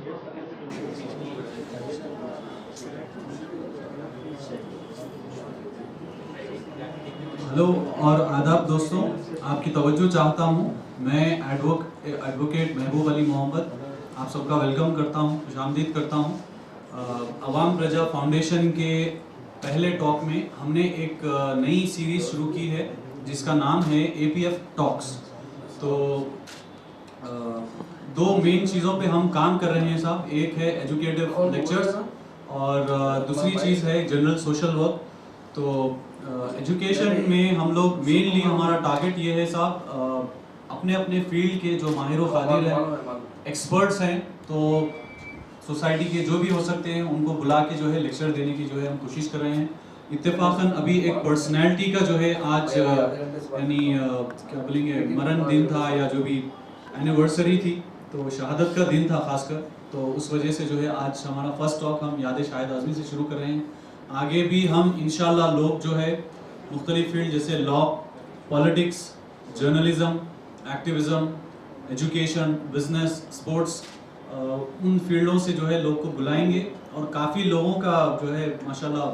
Hello और आदाब दोस्तों, आपकी तवज्जो चाहता हूँ। मैं एडवोकेट महबूब अली मोहम्मद आप सबका वेलकम करता हूँ, खुशामदीद करता हूँ। अवाम प्रजा फाउंडेशन के पहले टॉक में हमने एक नई सीरीज़ शुरू की है जिसका नाम है APF टॉक्स। तो दो मेन चीज़ों पे हम काम कर रहे हैं साहब। एक है एजुकेटिव लेक्चर्स और दूसरी चीज़ है जनरल सोशल वर्क। तो एजुकेशन में हम लोग मेनली हमारा टारगेट ये है साहब, अपने अपने फील्ड के जो माहिर क़ादिर हैं, एक्सपर्ट्स हैं, तो सोसाइटी के जो भी हो सकते हैं उनको बुला के जो है लेक्चर देने की जो है हम कोशिश कर रहे हैं। इत्तेफाकन अभी एक पर्सनैलिटी का जो है आज यानी क्या बोलेंगे मरण दिन था या जो भी एनिवर्सरी थी, तो शहादत का दिन था खासकर, तो उस वजह से जो है आज हमारा फर्स्ट टॉक हम याद शाहिद आज़मी से शुरू कर रहे हैं। आगे भी हम इंशाल्लाह लोग जो है मुख्तलिफ फील्ड जैसे law, politics, journalism, activism, education, business, sports, उन फील्डों से जो है लोग को बुलाएंगे और काफ़ी लोगों का जो है माशाल्लाह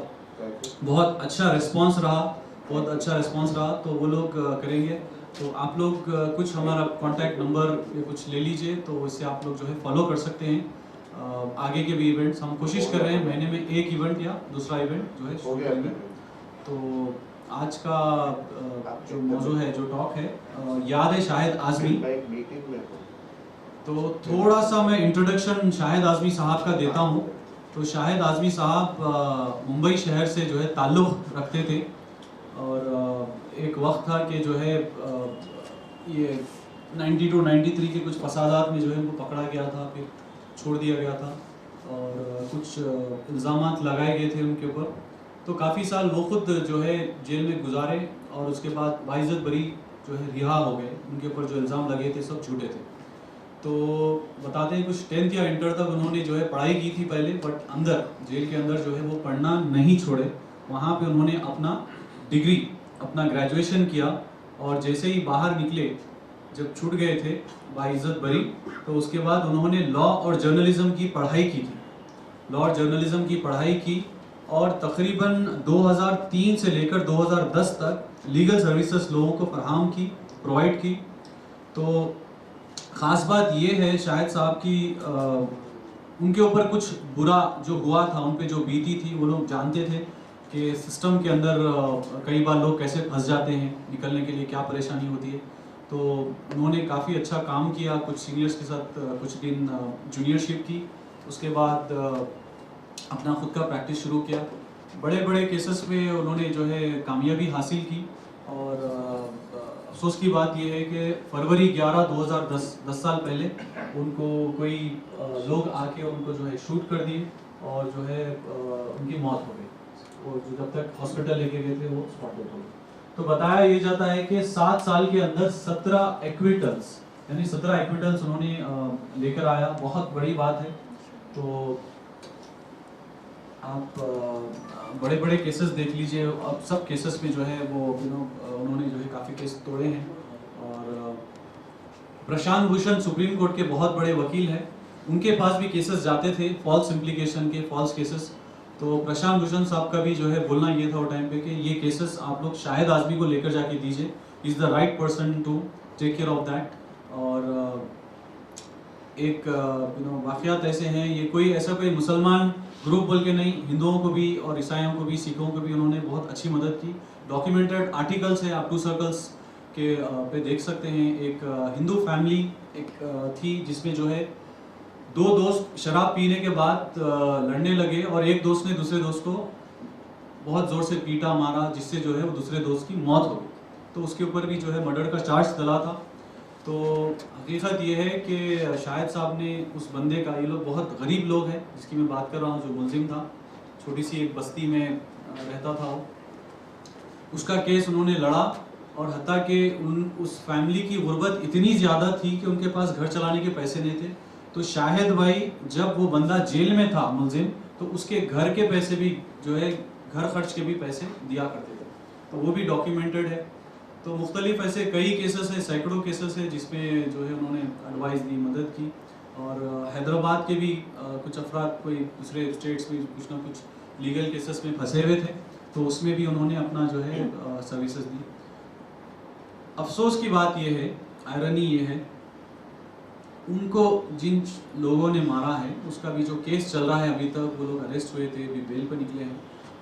बहुत अच्छा रिस्पांस रहा, तो वो लोग करेंगे। तो आप लोग कुछ हमारा कांटेक्ट नंबर या कुछ ले लीजिए, तो इससे आप लोग जो है फॉलो कर सकते हैं। आगे के भी इवेंट्स हम कोशिश कर रहे हैं महीने में एक इवेंट या दूसरा इवेंट जो है शुरू करेंगे। तो आज का जो मौजू है, जो टॉक है, याद शाहिद आज़मी। तो थोड़ा सा मैं इंट्रोडक्शन शाहिद आज़मी साहब का देता हूँ। तो शाहिद आज़मी साहब मुंबई शहर से जो है ताल्लुक़ रखते थे और एक वक्त था कि जो है ये 92-93 के कुछ फसादात में जो है उनको पकड़ा गया था, फिर छोड़ दिया गया था और कुछ इल्ज़ामात लगाए गए थे उनके ऊपर। तो काफ़ी साल वो खुद जो है जेल में गुजारे और उसके बाद बाइज़्ज़त बरी जो है रिहा हो गए। उनके ऊपर जो इल्ज़ाम लगे थे सब झूठे थे। तो बताते हैं कुछ 10th या इंटर तक उन्होंने जो है पढ़ाई की थी पहले, बट अंदर जेल के अंदर जो है वो पढ़ना नहीं छोड़े। वहाँ पे उन्होंने अपना डिग्री, अपना ग्रेजुएशन किया और जैसे ही बाहर निकले, जब छूट गए थे बाइज़्ज़त बरी, तो उसके बाद उन्होंने लॉ और जर्नलिज़म की पढ़ाई की थी। लॉ और जर्नलिज़म की पढ़ाई की और तकरीबन 2003 से लेकर 2010 तक लीगल सर्विसेज लोगों को प्रोवाइड की। तो ख़ास बात ये है शाहिद साहब की उनके ऊपर कुछ बुरा जो हुआ था, उन पे जो बीती थी, वो लोग जानते थे कि सिस्टम के अंदर कई बार लोग कैसे फंस जाते हैं, निकलने के लिए क्या परेशानी होती है। तो उन्होंने काफ़ी अच्छा काम किया, कुछ सीनियर्स के साथ कुछ दिन जूनियरशिप की, उसके बाद अपना खुद का प्रैक्टिस शुरू किया। बड़े बड़े केसेस में उन्होंने जो है कामयाबी हासिल की और अफसोस की बात यह है कि फरवरी 11 2010 10 साल पहले उनको कोई लोग आके उनको जो है शूट कर दिए और जो है उनकी मौत हो गई। और जब तक हॉस्पिटल लेके गए थे वो स्पॉट डेड हो गए। तो बताया ये जाता है कि 7 साल के अंदर 17 एक्विटल्स, यानी 17 एक्विटल्स उन्होंने लेकर आया। बहुत बड़ी बात है। तो आप बड़े बड़े केसेस देख लीजिए, अब सब केसेस में जो है वो उन्होंने जो है काफ़ी केस तोड़े हैं। और प्रशांत भूषण सुप्रीम कोर्ट के बहुत बड़े वकील हैं, उनके पास भी केसेस जाते थे फॉल्स इम्प्लीकेशन के, फॉल्स केसेस। तो प्रशांत भूषण साहब का भी जो है बोलना ये था वो टाइम पे कि ये केसेस आप लोग शाहिद आज़मी को लेकर जाके दीजिए, is the right person to take care of that. और एक वाक़यात ऐसे हैं, ये कोई ऐसा कोई मुसलमान ग्रुप बोल के नहीं, हिंदुओं को भी और ईसाइयों को भी, सिखों को भी उन्होंने बहुत अच्छी मदद की। डॉक्यूमेंटेड आर्टिकल्स हैं, आप 2 सर्कल्स के पे देख सकते हैं। एक हिंदू फैमिली एक थी जिसमें जो है 2 दोस्त शराब पीने के बाद लड़ने लगे और एक दोस्त ने दूसरे दोस्त को बहुत ज़ोर से पीटा, मारा, जिससे जो है वो दूसरे दोस्त की मौत हो गई। तो उसके ऊपर भी जो है मर्डर का चार्ज डला था। तो हकीकत ये है कि शाहिद साहब ने उस बंदे का, ये लोग बहुत गरीब लोग हैं जिसकी मैं बात कर रहा हूँ, जो मुलजिम था, छोटी सी एक बस्ती में रहता था वो, उसका केस उन्होंने लड़ा। और हत्ता कि उस फैमिली की गुर्बत इतनी ज़्यादा थी कि उनके पास घर चलाने के पैसे नहीं थे। तो शाहिद भाई जब वो बंदा जेल में था मुलजिम, तो उसके घर के पैसे भी जो है, घर खर्च के भी पैसे दिया करते थे। तो वो भी डॉक्यूमेंटेड है। तो मुख्तलिफ ऐसे कई केसेस है, सैकड़ों केसेस है जिसमें जो है उन्होंने एडवाइस दी, मदद की। और हैदराबाद के भी कुछ अफराद कोई दूसरे स्टेट्स में कुछ ना कुछ लीगल केसेस में फंसे हुए थे, तो उसमें भी उन्होंने अपना जो है सर्विसेज दी। अफसोस की बात यह है, आयरनी ये है, उनको जिन लोगों ने मारा है उसका भी जो केस चल रहा है, अभी तक वो लोग अरेस्ट हुए थे, अभी बेल पर निकले हैं,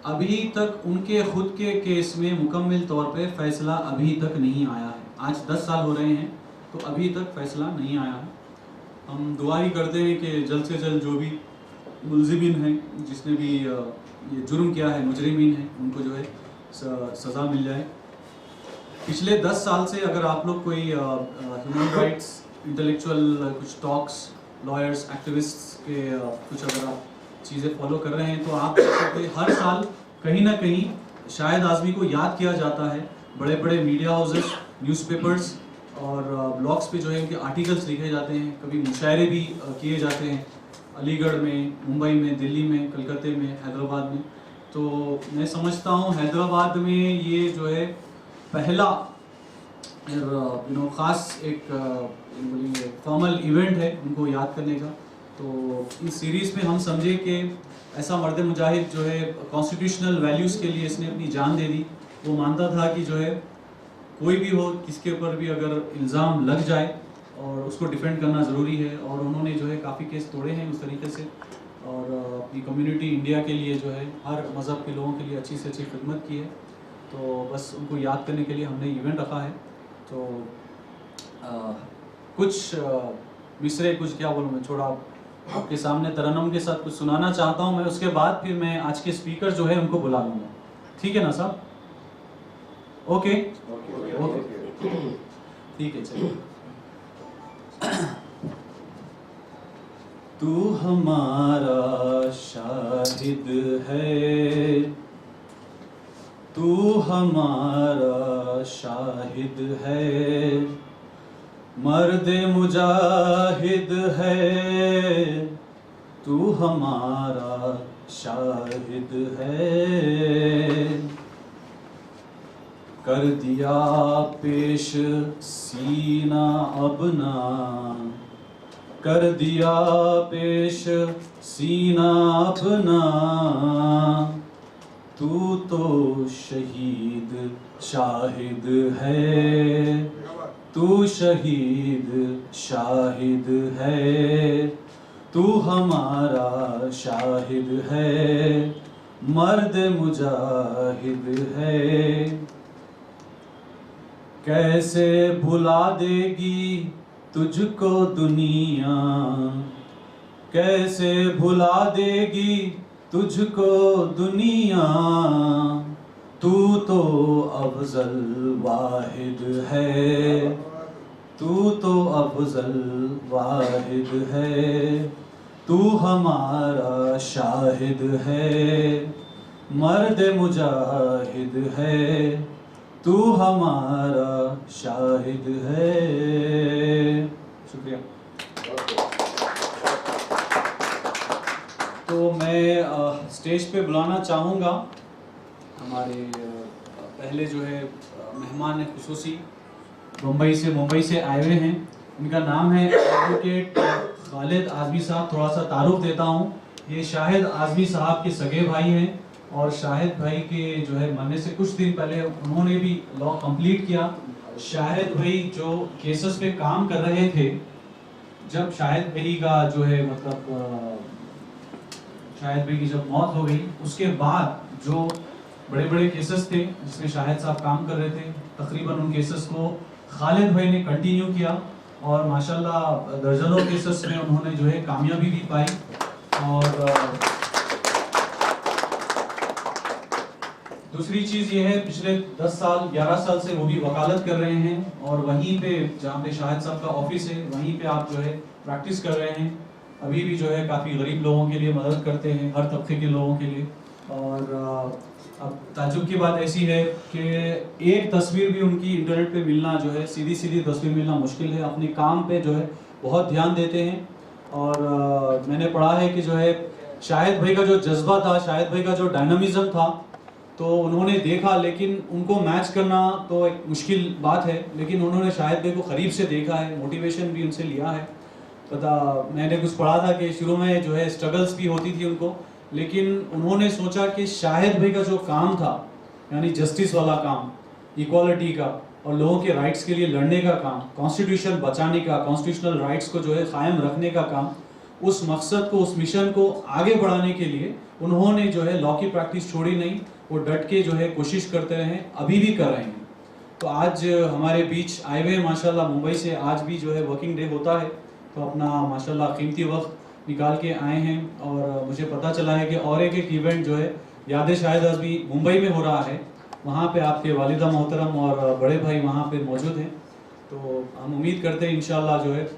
अभी तक उनके खुद के केस में मुकम्मल तौर पे फैसला अभी तक नहीं आया है। आज 10 साल हो रहे हैं तो अभी तक फैसला नहीं आया है। हम दुआ ही करते हैं कि जल्द से जल्द जो भी मुलजिमीन हैं, जिसने भी ये जुर्म किया है, मुजरिमीन हैं, उनको जो है सज़ा मिल जाए। पिछले 10 साल से अगर आप लोग कोई ह्यूमन राइट्स इंटेलेक्चुअल कुछ टॉक्स, लॉयर्स, एक्टिविस्ट्स के कुछ अगर आप चीज़ें फॉलो कर रहे हैं तो आप हर साल कहीं ना कहीं शाहिद आज़मी को याद किया जाता है। बड़े बड़े मीडिया हाउसेस, न्यूज़पेपर्स और ब्लॉग्स पे जो है इनके आर्टिकल्स लिखे जाते हैं, कभी मुशायरे भी किए जाते हैं अलीगढ़ में, मुंबई में, दिल्ली में, कलकत्ते में, हैदराबाद में। तो मैं समझता हूँ हैदराबाद में ये जो है पहला ख़ास एक फॉर्मल इवेंट है उनको याद करने का। तो इस सीरीज़ में हम समझे कि ऐसा मर्द मुजाहिद जो है कॉन्स्टिट्यूशनल वैल्यूज़ के लिए इसने अपनी जान दे दी। वो मानता था कि जो है कोई भी हो, किसके ऊपर भी अगर इल्ज़ाम लग जाए और उसको डिफेंड करना ज़रूरी है, और उन्होंने जो है काफ़ी केस तोड़े हैं उस तरीके से, और अपनी कम्युनिटी इंडिया के लिए जो है हर मज़हब के लोगों के लिए अच्छी से अच्छी खिदमत की है। तो बस उनको याद करने के लिए हमने इवेंट रखा है। तो कुछ मिसरे, कुछ क्या बोलूँ मैं, थोड़ा आपके सामने तरन्नुम के साथ कुछ सुनाना चाहता हूँ मैं, उसके बाद फिर मैं आज के स्पीकर जो है उनको बुला लूँगा। ठीक है ना साहब? ओके ओके, ठीक है, चलिए। तू हमारा शाहिद है, तू हमारा शाहिद है, मर्द मुजाहिद है, तू हमारा शाहिद है। कर दिया पेश सीना अपना, कर दिया पेश सीना अपना, तू तो शहीद शाहिद है, तू शहीद शाहिद है, तू हमारा शाहिद है, मर्द मुजाहिद है। कैसे भुला देगी तुझको दुनिया, कैसे भुला देगी तुझको दुनिया, तू तो अफजल वाहिद है, तू तो अफजल वाहिद है, तू हमारा शाहिद है, मर्द मुजाहिद है, तू हमारा शाहिद है। शुक्रिया। तो मैं स्टेज पे बुलाना चाहूँगा हमारे पहले जो है मेहमान खुसूसी मुंबई से आए हुए हैं। इनका नाम है एडवोकेट खालिद आज़मी साहब। थोड़ा सा तारुफ देता हूँ, ये शाहिद आज़मी साहब के सगे भाई हैं, और शाहिद भाई के जो है मरने से कुछ दिन पहले उन्होंने भी लॉ कंप्लीट किया। शाहिद भाई जो केसेस पे काम कर रहे थे, जब शाहिद भाई का जो है मतलब शाहिद भाई की जब मौत हो गई, उसके बाद जो बड़े बड़े केसेस थे जिसमें शाहिद साहब काम कर रहे थे, तकरीबन उन केसेस को खालिद भाई ने कंटिन्यू किया, और माशाल्लाह दर्जनों केसेस में उन्होंने जो है कामयाबी भी पाई। और दूसरी चीज़ ये है, पिछले 10 साल 11 साल से वो भी वकालत कर रहे हैं, और वहीं पे जहाँ पे शाहिद साहब का ऑफिस है वहीं पे आप जो है प्रैक्टिस कर रहे हैं। अभी भी जो है काफ़ी गरीब लोगों के लिए मदद करते हैं, हर तबके के लोगों के लिए। और अब ताज्जुब की बात ऐसी है कि एक तस्वीर भी उनकी इंटरनेट पे मिलना जो है, सीधी सीधी तस्वीर मिलना मुश्किल है। अपने काम पे जो है बहुत ध्यान देते हैं, और मैंने पढ़ा है कि जो है शाहिद भाई का जो जज्बा था, शाहिद भाई का जो डायनामिज्म था, तो उन्होंने देखा, लेकिन उनको मैच करना तो एक मुश्किल बात है, लेकिन उन्होंने शाहिद भाई को करीब से देखा है, मोटिवेशन भी उनसे लिया है। मैंने कुछ पढ़ा था कि शुरू में जो है स्ट्रगल्स भी होती थी उनको, लेकिन उन्होंने सोचा कि शाहिद भाई का जो काम था, यानी जस्टिस वाला काम, इक्वालिटी का और लोगों के राइट्स के लिए लड़ने का काम, कॉन्स्टिट्यूशन बचाने का, कॉन्स्टिट्यूशनल राइट्स को जो है कायम रखने का काम, उस मकसद को, उस मिशन को आगे बढ़ाने के लिए उन्होंने जो है लॉ की प्रैक्टिस छोड़ी नहीं, वो डट के जो है कोशिश करते रहे, अभी भी कर रहे हैं। तो आज हमारे बीच आए हुए माशाल्लाह मुंबई से, आज भी जो है वर्किंग डे होता है, तो अपना माशाल्लाह कीमती वक्त निकाल के आए हैं। और मुझे पता चला है कि और एक इवेंट जो है याद शाहिद भी मुंबई में हो रहा है, वहाँ पे आपके वालिदा मोहतरम और बड़े भाई वहाँ पे मौजूद हैं। तो हम उम्मीद करते हैं इंशाल्लाह जो है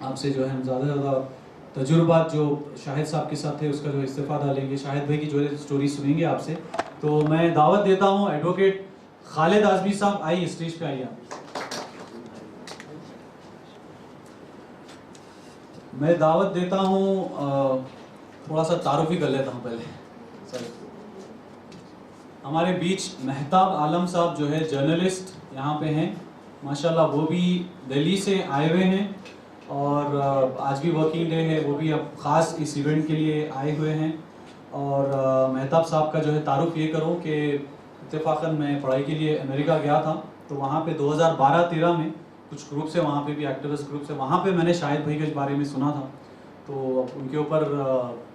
आपसे जो है हम ज़्यादा से ज़्यादा तजुर्बात जो शाहिद साहब के साथ है उसका जो इस्तेफादा लेंगे, शाहिद भाई की जो है स्टोरी सुनेंगे आपसे। तो मैं दावत देता हूँ एडवोकेट खालिद आज़मी साहब, आइए स्टेज पे आइए आप। मैं दावत देता हूँ, थोड़ा सा तारुफ ही कर लेता हूँ पहले। हमारे बीच मेहताब आलम साहब जो है जर्नलिस्ट यहाँ पे हैं माशाल्लाह, वो भी दिल्ली से आए हुए हैं और आज भी वर्किंग डे है, वो भी अब ख़ास इस इवेंट के लिए आए हुए हैं। और मेहताब साहब का जो है तारुफ ये करूँ कि इत्तेफाकन मैं पढ़ाई के लिए अमेरिका गया था, तो वहाँ पे 2012-13 में कुछ ग्रुप से, वहाँ पे भी एक्टिविस्ट ग्रुप से, वहाँ पे मैंने शाहिद भाई के बारे में सुना था। तो उनके ऊपर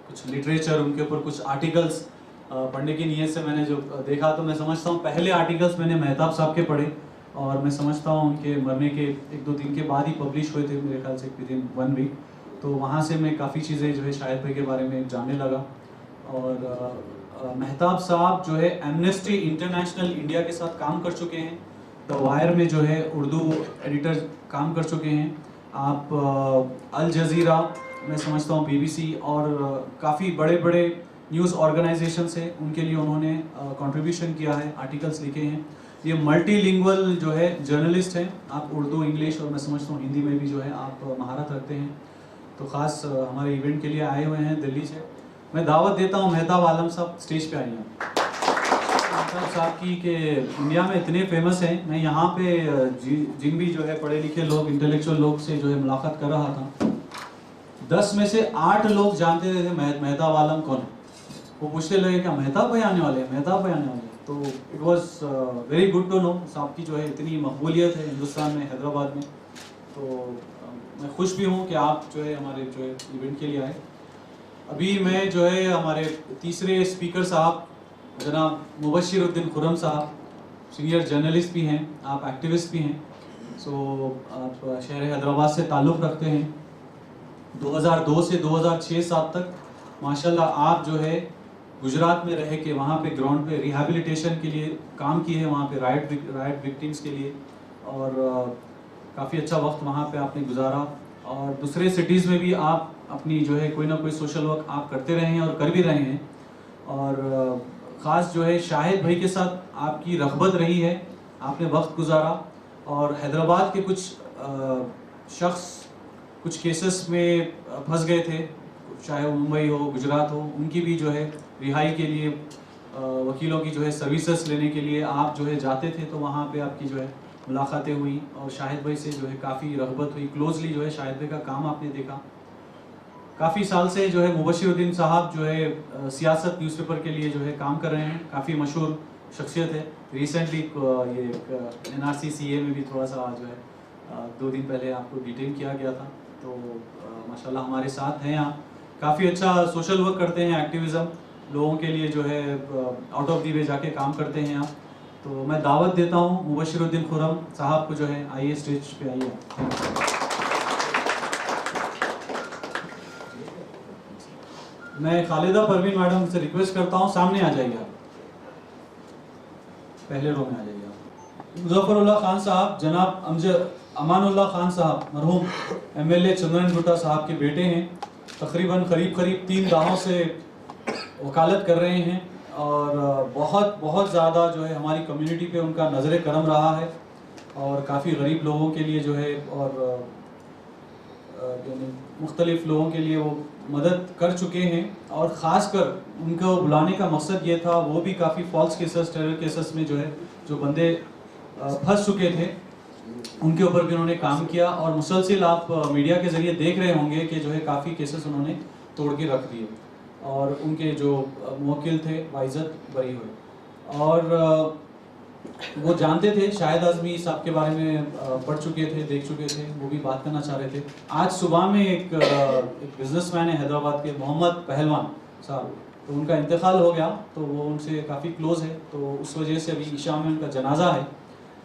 कुछ लिटरेचर, उनके ऊपर कुछ आर्टिकल्स पढ़ने की नीयत से मैंने जो देखा, तो मैं समझता हूँ पहले आर्टिकल्स मैंने मेहताब साहब के पढ़े और मैं समझता हूँ उनके मरने के 1-2 दिन के बाद ही पब्लिश हुए थे, मेरे ख्याल से विदिन 1 वीक। तो वहाँ से मैं काफ़ी चीज़ें जो है शाहिद भाई के बारे में जानने लगा। और मेहताब साहब जो है एमनेस्टी इंटरनेशनल इंडिया के साथ काम कर चुके हैं, द वायर में जो है उर्दू एडिटर काम कर चुके हैं। आप अल जज़ीरा, मैं समझता हूँ BBC और काफ़ी बड़े बड़े न्यूज़ ऑर्गेनाइजेशन से उनके लिए उन्होंने कंट्रीब्यूशन किया है, आर्टिकल्स लिखे हैं। ये मल्टीलिंगुअल जो है जर्नलिस्ट हैं, आप उर्दू, इंग्लिश और मैं समझता हूँ हिंदी में भी जो है आप महारत रखते हैं। तो ख़ास हमारे इवेंट के लिए आए हुए हैं दिल्ली से। मैं दावत देता हूँ मेहताब आलम साहब, स्टेज पे आइए। मेहताब साहब की कि इंडिया में इतने फेमस हैं, मैं यहाँ पे जिन भी जो है पढ़े लिखे लोग, इंटेलेक्चुअल लोग से जो है मुलाकात कर रहा था, 10 में से 8 लोग जानते थे मेहताब आलम कौन है। वो पूछते लगे क्या मेहताब भाई आने वाले हैं, मेहताब भाई आने वाले हैं। तो it was very good to know साहब की जो है इतनी मकबूलियत है हिंदुस्तान में, हैदराबाद में। तो मैं खुश भी हूँ कि आप जो है हमारे जो है इवेंट के लिए आए। अभी मैं जो है हमारे तीसरे स्पीकर साहब जनाब मुबश्शिरुद्दीन खुर्रम साहब, सीनियर जर्नलिस्ट भी हैं, आप एक्टिविस्ट भी हैं। सो आप शहर हैदराबाद से ताल्लुक़ रखते हैं। 2002 से 2006-07 तक माशाल्लाह आप जो है गुजरात में रह के वहाँ पे ग्राउंड पे रिहैबिलिटेशन के लिए काम किए हैं, वहाँ पे राइट विक्टिम्स के लिए, और काफ़ी अच्छा वक्त वहाँ पे आपने गुजारा। और दूसरे सिटीज़ में भी आप अपनी जो है कोई ना कोई सोशल वर्क आप करते रहे हैं और कर भी रहे हैं। और ख़ास जो है शाहिद भाई के साथ आपकी रग़बत रही है, आपने वक्त गुजारा। और हैदराबाद के कुछ शख्स कुछ केसेस में फंस गए थे, चाहे वो मुंबई हो, गुजरात हो, उनकी भी जो है रिहाई के लिए वकीलों की जो है सर्विसेज लेने के लिए आप जो है जाते थे। तो वहाँ पे आपकी जो है मुलाकातें हुई और शाहिद भाई से जो है काफ़ी रग़बत हुई, क्लोजली जो है शाहिद भाई का काम आपने देखा। काफ़ी साल से जो है मुबश्शिरुद्दीन साहब जो है सियासत न्यूज़पेपर के लिए जो है काम कर रहे हैं, काफ़ी मशहूर शख्सियत है। रिसेंटली ये NRC CA में भी थोड़ा सा जो है 2 दिन पहले आपको डिटेन किया गया था। तो माशाल्लाह हमारे साथ हैं आप, काफ़ी अच्छा सोशल वर्क करते हैं, एक्टिविज़म लोगों के लिए जो है आउट ऑफ दी वे जाके काम करते हैं आप। तो मैं दावत देता हूँ मुबश्शिरुद्दीन खुर्रम साहब को, जो है आइए स्टेज पे आइए। मैं खालिदा परवीन मैडम से रिक्वेस्ट करता हूँ सामने आ जाइए आप, पहले रो में आ जाइए आप। मुजफ्फरुल्लाह खान साहब, जनाब अमानुल्लाह खान साहब मरहूम MLA चंद्रन साहब के बेटे हैं, तकरीबन करीब 3 गाँवों से वकालत कर रहे हैं और बहुत ज़्यादा जो है हमारी कम्युनिटी पे उनका नज़र करम रहा है और काफ़ी गरीब लोगों के लिए जो है और मुख्तलिफ़ लोगों के लिए वो मदद कर चुके हैं। और ख़ास कर उनको बुलाने का मकसद ये था, वो भी काफ़ी फॉल्स केसेस, टेरर केसेस में जो है जो बंदे फंस चुके थे, उनके ऊपर भी उन्होंने काम किया और मुसलसिल आप मीडिया के ज़रिए देख रहे होंगे कि जो है काफ़ी केसेस उन्होंने तोड़ के रख दिए और उनके जो मुवक्किल थे वाइज़त बरी हुए। और वो जानते थे, शाहिद आज़मी साहब के बारे में पढ़ चुके थे, देख चुके थे, वो भी बात करना चाह रहे थे। आज सुबह में एक बिजनेसमैन है हैदराबाद के, मोहम्मद पहलवान साहब, तो उनका इंतकाल हो गया, तो वो उनसे काफ़ी क्लोज है, तो उस वजह से अभी ईशा में उनका जनाजा है,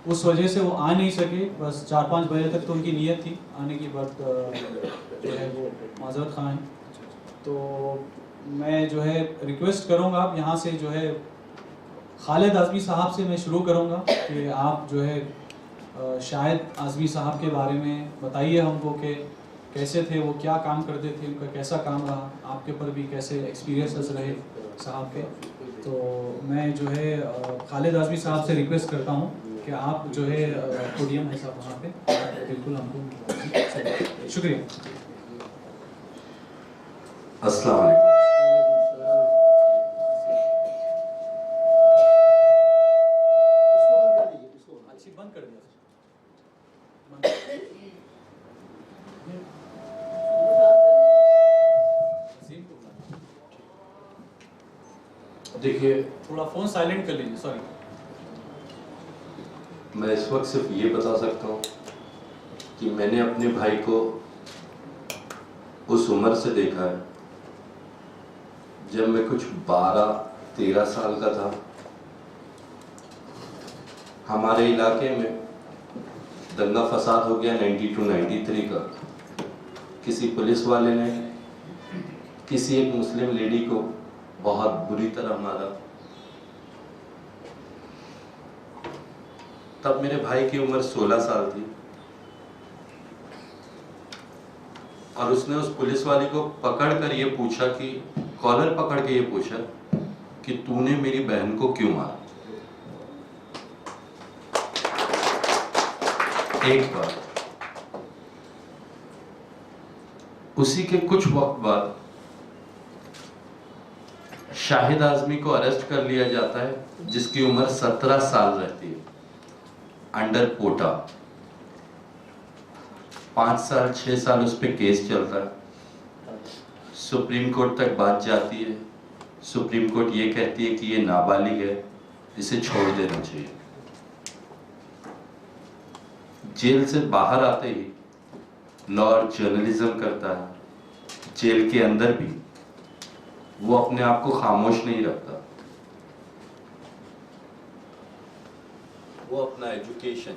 उस वजह से वो आ नहीं सके। बस 4-5 बजे तक तो उनकी नीयत थी आने की, बट जो है वो माजरत खां है। तो मैं जो है रिक्वेस्ट करूँगा आप यहाँ से जो है खालिद आज़मी साहब से मैं शुरू करूँगा कि आप जो है शाहिद आज़मी साहब के बारे में बताइए हमको कि कैसे थे वो, क्या काम करते थे, उनका कैसा काम रहा, आपके ऊपर भी कैसे एक्सपीरियंसेस रहे साहब के। तो मैं जो है खालिद आज़मी साहब से रिक्वेस्ट करता हूँ कि आप जो है पोडियम है साहब वहाँ पे बिल्कुल हमको, शुक्रिया। अस्सलाम वालेकुम। बंद कर दिया। देखिए, थोड़ा फ़ोन साइलेंट कर लीजिए, सॉरी। मैं इस वक्त सिर्फ ये बता सकता हूँ कि मैंने अपने भाई को उस उम्र से देखा है जब मैं कुछ 12-13 साल का था। हमारे इलाके में दंगा फसाद हो गया 92-93 का। किसी पुलिस वाले ने किसी एक मुस्लिम लेडी को बहुत बुरी तरह मारा। तब मेरे भाई की उम्र 16 साल थी और उसने उस पुलिस वाले को पकड़कर ये पूछा कि कॉलर पकड़ के ये पूछा कि तूने मेरी बहन को क्यों मारा। एक बार उसी के कुछ वक्त बाद शाहिद आज़मी को अरेस्ट कर लिया जाता है जिसकी उम्र 17 साल रहती है, अंडर कोटा। 5 साल 6 साल उस पर केस चलता है, सुप्रीम कोर्ट तक बात जाती है। सुप्रीम कोर्ट ये कहती है कि ये नाबालिग है, इसे छोड़ देना चाहिए। जेल से बाहर आते ही लॉ और जर्नलिज्म करता है। जेल के अंदर भी वो अपने आप को खामोश नहीं रखता। वो अपना एजुकेशन,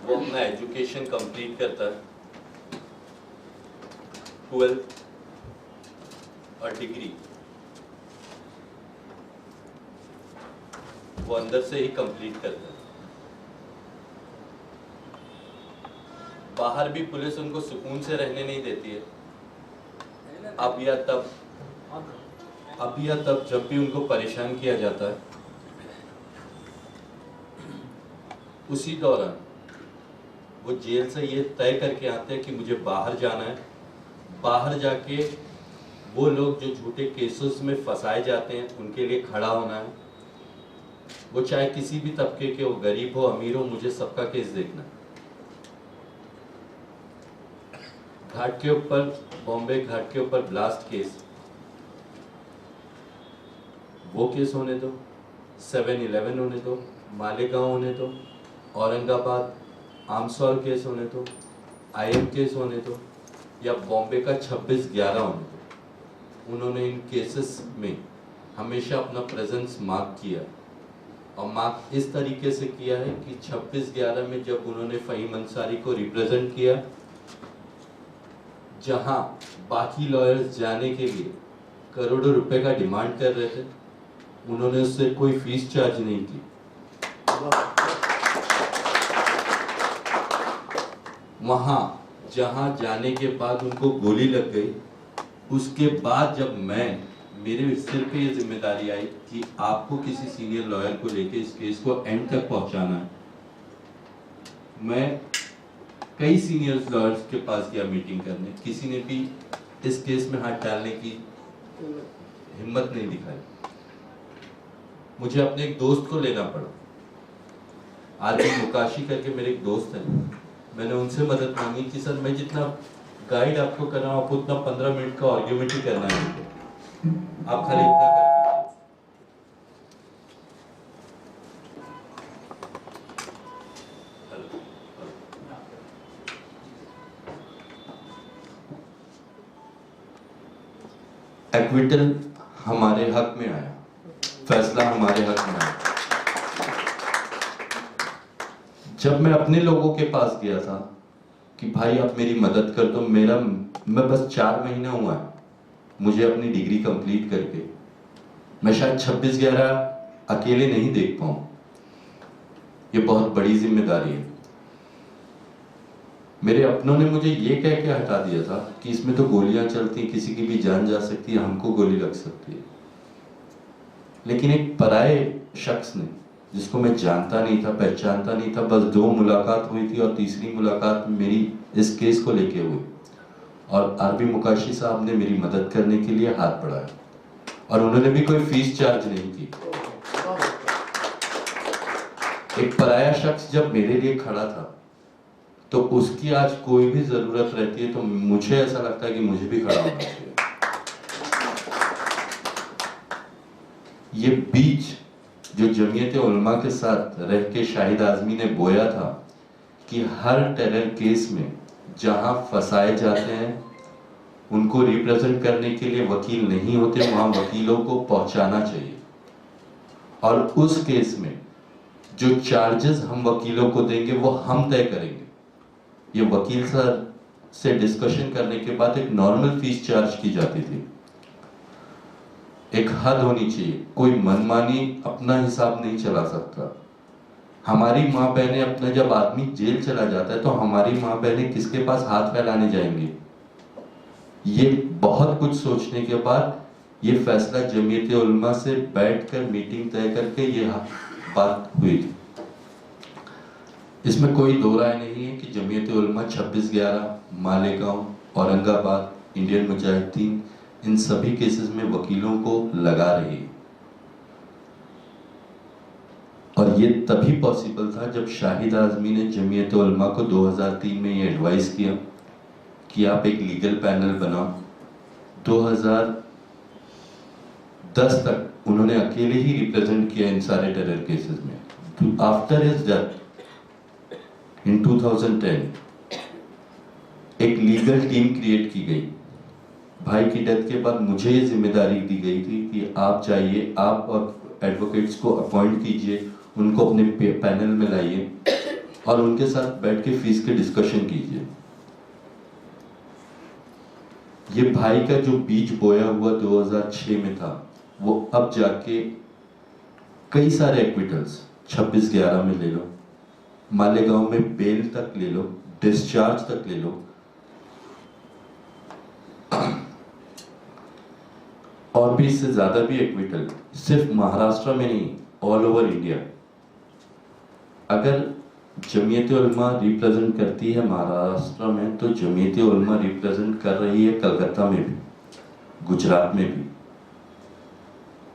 वो अपना एजुकेशन कंप्लीट करता है, 12th और डिग्री वो अंदर से ही कंप्लीट करता है। बाहर भी पुलिस उनको सुकून से रहने नहीं देती है। अब या तब जब भी उनको परेशान किया जाता है, उसी दौरान वो जेल से ये तय करके आते हैं कि मुझे बाहर जाना है। बाहर जाके वो लोग जो झूठे केसेस में फंसाए जाते हैं उनके लिए खड़ा होना है। वो चाहे किसी भी तबके के हो, गरीब हो अमीर हो, मुझे सबका केस देखना है। घाट के ऊपर, बॉम्बे घाट के ऊपर ब्लास्ट केस, वो केस होने दो, 7/11 होने दो, मालेगांव होने दो, औरंगाबाद आमसौल केस होने दो, IM केस होने दो, या बॉम्बे का 26/11 होने दो। उन्होंने इन केसेस में हमेशा अपना प्रेजेंस मार्क किया और मार्क इस तरीके से किया है कि 26/11 में जब उन्होंने फ़हीम अंसारी को रिप्रेजेंट किया, जहां बाकी लॉयर्स जाने के लिए करोड़ों रुपए का डिमांड कर रहे थे, उन्होंने उससे कोई फीस चार्ज नहीं की। वहां जहां जाने के बाद उनको गोली लग गई, उसके बाद जब मेरे सिर पे ये जिम्मेदारी आई कि आपको किसी सीनियर लॉयर को लेके इस केस को एंड तक पहुंचाना है, मैं कई सीनियर लॉयर्स के पास गया मीटिंग करने। किसी ने भी इस केस में हाथ डालने की हिम्मत नहीं दिखाई। मुझे अपने एक दोस्त को लेना पड़ा। आरबी मुकाशी करके मेरे एक दोस्त हैं, मैंने उनसे मदद मांगी कि सर मैं जितना गाइड आपको कर रहा हूँ आप उतना 15 मिनट का आर्ग्यूमेंट ही करना है, आप खाली इतना कर दीजिए। एक्विटल हमारे हक में आया, फैसला हमारे हक में आया। जब मैं अपने लोगों के पास गया था कि भाई आप मेरी मदद कर दो, मैं बस 4 महीना हुआ है मुझे अपनी डिग्री कंप्लीट करके, मैं शायद 26/11 अकेले नहीं देख पाऊं, ये बहुत बड़ी जिम्मेदारी है। मेरे अपनों ने मुझे ये कह के हटा दिया था कि इसमें तो गोलियां चलती, किसी की भी जान जा सकती है, हमको गोली लग सकती है। लेकिन एक पराये शख्स ने, जिसको मैं जानता नहीं था, पहचानता नहीं था, बस 2 मुलाकात हुई थी और तीसरी मुलाकात मेरी इस केस को लेके हुई, और आरबी मुकाशी साहब ने मेरी मदद करने के लिए हाथ बढ़ाया और उन्होंने भी कोई फीस चार्ज नहीं की। एक पराया शख्स जब मेरे लिए खड़ा था तो उसकी आज कोई भी जरूरत रहती है तो मुझे ऐसा लगता है कि मुझे भी खड़ा होना चाहिए। ये बीज जो जमीयत उलमा के साथ रह के शाहिद आजमी ने बोया था कि हर टेरर केस में जहां फंसाए जाते हैं उनको रिप्रेजेंट करने के लिए वकील नहीं होते, वहां वकीलों को पहुंचाना चाहिए। और उस केस में जो चार्जेस हम वकीलों को देंगे वो हम तय करेंगे। ये वकील सर से डिस्कशन करने के बाद एक नॉर्मल फीस चार्ज की जाती थी। एक हद होनी चाहिए, कोई मनमानी अपना हिसाब नहीं चला सकता। हमारी माँ बहनें अपना, जब आदमी जेल चला जाता है तो हमारी माँ बहनें किसके पास हाथ फैलाने जाएंगी? ये बहुत कुछ सोचने के बाद ये फैसला जमीयत उलमा से बैठकर मीटिंग तय करके ये बात हुई थी। इसमें कोई दो राय नहीं है कि जमीयत उलमा 26/11, मालेगांव, औरंगाबाद, इंडियन मुजाहिदीन, इन सभी केसेस में वकीलों को लगा रही है। और ये तभी पॉसिबल था जब शाहिद आजमी ने जमीयत उलमा को 2003 में ये एडवाइस किया कि आप एक लीगल पैनल बनाओ। 2010 तक उन्होंने अकेले ही रिप्रेजेंट किया इन सारे टेरर केसेस में। आफ्टर हिज डेथ इन 2010 एक लीगल टीम क्रिएट की गई। भाई की डेथ के बाद मुझे ये जिम्मेदारी दी गई थी कि आप जाइए, आप एडवोकेट्स को अपॉइंट कीजिए, उनको अपने पैनल में लाइए और उनके साथ बैठ के फीस के डिस्कशन कीजिए। ये भाई का जो बीज बोया हुआ 2006 में था वो अब जाके कई सारे एक्विटल्स 26/11 में ले लो, मालेगांव में बेल तक ले लो, डिस्चार्ज तक ले लो, और भी इससे ज्यादा भी एक्विटल, सिर्फ महाराष्ट्र में नहीं, ऑल ओवर इंडिया। अगर जमीयत उलमा रिप्रेजेंट करती है महाराष्ट्र में तो जमीयत उलमा रिप्रेजेंट कर रही है कलकत्ता में भी, गुजरात में भी,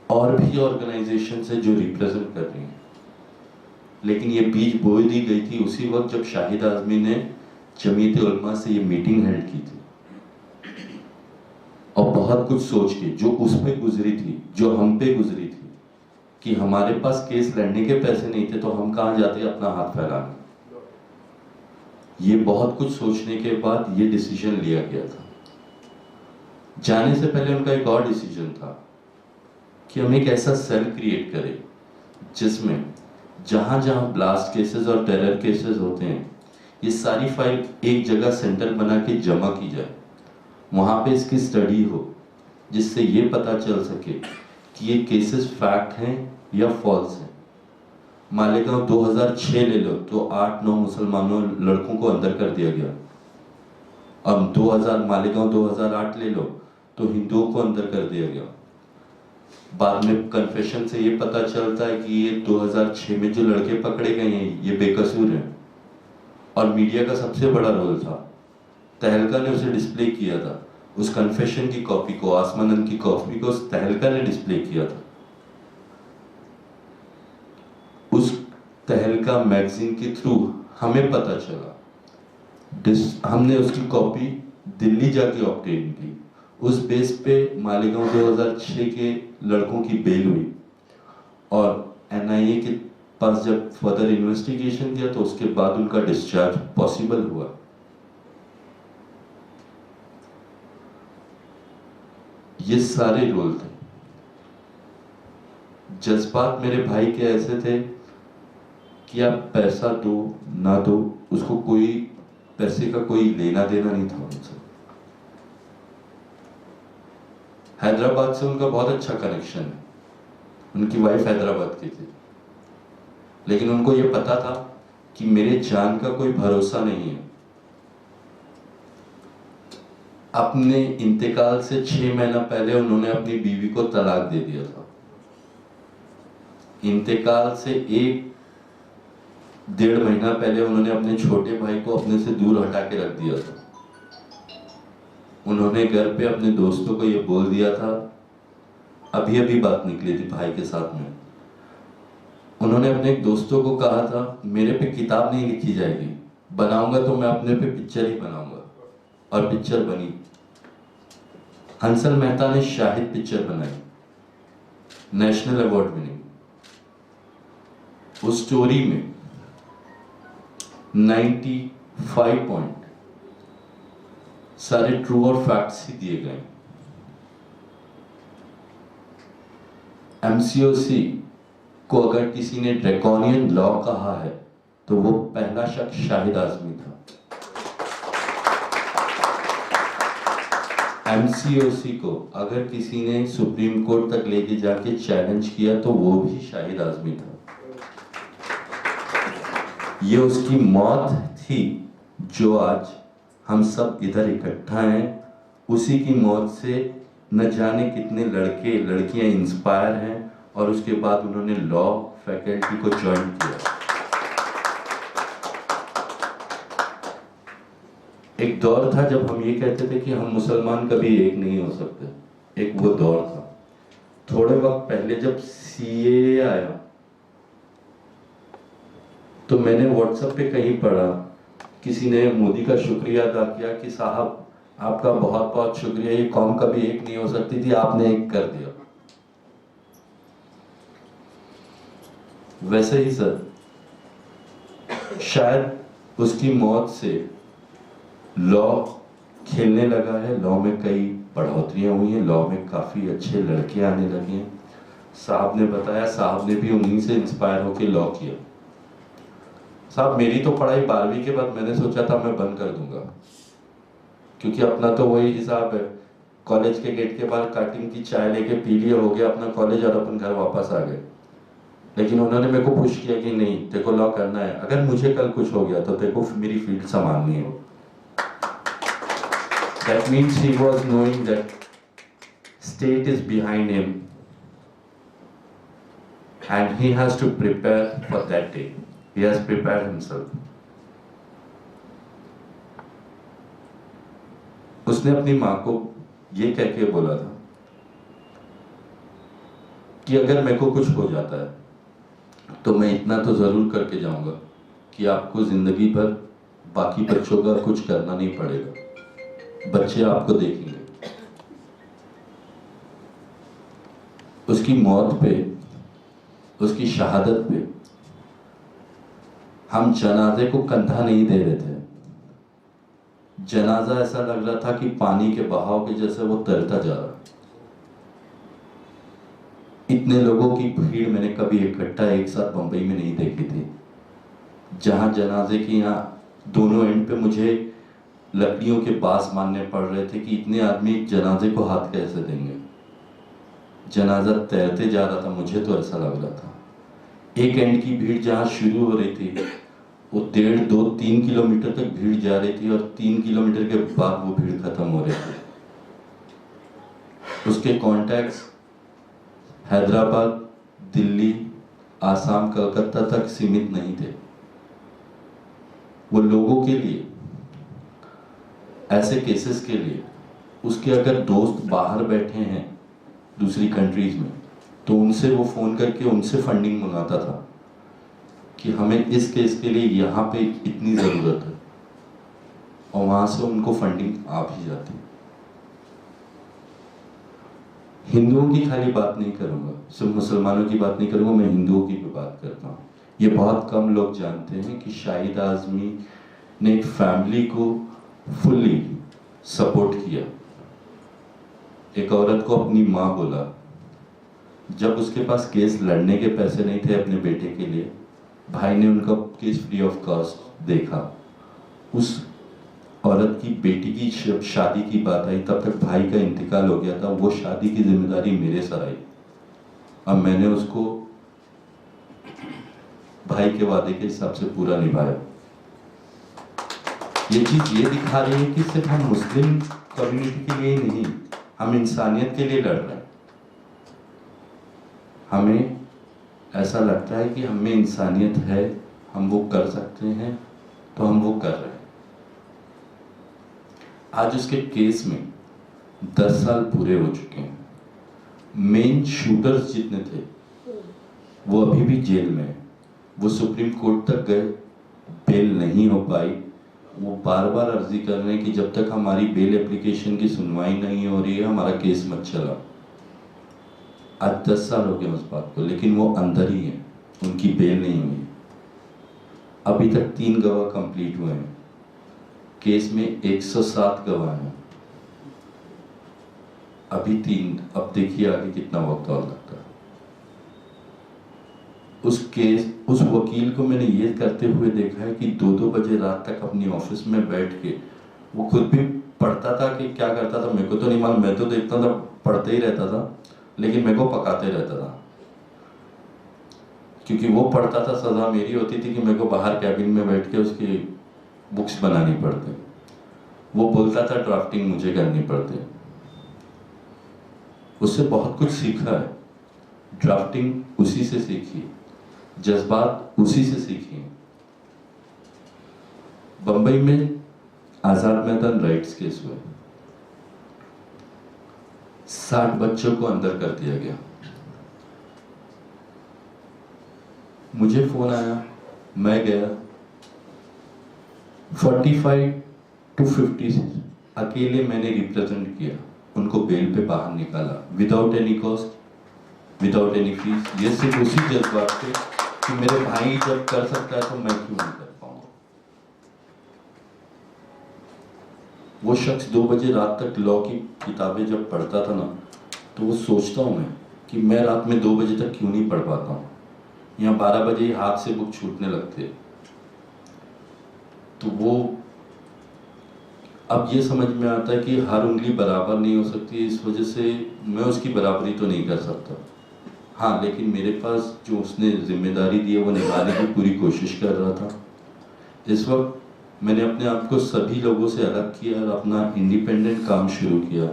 और भी ऑर्गेनाइजेशन से जो रिप्रेजेंट कर रही हैं। लेकिन ये बीज बोई दी गई थी उसी वक्त जब शाहिद आजमी ने जमीयत उलमा से ये मीटिंग हेल्ड की थी। और बहुत कुछ सोच के, जो उस पे गुजरी थी, जो हम पे गुजरी थी, कि हमारे पास केस लड़ने के पैसे नहीं थे तो हम कहां जाते अपना हाथ फैलाने। ये बहुत कुछ सोचने के बाद ये डिसीजन लिया गया था। जाने से पहले उनका एक और डिसीजन था कि हम एक ऐसा सेल क्रिएट करें जिसमें जहां जहां ब्लास्ट केसेस और टेरर केसेस होते हैं ये सारी फाइल एक जगह सेंटर बना के जमा की जाए, वहां पे इसकी स्टडी हो, जिससे ये पता चल सके कि ये केसेस फैक्ट हैं या फॉल्स हैं। मालेगांव 2006 ले लो तो 8-9 मुसलमानों लड़कों को अंदर कर दिया गया। अब 2000 मालेगांव 2008 ले लो तो हिंदुओं को अंदर कर दिया गया। बाद में कन्फेशन से ये पता चलता है कि ये 2006 में जो लड़के पकड़े गए हैं ये बेकसूर हैं, और मीडिया का सबसे बड़ा रोल था। तहलका ने उसे डिस्प्ले किया था, उस कन्फेशन की कॉपी को, आसमानंद की कॉपी को तहलका ने डिस्प्ले किया था। तहलका मैगजीन के थ्रू हमें पता चला, हमने उसकी कॉपी दिल्ली जाके ऑब्टेन की। उस बेस पे मालेगांव 2006 के लड़कों की बेल हुई और एनआईए के पास जब फर्दर इन्वेस्टिगेशन किया तो उसके बाद उनका डिस्चार्ज पॉसिबल हुआ। ये सारे रोल थे। जज्बात मेरे भाई के ऐसे थे कि आप पैसा दो ना दो, उसको कोई पैसे का कोई लेना देना नहीं था उनसे। हैदराबाद से उनका बहुत अच्छा कनेक्शन है, उनकी वाइफ हैदराबाद की थी, लेकिन उनको ये पता था कि मेरे जान का कोई भरोसा नहीं है। अपने इंतकाल से 6 महीना पहले उन्होंने अपनी बीवी को तलाक दे दिया था। इंतकाल से 1-1.5 महीना पहले उन्होंने अपने छोटे भाई को अपने से दूर हटा के रख दिया था। उन्होंने घर पे अपने दोस्तों को ये बोल दिया था, अभी अभी बात निकली थी भाई के साथ में, उन्होंने अपने एक दोस्तों को कहा था मेरे पे किताब नहीं लिखी जाएगी, बनाऊंगा तो मैं अपने पे पिक्चर ही बनाऊंगा, और पिक्चर बनी। हंसल मेहता ने शाहिद पिक्चर बनाई, नेशनल अवार्ड विनिंग। उस स्टोरी में 95 पॉइंट सारे ट्रू और फैक्ट्स ही दिए गए। एमसीओसी को अगर किसी ने ड्रैकोनियन लॉ कहा है तो वो पहला शख्स शाहिद आजमी था। एमसीओसी को अगर किसी ने सुप्रीम कोर्ट तक लेके जाके चैलेंज किया तो वो भी शाहिद आजमी था। ये उसकी मौत थी जो आज हम सब इधर इकट्ठा हैं। उसी की मौत से न जाने कितने लड़के लड़कियां इंस्पायर हैं और उसके बाद उन्होंने लॉ फैकल्टी को ज्वाइन किया। एक दौर था जब हम ये कहते थे कि हम मुसलमान कभी एक नहीं हो सकते, एक वो दौर था। थोड़े वक्त पहले जब सीए आया तो मैंने व्हाट्सएप पे कहीं पढ़ा, किसी ने मोदी का शुक्रिया अदा किया कि साहब आपका बहुत बहुत शुक्रिया, ये कौम कभी एक नहीं हो सकती थी, आपने एक कर दिया। वैसे ही सर, शायद उसकी मौत से लॉ खेलने लगा है, लॉ में कई बढ़ोतरियां हुई हैं, लॉ में काफी अच्छे लड़के आने लगे हैं। साहब ने बताया, साहब ने भी उन्हीं से इंस्पायर होकर लॉ किया। साहब मेरी तो पढ़ाई 12वीं के बाद मैंने सोचा था मैं बंद कर दूंगा, क्योंकि अपना तो वही हिसाब है, कॉलेज के गेट के बाहर काटिंग की चाय लेके पी लिया, हो गया अपना कॉलेज और अपन घर वापस आ गए। लेकिन उन्होंने मेरे को पुश किया कि नहीं, तेरे को लॉ करना है, अगर मुझे कल कुछ हो गया तो तेरे को मेरी फील्ड संभालनी है। That means he was knowing that state is behind him and he has to prepare for that day. He has prepared himself. उसने अपनी माँ को ये कह के बोला था कि अगर मेरे को कुछ हो जाता है तो मैं इतना तो जरूर करके जाऊंगा कि आपको जिंदगी भर बाकी बच्चों का कुछ करना नहीं पड़ेगा, बच्चे आपको देखेंगे। उसकी मौत पे, उसकी शहादत पे हम जनाजे को कंधा नहीं दे रहे थे। जनाजा ऐसा लग रहा था कि पानी के बहाव के जैसे वो तैरता जा रहा। इतने लोगों की भीड़ मैंने कभी इकट्ठा एक साथ बंबई में नहीं देखी थी। जहां जनाजे की यहाँ दोनों एंड पे मुझे लकड़ियों के बांस मारने पड़ रहे थे कि इतने आदमी जनाजे को हाथ कैसे देंगे। जनाजा तैरते जा रहा था, मुझे तो ऐसा लग रहा था। एक एंड की भीड़ जहाँ शुरू हो रही थी वो 1.5-2-3 किलोमीटर तक भीड़ जा रही थी और 3 किलोमीटर के बाद वो भीड़ खत्म हो रही थी। उसके कॉन्टैक्ट्स हैदराबाद, दिल्ली, आसाम, कलकत्ता तक सीमित नहीं थे। वो लोगों के लिए, ऐसे केसेस के लिए, उसके अगर दोस्त बाहर बैठे हैं दूसरी कंट्रीज में तो उनसे वो फोन करके उनसे फंडिंग मंगाता था कि हमें इस केस के लिए यहाँ पे इतनी ज़रूरत है, और वहाँ से उनको फंडिंग आ भी जाती है। हिंदुओं की खाली बात नहीं करूँगा, सिर्फ मुसलमानों की बात नहीं करूँगा, मैं हिंदुओं की भी बात करता हूँ। ये बहुत कम लोग जानते हैं कि शाहिद आज़मी ने एक फैमिली को फुल्ली सपोर्ट किया। एक औरत को अपनी माँ बोला, जब उसके पास केस लड़ने के पैसे नहीं थे अपने बेटे के लिए, भाई ने उनका केस फ्री ऑफ कॉस्ट देखा। उस औरत की बेटी की जब शादी की बात आई तब तक भाई का इंतकाल हो गया था। वो शादी की जिम्मेदारी मेरे सर आई, अब मैंने उसको भाई के वादे के हिसाब से पूरा निभाया। ये चीज ये दिखा रही है कि सिर्फ हम मुस्लिम कम्युनिटी के लिए ही नहीं, हम इंसानियत के लिए लड़ रहे हैं। हमें ऐसा लगता है कि हमें इंसानियत है, हम वो कर सकते हैं, तो हम वो कर रहे हैं। आज उसके केस में 10 साल पूरे हो चुके हैं। मेन शूटर्स जितने थे वो अभी भी जेल में है। वो सुप्रीम कोर्ट तक गए, बेल नहीं हो पाई। वो बार बार अर्जी कर रहे हैं कि जब तक हमारी बेल एप्लीकेशन की सुनवाई नहीं हो रही है हमारा केस मत चला। आज 10 साल हो गए उस बात को, लेकिन वो अंदर ही है, उनकी बेल नहीं हुई। अभी तक 3 गवाह कंप्लीट हुए हैं। केस में 107 गवाह हैं, अभी 3। अब देखिए आगे कितना वक्त और लगता है। उस वकील को मैंने ये करते हुए देखा है कि 2-2 बजे रात तक अपनी ऑफिस में बैठ के वो खुद भी पढ़ता था कि क्या करता था मेरे को तो नहीं मालूम, मैं तो देखता था पढ़ते ही रहता था, लेकिन मेरे को पकाते रहता था। क्योंकि वो पढ़ता था, सजा मेरी होती थी कि मेरे को बाहर कैबिन में बैठ के उसकी बुक्स बनानी पड़ती। वो बोलता था ड्राफ्टिंग मुझे करनी पड़ती। उससे बहुत कुछ सीखा है। ड्राफ्टिंग उसी से सीखी, जज्बात उसी से सीखी। बंबई में आजाद मैदान राइट्स केस हुए, 60 बच्चों को अंदर कर दिया गया। मुझे फोन आया, मैं गया, 45 to 50 अकेले मैंने रिप्रेजेंट किया, उनको बेल पे बाहर निकाला, without any cost, without any fees. ये सिर्फ उसी जज्बात से कि मेरे भाई जब कर सकता है तो मैं क्यों नहीं कर पाऊंगा। वो शख्स 2 बजे रात तक लॉ की किताबें जब पढ़ता था ना, तो वो सोचता हूँ मैं कि मैं रात में 2 बजे तक क्यों नहीं पढ़ पाता हूँ। यहाँ 12 बजे ही हाथ से बुक छूटने लगते। तो वो अब ये समझ में आता है कि हर उंगली बराबर नहीं हो सकती, इस वजह से मैं उसकी बराबरी तो नहीं कर सकता। हाँ, लेकिन मेरे पास जो उसने जिम्मेदारी दी है वो निभाने की पूरी कोशिश कर रहा था। इस वक्त मैंने अपने आप को सभी लोगों से अलग किया और अपना इंडिपेंडेंट काम शुरू किया।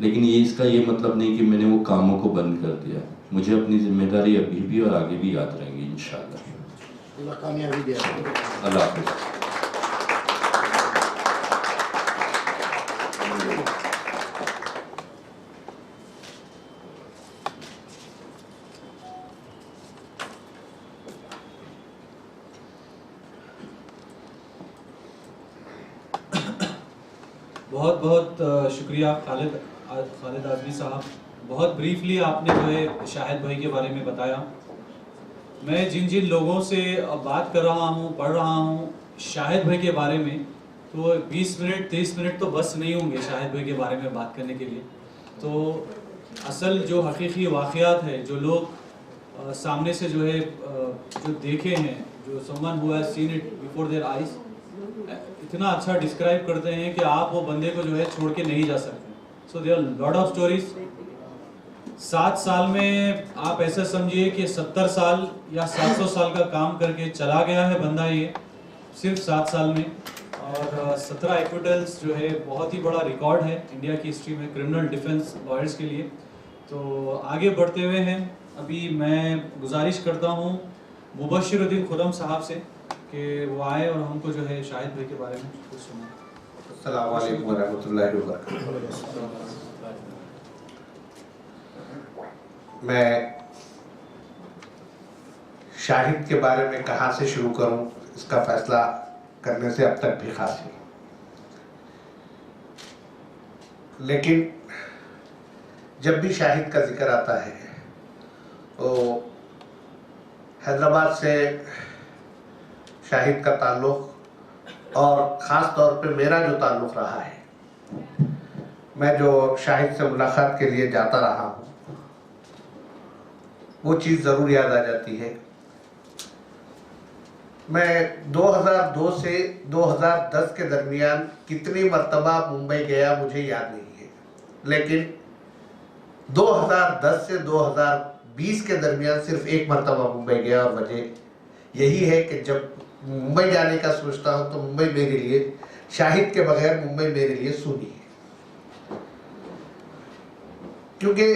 लेकिन ये इसका ये मतलब नहीं कि मैंने वो कामों को बंद कर दिया। मुझे अपनी जिम्मेदारी अभी भी और आगे भी याद रहेंगी इंशाल्लाह। अल्लाह कामयाबी दे। अल्लाह हाफ़िज़। बहुत बहुत शुक्रिया खालिद आज़मी साहब। बहुत ब्रीफली आपने जो है शाहिद भाई के बारे में बताया। मैं जिन जिन लोगों से बात कर रहा हूँ, पढ़ रहा हूँ शाहिद भाई के बारे में, तो 20 मिनट 30 मिनट तो बस नहीं होंगे शाहिद भाई के बारे में बात करने के लिए। तो असल जो हकीकी वाक़यात है, जो लोग सामने से जो है जो देखे हैं, जो समवन हुआ है seen it before there eyes, इतना अच्छा डिस्क्राइब करते हैं कि आप वो बंदे को जो है छोड़ के नहीं जा सकते। So there are lot of stories. 7 साल में आप ऐसा समझिए कि 70 साल या 700 साल का काम करके चला गया है बंदा, ये सिर्फ 7 साल में। और 17 एक्विटल्स जो है बहुत ही बड़ा रिकॉर्ड है इंडिया की हिस्ट्री में क्रिमिनल डिफेंस लॉयर्स के लिए। तो आगे बढ़ते हुए हैं, अभी मैं गुजारिश करता हूँ मुबश्शिरुद्दीन खुर्रम साहब से कि वो आए और हमको जो है शाहिद भाई के बारे में कुछ सुनाएं। अस्सलामु अलैकुम वरहमतुल्लाहि वबरकातुहू। मैं शाहिद के बारे में कहाँ से शुरू करूं, इसका फैसला करने से अब तक भी खास है। लेकिन जब भी शाहिद का जिक्र आता है तो हैदराबाद से शाहिद का ताल्लुक़ और ख़ास तौर पे मेरा जो ताल्लुक़ रहा है, मैं जो शाहिद से मुलाकात के लिए जाता रहा हूँ, वो चीज़ ज़रूर याद आ जाती है। मैं 2002 से 2010 के दरमियान कितनी मर्तबा मुंबई गया मुझे याद नहीं है, लेकिन 2010 से 2020 के दरमियान सिर्फ एक मर्तबा मुंबई गया, और वजह यही है कि जब मुंबई जाने का सोचता हूँ तो मुंबई मेरे लिए, शाहिद के बगैर मुंबई मेरे लिए सूनी है। क्योंकि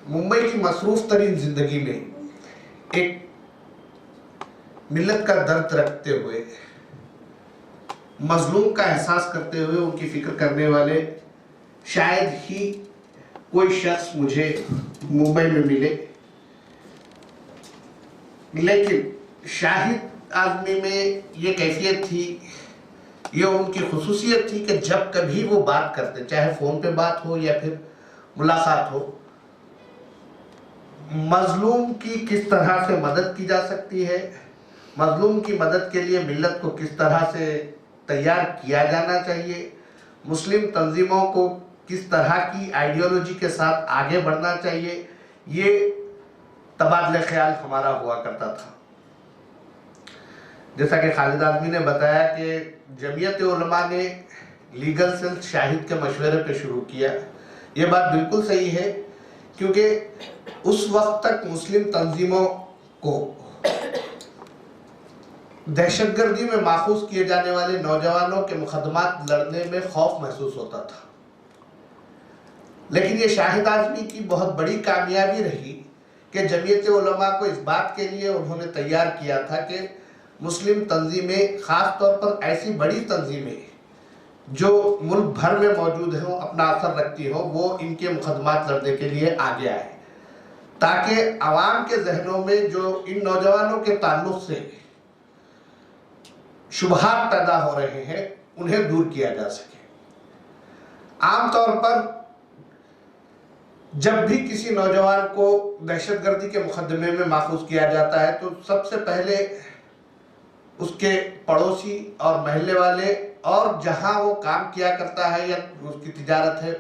मुंबई की मसरूफ तरीन जिंदगी में एक मिल्लत का दर्द रखते हुए, मजलूम का एहसास करते हुए, उनकी फिक्र करने वाले शायद ही कोई शख्स मुझे मुंबई में मिले। लेकिन शाहिद आदमी में ये कैफियत थी, ये उनकी खुसूसियत थी कि जब कभी वो बात करते, चाहे फ़ोन पे बात हो या फिर मुलाकात हो, मजलूम की किस तरह से मदद की जा सकती है, मजलूम की मदद के लिए मिल्लत को किस तरह से तैयार किया जाना चाहिए, मुस्लिम तंजीमों को किस तरह की आइडियोलॉजी के साथ आगे बढ़ना चाहिए, ये तबादला ख्याल हमारा हुआ करता था। जैसा कि खालिद आज़मी ने बताया कि जमीयत उलमा ने लीगल सेल शाहिद के मशवरे पे शुरू किया। ये बात बिल्कुल सही है, क्योंकि उस वक्त तक मुस्लिम तंजीमों को दहशतगर्दी में माखूज किए जाने वाले नौजवानों के मुकदमात लड़ने में खौफ महसूस होता था। लेकिन ये शाहिद आज़मी की बहुत बड़ी कामयाबी रही कि जमीयत उलमा को इस बात के लिए उन्होंने तैयार किया था कि मुस्लिम तंजीमें, ख़ास तौर पर ऐसी बड़ी तंजीमें जो मुल्क भर में मौजूद हों, अपना असर रखती हो, वो इनके मुकदमात लड़ने के लिए आगे आए, ताकि आवाम के जहनों में जो इन नौजवानों के ताल्लुक़ से शुबहात पैदा हो रहे हैं, उन्हें दूर किया जा सके। आमतौर पर जब भी किसी नौजवान को दहशतगर्दी के मुकदमे में माखूज किया जाता है तो सबसे पहले उसके पड़ोसी और महल्ले वाले और जहां वो काम किया करता है या उसकी तिजारत है,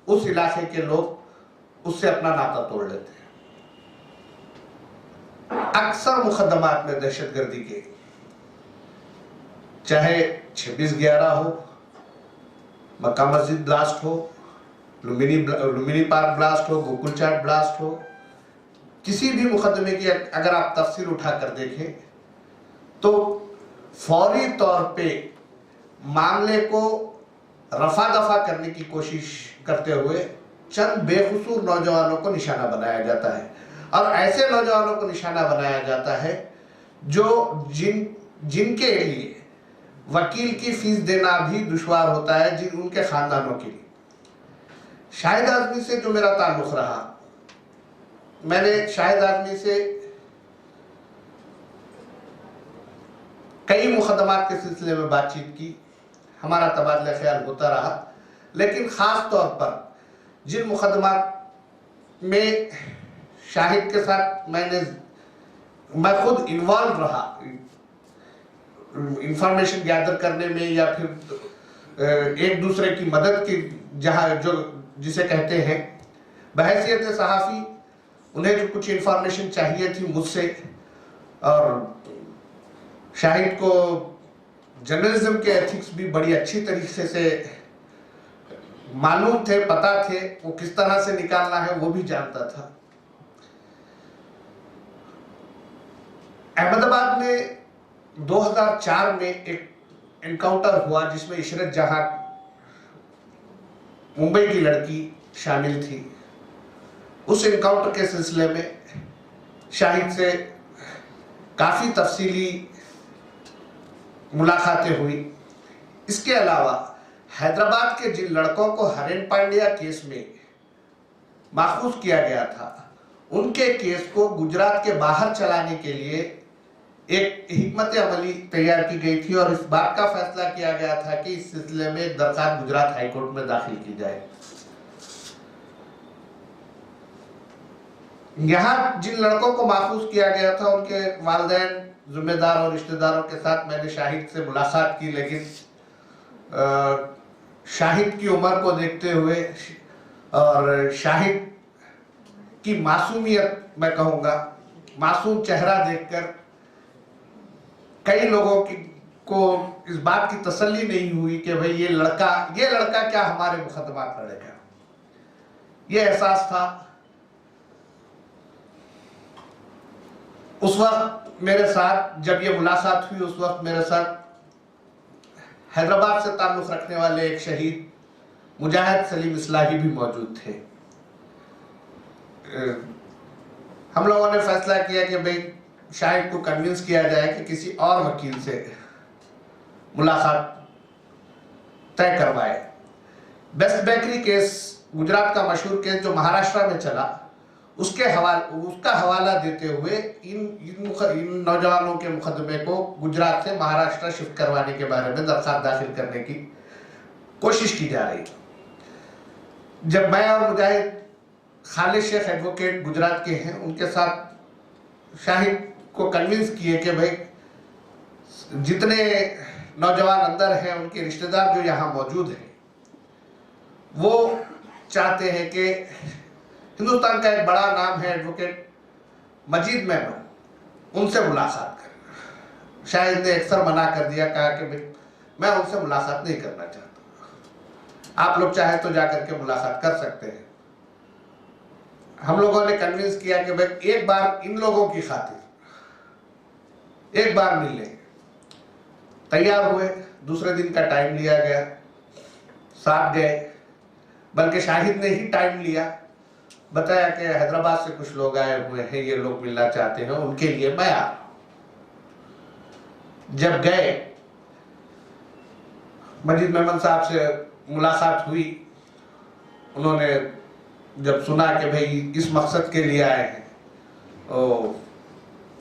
उस इलाके के लोग उससे अपना नाता तोड़ लेते हैं। अक्सर मुकदमात में दहशतगर्दी के, चाहे 26/11 हो, मक्का मस्जिद ब्लास्ट हो, लुम्बिनी पार्क ब्लास्ट हो, गोकुल चाट ब्लास्ट हो, किसी भी मुकदमे की अगर आप तफसील उठाकर देखें तो फौरी तौर पे मामले को रफा दफा करने की कोशिश करते हुए चंद बेकसूर नौजवानों को निशाना बनाया जाता है, और ऐसे नौजवानों को निशाना बनाया जाता है जो जिनके लिए वकील की फीस देना भी दुश्वार होता है, उनके खानदानों के लिए। शाहिद आज़मी से जो मेरा ताल्लुक़ रहा, मैंने शाहिद आज़मी से कई मुकदमात के सिलसिले में बातचीत की, हमारा तबादला ख्याल होता रहा, लेकिन ख़ास तौर पर जिन मुकदमात में शाहिद के साथ मैं खुद इन्वॉल्व रहा, इंफॉर्मेशन गैदर करने में या फिर एक दूसरे की मदद की, जहाँ जो जिसे कहते हैं बहैसियत सहाफ़ी, उन्हें जो कुछ इंफॉर्मेशन चाहिए थी मुझसे, और शाहिद को जर्नलिज्म के एथिक्स भी बड़ी अच्छी तरीके से मालूम थे, पता थे, वो किस तरह से निकालना है वो भी जानता था। अहमदाबाद में 2004 में एक एनकाउंटर हुआ जिसमें इशरत जहां, मुंबई की लड़की, शामिल थी। उस एनकाउंटर के सिलसिले में शाहिद से काफ़ी तफसीली मुलाकातें हुई। इसके अलावा हैदराबाद के जिन लड़कों को हरेन पांड्या केस में माखूज किया गया था, उनके केस को गुजरात के बाहर चलाने के लिए एक हिकमत अमली तैयार की गई थी और इस बात का फैसला किया गया था कि इस सिलसिले में एक दरखास्त गुजरात हाईकोर्ट में दाखिल की जाए। यहाँ जिन लड़कों को महफूज किया गया था उनके वालिदैन, जिम्मेदार और रिश्तेदारों के साथ मैंने शाहिद से मुलाकात की, लेकिन शाहिद की उम्र को देखते हुए और शाहिद की मासूमियत, मैं कहूँगा मासूम चेहरा देखकर कई लोगों को इस बात की तसल्ली नहीं हुई कि भाई ये लड़का क्या हमारे मुकदमा लड़ेगा। ये एहसास था। उस वक्त मेरे साथ जब ये मुलाकात हुई, उस वक्त मेरे साथ हैदराबाद से ताल्लुक़ रखने वाले एक शहीद मुजाहिद सलीम इस्लाही भी मौजूद थे। हम लोगों ने फैसला किया कि भाई शाहिद को कन्विंस किया जाए कि किसी और वकील से मुलाकात तय करवाए। बेस्ट बेकरी केस, गुजरात का मशहूर केस जो महाराष्ट्र में चला, उसका हवाला देते हुए इन नौजवानों के मुकदमे को गुजरात से महाराष्ट्र शिफ्ट करवाने के बारे में दरखास्त दाखिल करने की कोशिश की जा रही। जब मैं और मुजाहिद खालिद शेख एडवोकेट गुजरात के हैं, उनके साथ शाहिद को कन्विंस किए कि भाई जितने नौजवान अंदर हैं, उनके रिश्तेदार जो यहाँ मौजूद हैं, वो चाहते हैं कि हिंदुस्तान का एक बड़ा नाम है एडवोकेट मजीद मेमन, उनसे मुलाकात करें। शाहिद ने अक्सर मना कर दिया, कहा कि भाई मैं उनसे मुलाकात नहीं करना चाहता, आप लोग चाहे तो जाकर के मुलाकात कर सकते हैं। हम लोगों ने कन्विंस किया कि भाई एक बार इन लोगों की खातिर एक बार मिल लें। तैयार हुए, दूसरे दिन का टाइम लिया गया, साथ गए, बल्कि शाहिद ने ही टाइम लिया, बताया कि हैदराबाद से कुछ लोग आए हुए हैं, ये लोग मिलना चाहते हैं, उनके लिए मैं आ रहा हूं। जब गए, मजीद मेमन साहब से मुलाकात हुई। उन्होंने जब सुना कि भाई इस मकसद के लिए आए हैं, तो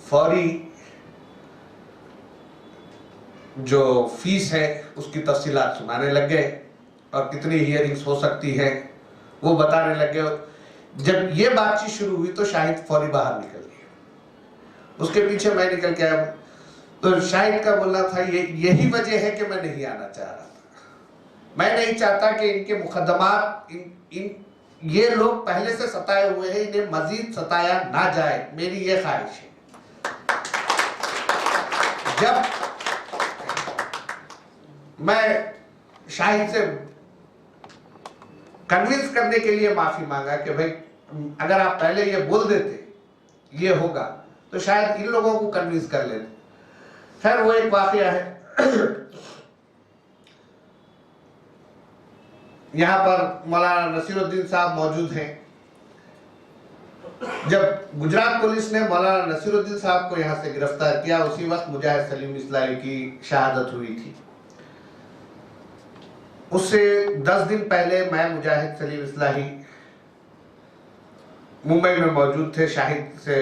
फौरी जो फीस है उसकी तफसीलात सुनाने लग गए और कितनी हियरिंग्स हो सकती है वो बताने लग गए। जब ये बातचीत शुरू हुई तो शाहिद फौरी बाहर निकल गया, उसके पीछे मैं निकल के आया। तो शाहिद का बोलना था यही वजह है कि मैं नहीं आना चाह रहा था। मैं नहीं चाहता कि इनके मुकदमात ये लोग पहले से सताए हुए हैं, इन्हें मजीद सताया ना जाए, मेरी ये ख्वाहिश है। जब मैं शाहिद से कन्विंस करने के लिए माफी मांगा कि भाई अगर आप पहले ये बोल देते ये होगा, तो शायद इन लोगों को कन्विंस कर लेते। खैर वो एक वाकया है। यहाँ पर मौलाना नसीरुद्दीन साहब मौजूद हैं। जब गुजरात पुलिस ने मौलाना नसीरुद्दीन साहब को यहाँ से गिरफ्तार किया, उसी वक्त मुजाहिद सलीम इस्लाही की शहादत हुई थी। उससे 10 दिन पहले मैं मुजाहिद सलीम इस्लाही मुंबई में मौजूद थे। शाहिद से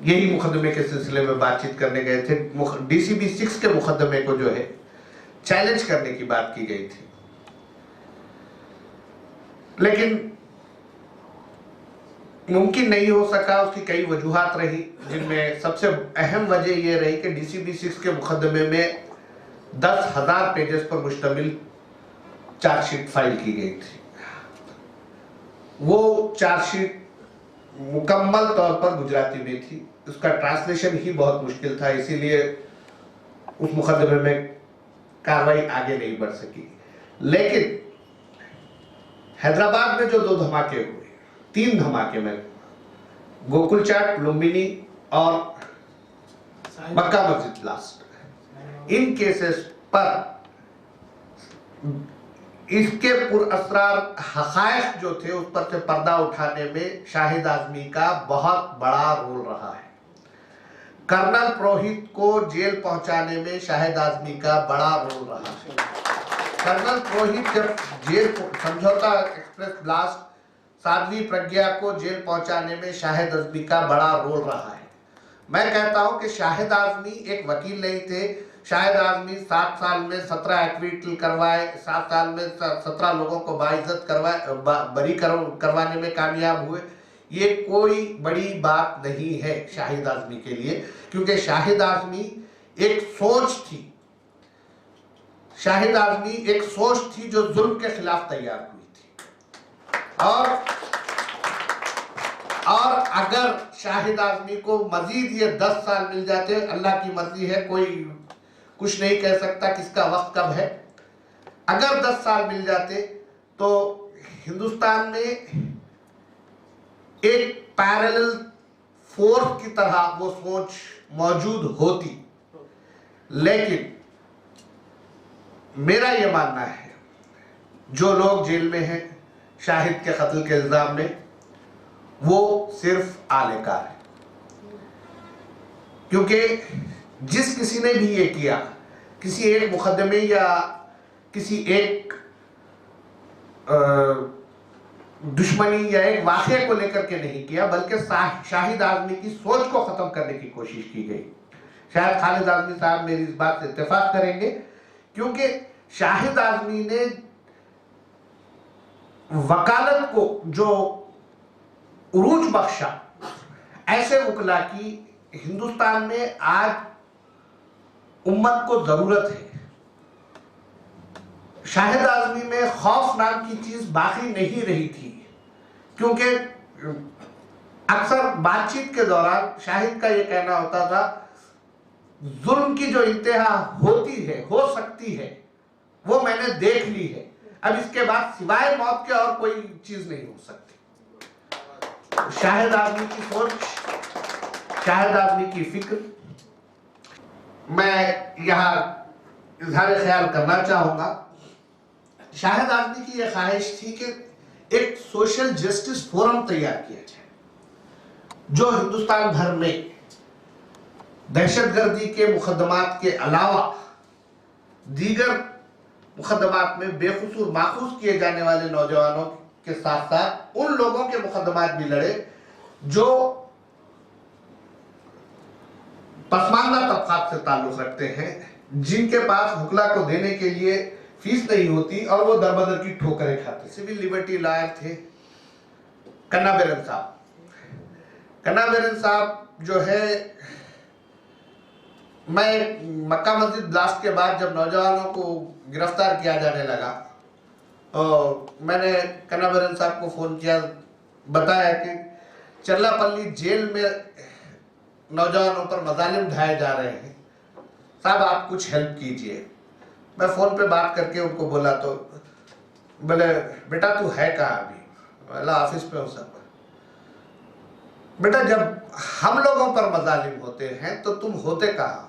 यही मुकदमे के सिलसिले में बातचीत करने गए थे। DCB 6 के मुकदमे को जो है चैलेंज करने की बात की गई थी, लेकिन मुमकिन नहीं हो सका। उसकी कई वजूहात रही, जिनमें सबसे अहम वजह यह रही कि DCB 6 के मुकदमे में 10,000 पेजेस पर मुश्तमिल चार्जशीट फाइल की गई थी। वो चार्जशीट मुकम्मल तौर पर गुजराती में थी, उसका ट्रांसलेशन ही बहुत मुश्किल था, इसीलिए उस मुकदमे में कार्रवाई आगे नहीं बढ़ सकी। लेकिन हैदराबाद में जो 2 धमाके हुए, 3 धमाके में, गोकुल चाट, लुम्बिनी और मक्का मस्जिद ब्लास्ट, इन केसेस पर इसके पुरअसरार हक़ाइक़ जो थे उस पर से पर्दा उठाने में शाहिद आज़मी का बहुत बड़ा रोल रहा है। कर्नल पुरोहित को जेल पहुंचाने में शाहिद आज़मी का बड़ा रोल रहा है। कर्नल पुरोहित जब जेल समझौता एक्सप्रेस ब्लास्ट साध्वी प्रज्ञा को जेल पहुंचाने में शाहिद आजमी का बड़ा रोल रहा है। मैं कहता हूं कि शाहिद आजमी एक वकील नहीं थे। शाहिद आजमी 7 साल में 17 एक्विटल करवाए, 7 साल में 17 लोगों को बाइज्जत बरी करवाने में कामयाब हुए। ये कोई बड़ी बात नहीं है शाहिद आजमी के लिए, क्योंकि शाहिद आजमी एक सोच थी। शाहिद आजमी एक सोच थी जो जुल्म के खिलाफ तैयार हुई थी। और अगर शाहिद आजमी को मजीद ये 10 साल मिल जाते, अल्लाह की मर्जी है, कोई कुछ नहीं कह सकता किसका वक्त कब है। अगर 10 साल मिल जाते तो हिंदुस्तान में एक पैरेलल फोर्स की तरह वो सोच मौजूद होती। लेकिन मेरा ये मानना है, जो लोग जेल में हैं शाहिद के कत्ल के इल्जाम में, वो सिर्फ आलेकार है। क्योंकि जिस किसी ने भी ये किया, किसी एक मुकदमे या किसी एक दुश्मनी या एक वाक़े को लेकर के नहीं किया, बल्कि शाहिद आजमी की सोच को खत्म करने की कोशिश की गई। शायद खालिद आजमी साहब मेरी इस बात से इत्तेफाक करेंगे, क्योंकि शाहिद आजमी ने वकालत को जो उरूज बख्शा, ऐसे वकला की हिंदुस्तान में आज उम्मत को जरूरत है। शाहिद आजमी में खौफ नाम की चीज बाकी नहीं रही थी, क्योंकि अक्सर बातचीत के दौरान शाहिद का यह कहना होता था, जुल्म की जो इंतहा होती है, हो सकती है, वो मैंने देख ली है। अब इसके बाद सिवाय मौत के और कोई चीज नहीं हो सकती। शाहिद आजमी की सोच, शाहिद आजमी की फिक्र, मैं यहां इजहार ख्याल करना चाहूंगा। शाहिद आजमी की यह ख्वाहिश थी कि एक सोशल जस्टिस फोरम तैयार किया जाए, जो हिंदुस्तान भर में दहशतगर्दी के मुकदमात के अलावा दीगर मुकदमात में बेकसूर माखूज किए जाने वाले नौजवानों के साथ साथ उन लोगों के मुकदमात भी लड़े जो पसमानदा तबकात से ताल्लुक रखते हैं, जिनके पास हुक्ला को देने के लिए फीस नहीं होती और वो दरबदर की ठोकरें खाते। सिविल लिबर्टी लॉयर थे कन्ना बेरन साहब। कन्ना बेरन साहब जो है, मैं मक्का मस्जिद ब्लास्ट के बाद जब नौजवानों को गिरफ्तार किया जाने लगा, और मैंने कन्ना बेरन साहब को फ़ोन किया, बताया कि चल्लापल्ली जेल में नौजवानों पर मजालिम ढाए जा रहे हैं, साहब आप कुछ हेल्प कीजिए। मैं फ़ोन पे बात करके उनको बोला तो बोले, बेटा तू है कहाँ अभी? बोला ऑफिस पे हो सब। बेटा जब हम लोगों पर मजालिम होते हैं तो तुम होते कहाँ?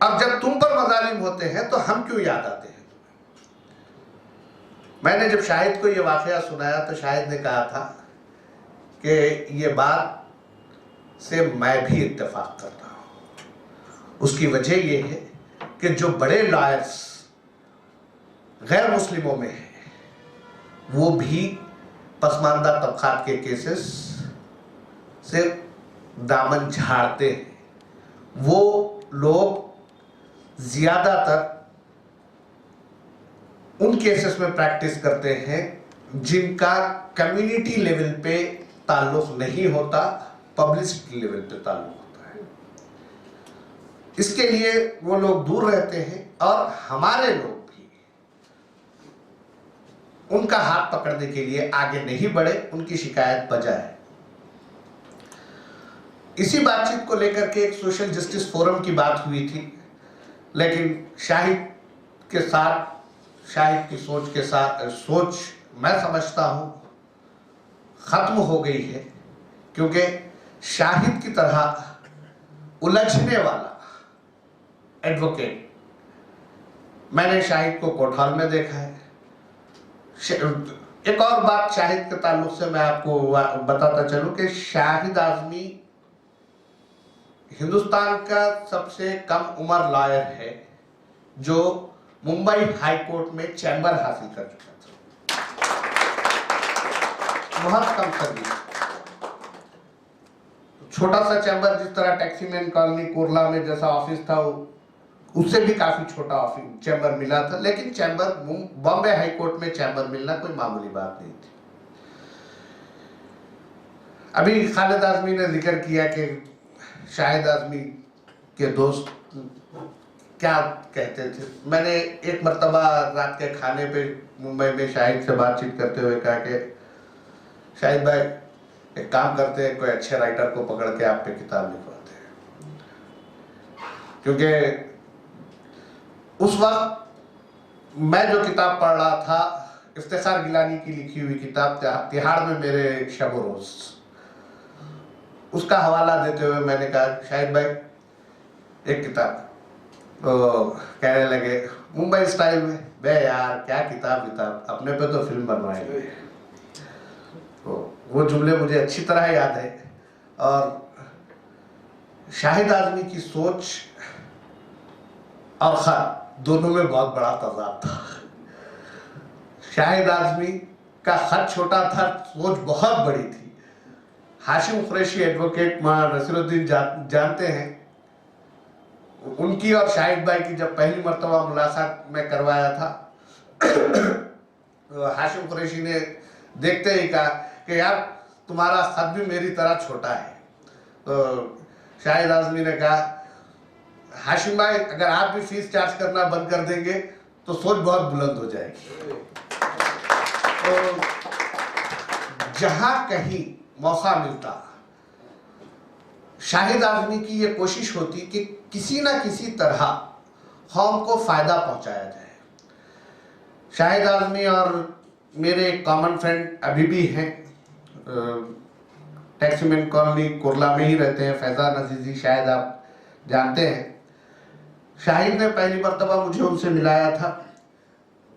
अब जब तुम पर मजालिम होते हैं तो हम क्यों याद आते हैं? मैंने जब शाहिद को यह वाकया सुनाया तो शाहिद ने कहा था कि ये बात से मैं भी इत्तेफाक करता हूं। उसकी वजह यह है कि जो बड़े लॉयर्स गैर मुस्लिमों में हैं, वो भी पसमानदा तबकात के केसेस से दामन झाड़ते हैं। वो लोग ज्यादातर उन केसेस में प्रैक्टिस करते हैं जिनका कम्युनिटी लेवल पे ताल्लुक नहीं होता, पब्लिसिटी लेवल पे ताल्लुक होता है। इसके लिए वो लोग दूर रहते हैं और हमारे लोग भी उनका हाथ पकड़ने के लिए आगे नहीं बढ़े, उनकी शिकायत बजाय। इसी बातचीत को लेकर के एक सोशल जस्टिस फोरम की बात हुई थी, लेकिन शाहिद के साथ, शाहिद की सोच के साथ, सोच मैं समझता हूं खत्म हो गई है, क्योंकि शाहिद की तरह उलझने वाला एडवोकेट मैंने शाहिद को कोर्ट हॉल में देखा है। एक और बात शाहिद के ताल्लुक से मैं आपको बताता चलूं कि शाहिद आजमी हिंदुस्तान का सबसे कम उम्र लॉयर है जो मुंबई हाई कोर्ट में चैम्बर हासिल कर चुका था। बहुत कम सर्विस। छोटा सा चैम्बर, जिस तरह टैक्सीमैन कॉलोनी कुर्ला में जैसा ऑफिस था, उससे भी काफी छोटा ऑफिस चैम्बर मिला था, लेकिन चैम्बर बॉम्बे हाई कोर्ट में चैम्बर मिलना कोई मामूली बात नहीं थी। अभी खालिद आजमी ने जिक्र किया कि शाहिद आजमी के दोस्त क्या कहते थे। मैंने एक मर्तबा रात के खाने पे मुंबई में शाहिद से बातचीत करते हुए कहा कि शाहिद भाई एक काम करते हैं, कोई अच्छे राइटर को पकड़ के आप पे किताब लिखवाते हैं, क्योंकि उस वक्त मैं जो किताब पढ़ रहा था इफ्तिखार गिलानी की लिखी हुई किताब तिहाड़ में मेरे शब रोज, उसका हवाला देते हुए मैंने कहा शाहिद भाई एक किताब। तो कहने लगे मुंबई स्टाइल में, बे यार क्या किताब अपने पे तो फिल्म बनवाएंगे। तो वो जुमले मुझे अच्छी तरह याद है। और शाहिद आजमी की सोच और खत दोनों में बहुत बड़ा तज़ाद था। शाहिद आजमी का खत छोटा था, सोच बहुत बड़ी थी। हाशिम कुरैशी एडवोकेट नसीरुद्दीन जानते हैं, उनकी और शाहिद भाई की जब पहली मर्तबा मुलाकात में करवाया था तो हाशिम कुरैशी ने देखते ही कहा कि यार तुम्हारा खत भी मेरी तरह छोटा है। तो शाहिद आजमी ने कहा हाशिम भाई अगर आप भी फीस चार्ज करना बंद कर देंगे तो सोच बहुत बुलंद हो जाएगी। तो जहां कहीं मौका मिलता शाहिद आजमी की ये कोशिश होती कि किसी ना किसी तरह कौम को फायदा पहुंचाया जाए। शाहिद आजमी और मेरे एक कॉमन फ्रेंड अभी भी हैं, टैक्सीमैन कॉलोनी कुर्ला में ही रहते हैं, फैजान अजीजी, शायद आप जानते हैं। शाहिद ने पहली मर्तबा मुझे उनसे मिलाया था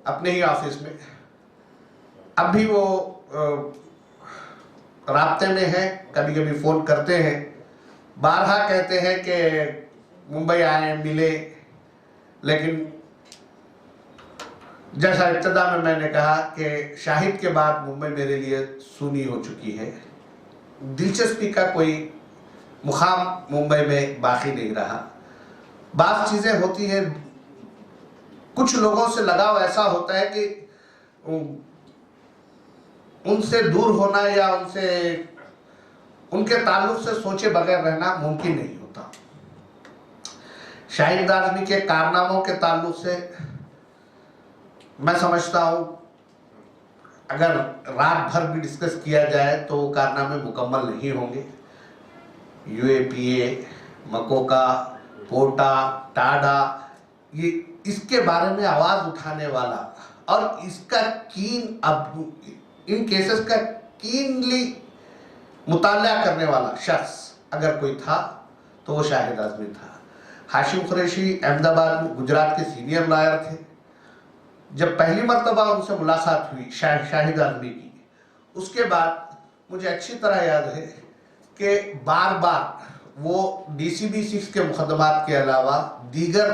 अपने ही ऑफिस में। अब भी वो राब्ते में हैं, कभी कभी फ़ोन करते हैं, बारहा कहते हैं कि मुंबई आए मिले, लेकिन जैसा इब्तिदा में मैंने कहा कि शाहिद के बाद मुंबई मेरे लिए सूनी हो चुकी है। दिलचस्पी का कोई मुकाम मुंबई में बाकी नहीं रहा। बात चीज़ें होती हैं, कुछ लोगों से लगाव ऐसा होता है कि उनसे दूर होना या उनके ताल्लुक से सोचे बगैर रहना मुमकिन नहीं होता। शाहिद आजमी के कारनामों के ताल्लुक से मैं समझता हूँ अगर रात भर भी डिस्कस किया जाए तो वो कारनामे मुकम्मल नहीं होंगे। UAPA, मकोका, पोटा, टाडा, ये इसके बारे में आवाज़ उठाने वाला और इसका इन केसेस का कीनली मुताला करने वाला शख्स अगर कोई था तो वो शाहिद आजमी था। हाशिम कुरैशी अहमदाबाद में गुजरात के सीनियर लॉयर थे। जब पहली मर्तबा उनसे मुलाकात हुई शाहिद आजमी की, उसके बाद मुझे अच्छी तरह याद है कि बार बार वो DCB 6 के मुकदमात के अलावा दीगर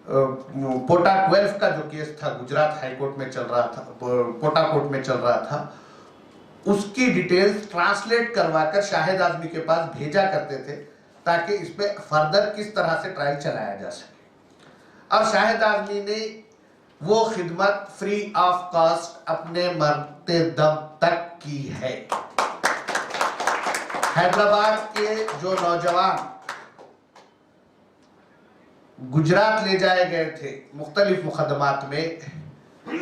पोटा 12 का जो केस था गुजरात हाई कोर्ट में चल रहा था, पोटा कोर्ट में चल रहा था, उसकी डिटेल्स ट्रांसलेट करवाकर शाहिद आजमी के पास भेजा करते थे ताकि इस पे फर्दर किस तरह से ट्रायल चलाया जा सके। और शाहिद आजमी ने वो खिदमत फ्री ऑफ कॉस्ट अपने मरते दम तक की है। हैदराबाद के जो नौजवान गुजरात ले जाए गए थे मुख्तलिफ मुकदमात में,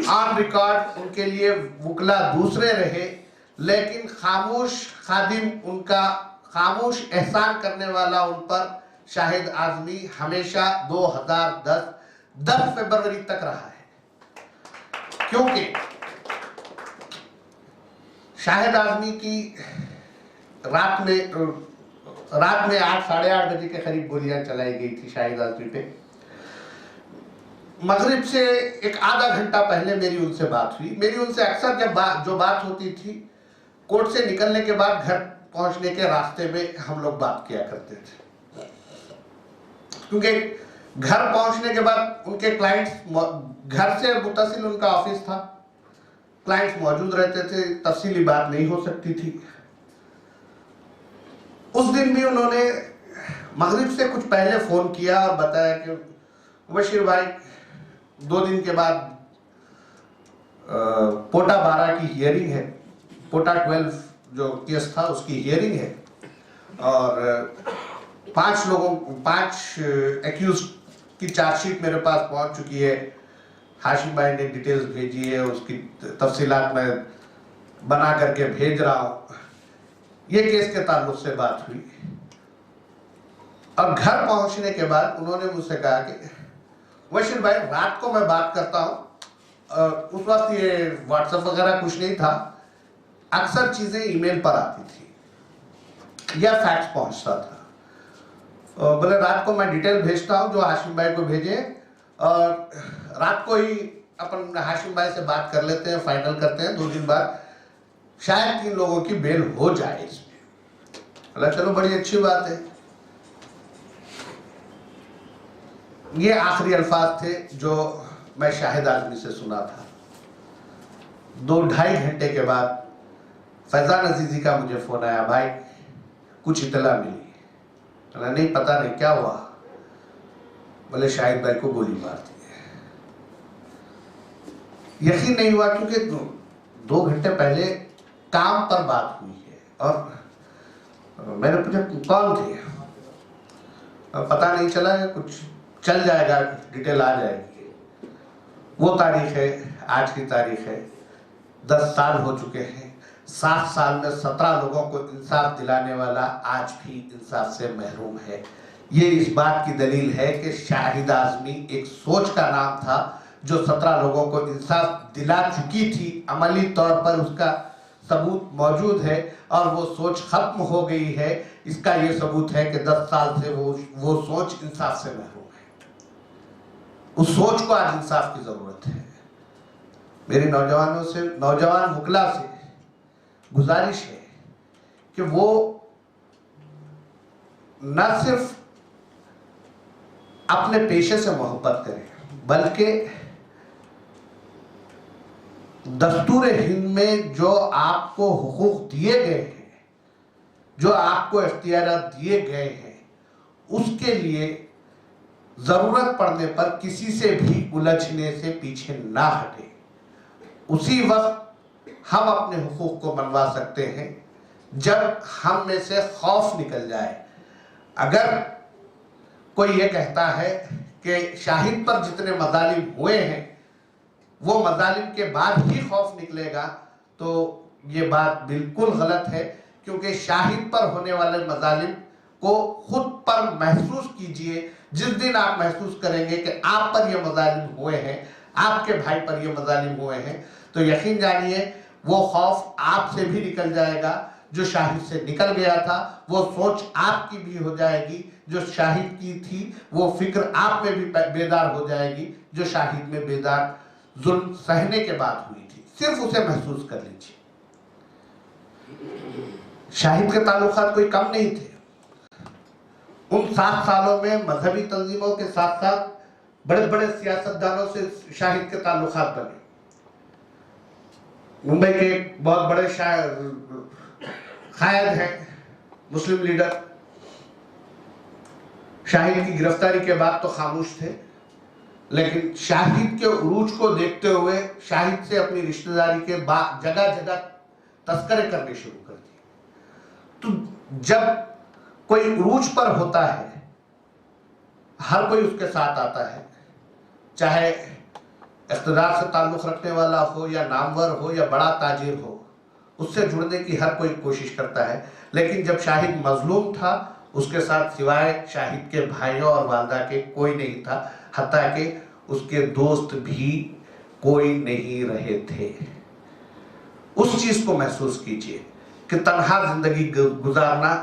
ऑन रिकॉर्ड उनके लिए वकला दूसरे रहे, लेकिन खामोश खादिम, उनका खामोश एहसान करने वाला उन पर शाहिद आजमी हमेशा 10 फरवरी तक रहा है। क्योंकि शाहिद आजमी की रात में 8 साढ़े 8 बजे के करीब गोलियां चलाई गई थी शाहिद आजमी पे। मगरिब से एक आधा घंटा पहले मेरी उनसे बात हुई। मेरी उनसे अक्सर जो बात होती थी, कोर्ट से निकलने के बाद घर पहुंचने के रास्ते में हम लोग बात किया करते थे, क्योंकि घर पहुंचने के बाद उनके क्लाइंट्स, घर से मुतसिल उनका ऑफिस था, क्लाइंट्स मौजूद रहते थे, तफसीली बात नहीं हो सकती थी। उस दिन भी उन्होंने मगरिब से कुछ पहले फ़ोन किया और बताया कि मुबशिर भाई 2 दिन के बाद पोटा 12 की हियरिंग है, पोटा 12 जो केस था उसकी हियरिंग है और 5 एक्यूज की चार्जशीट मेरे पास पहुंच चुकी है। हाशिम भाई ने डिटेल्स भेजी है, उसकी तफसीलात मैं बना करके भेज रहा हूँ। ये केस के ताल्लुक से बात हुई और घर पहुंचने के बाद उन्होंने मुझसे कहा कि मुबशिर भाई रात को मैं बात करता हूँ, उस वक्त ये व्हाट्सएप वगैरह कुछ नहीं था, अक्सर चीज़ें ईमेल पर आती थी या फैक्स पहुंचता था। बोले रात को मैं डिटेल भेजता हूँ जो हाशिम भाई को भेजे और रात को ही अपन हाशिम भाई से बात कर लेते हैं, फाइनल करते हैं, 2 दिन बाद शायद 3 लोगों की बेल हो जाए इसमें। बोला चलो बड़ी अच्छी बात है। ये आखिरी अल्फाज थे जो मैं शाहिद आजमी से सुना था। 2-2.5 घंटे के बाद फैजान अजीजी का मुझे फोन आया, भाई कुछ इतला मिली। बोला नहीं पता नहीं क्या हुआ। बोले शाहिद भाई को गोली मार दी। यकीन नहीं हुआ क्योंकि 2 घंटे पहले काम पर बात हुई है और मैंने पूछा कौन थे, पता नहीं चला, कुछ चल जाएगा, डिटेल आ जाएगी। वो तारीख है, आज की तारीख है, 10 साल हो चुके हैं। 7 साल में 17 लोगों को इंसाफ दिलाने वाला आज भी इंसाफ से महरूम है। ये इस बात की दलील है कि शाहिद आजमी एक सोच का नाम था जो 17 लोगों को इंसाफ दिला चुकी थी। अमली तौर पर उसका सबूत मौजूद है और वो सोच खत्म हो गई है। इसका ये सबूत है कि 10 साल से वो सोच इंसाफ से महरूम है। उस सोच को आज इंसाफ की जरूरत है। मेरी नौजवानों से, नौजवान वकला से गुजारिश है कि वो न सिर्फ अपने पेशे से मोहब्बत करें बल्कि दस्तूर हिंद में जो आपको हुकूक दिए गए हैं, जो आपको इख्तियारात दिए गए हैं, उसके लिए जरूरत पड़ने पर किसी से भी उलझने से पीछे ना हटे। उसी वक्त हम अपने हुकूक को मनवा सकते हैं जब हम में से खौफ निकल जाए। अगर कोई ये कहता है कि शाहिद पर जितने मजालिम हुए हैं वो मजालिम के बाद ही खौफ निकलेगा, तो ये बात बिल्कुल गलत है। क्योंकि शाहिद पर होने वाले मजालिम को खुद पर महसूस कीजिए। जिस दिन आप महसूस करेंगे कि आप पर ये मजालिम हुए हैं, आपके भाई पर ये मजालिम हुए हैं, तो यकीन जानिए वो खौफ आपसे भी निकल जाएगा जो शाहिद से निकल गया था। वो सोच आपकी भी हो जाएगी जो शाहिद की थी। वो फिक्र आप में भी बेदार हो जाएगी जो शाहिद में बेदार जुल्म सहने के बाद हुई थी। सिर्फ उसे महसूस कर लीजिए। शाहिद के ताल्लुकात कोई कम नहीं थे। उन 7 सालों में मजहबी तंजीमों के साथ साथ बड़े बड़े सियासतदानों से शाहिद के ताल्लुकात बने। मुंबई के एक बहुत बड़े कायद हैं, मुस्लिम लीडर, शाहिद की गिरफ्तारी के बाद तो खामोश थे, लेकिन शाहिद के उरूज को देखते हुए शाहिद से अपनी रिश्तेदारी के बाद जगह जगह तस्करे करने शुरू कर दिए। तो जब कोई उरूज पर होता है, हर कोई उसके साथ आता है, चाहे इक़्तिदार से ताल्लुक़ रखने वाला हो या नामवर हो या बड़ा ताजिर हो, उससे जुड़ने की हर कोई कोशिश करता है। लेकिन जब शाहिद मजलूम था, उसके साथ सिवाय शाहिद के भाइयों और वालदा के कोई नहीं था, हत्ता कि उसके दोस्त भी कोई नहीं रहे थे। उस चीज़ को महसूस कीजिए कि तन्हा जिंदगी गुजारना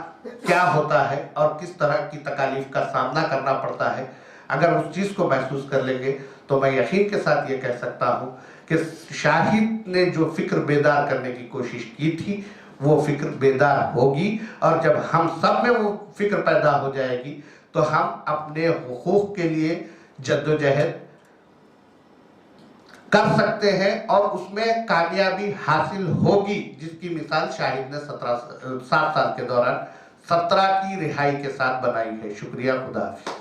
क्या होता है और किस तरह की तकालीफ का सामना करना पड़ता है। अगर उस चीज़ को महसूस कर लेंगे तो मैं यकीन के साथ ये कह सकता हूँ कि शाहिद ने जो फिक्र बेदार करने की कोशिश की थी वो फिक्र बेदार होगी। और जब हम सब में वो फिक्र पैदा हो जाएगी तो हम अपने हुकूक के लिए जद्दोजहद कर सकते हैं और उसमें कामयाबी हासिल होगी, जिसकी मिसाल शाहिद ने 7 साल के दौरान 17 की रिहाई के साथ बनाई है। शुक्रिया, खुदा हाफिज।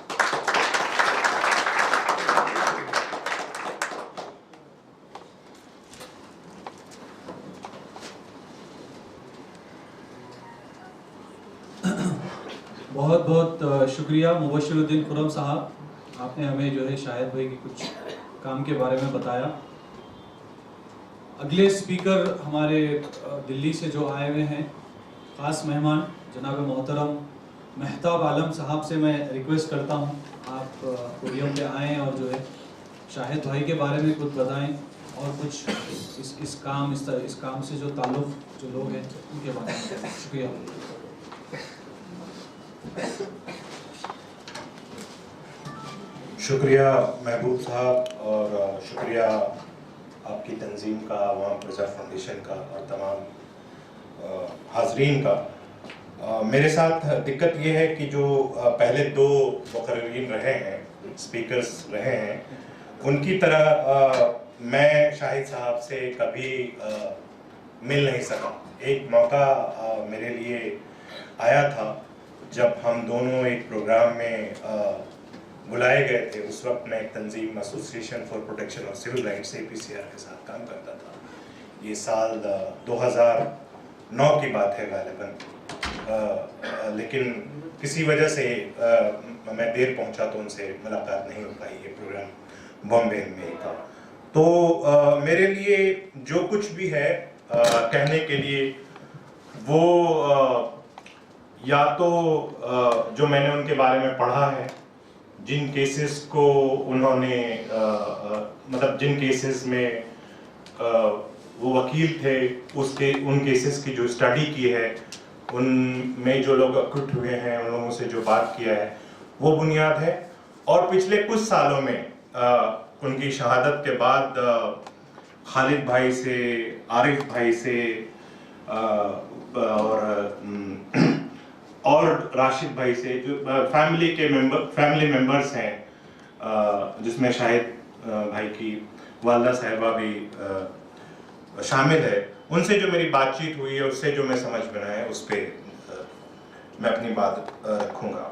बहुत बहुत शुक्रिया मुबश्शिरुद्दीन खुर्रम साहब, आपने हमें जो है शाहिद भाई की कुछ काम के बारे में बताया। अगले स्पीकर हमारे दिल्ली से जो आए हुए हैं ख़ास मेहमान जनाब मोहतरम महताब आलम साहब से मैं रिक्वेस्ट करता हूं आप पोडियम पे आएँ और जो है शाहिद भाई के बारे में कुछ बताएं और कुछ इस काम से जो ताल्लुक़ जो लोग हैं उनके बारे में। शुक्रिया। शुक्रिया महबूब साहब और शुक्रिया आपकी तंजीम का, अवाम प्रजा फाउंडेशन का और तमाम हाजरीन का। मेरे साथ दिक्कत ये है कि जो पहले 2 मुकर्रीन रहे हैं, स्पीकर्स रहे हैं, उनकी तरह मैं शाहिद साहब से कभी मिल नहीं सका। एक मौका मेरे लिए आया था जब हम दोनों एक प्रोग्राम में बुलाए गए थे। उस वक्त मैं एक तंजीम association for protection of civil rights APCR के साथ काम करता था। ये साल 2009 की बात है गालिबन, लेकिन किसी वजह से मैं देर पहुंचा तो उनसे मुलाकात नहीं हो पाई। ये प्रोग्राम बॉम्बे में था। तो मेरे लिए जो कुछ भी है कहने के लिए वो या तो जो मैंने उनके बारे में पढ़ा है, जिन केसेस को उन्होंने मतलब जिन केसेस में वो वकील थे उन केसेस की जो स्टडी की है, उनमें जो लोग अक्रूट हुए हैं, उन लोगों से जो बात किया है वो बुनियाद है। और पिछले कुछ सालों में उनकी शहादत के बाद खालिद भाई से, आरिफ भाई से और राशिद भाई से, जो फैमिली मेंबर्स हैं जिसमें शाहिद भाई की वालदा साहिबा भी शामिल है, उनसे जो मेरी बातचीत हुई है, उससे जो मैं समझ में आया उस पर मैं अपनी बात रखूँगा।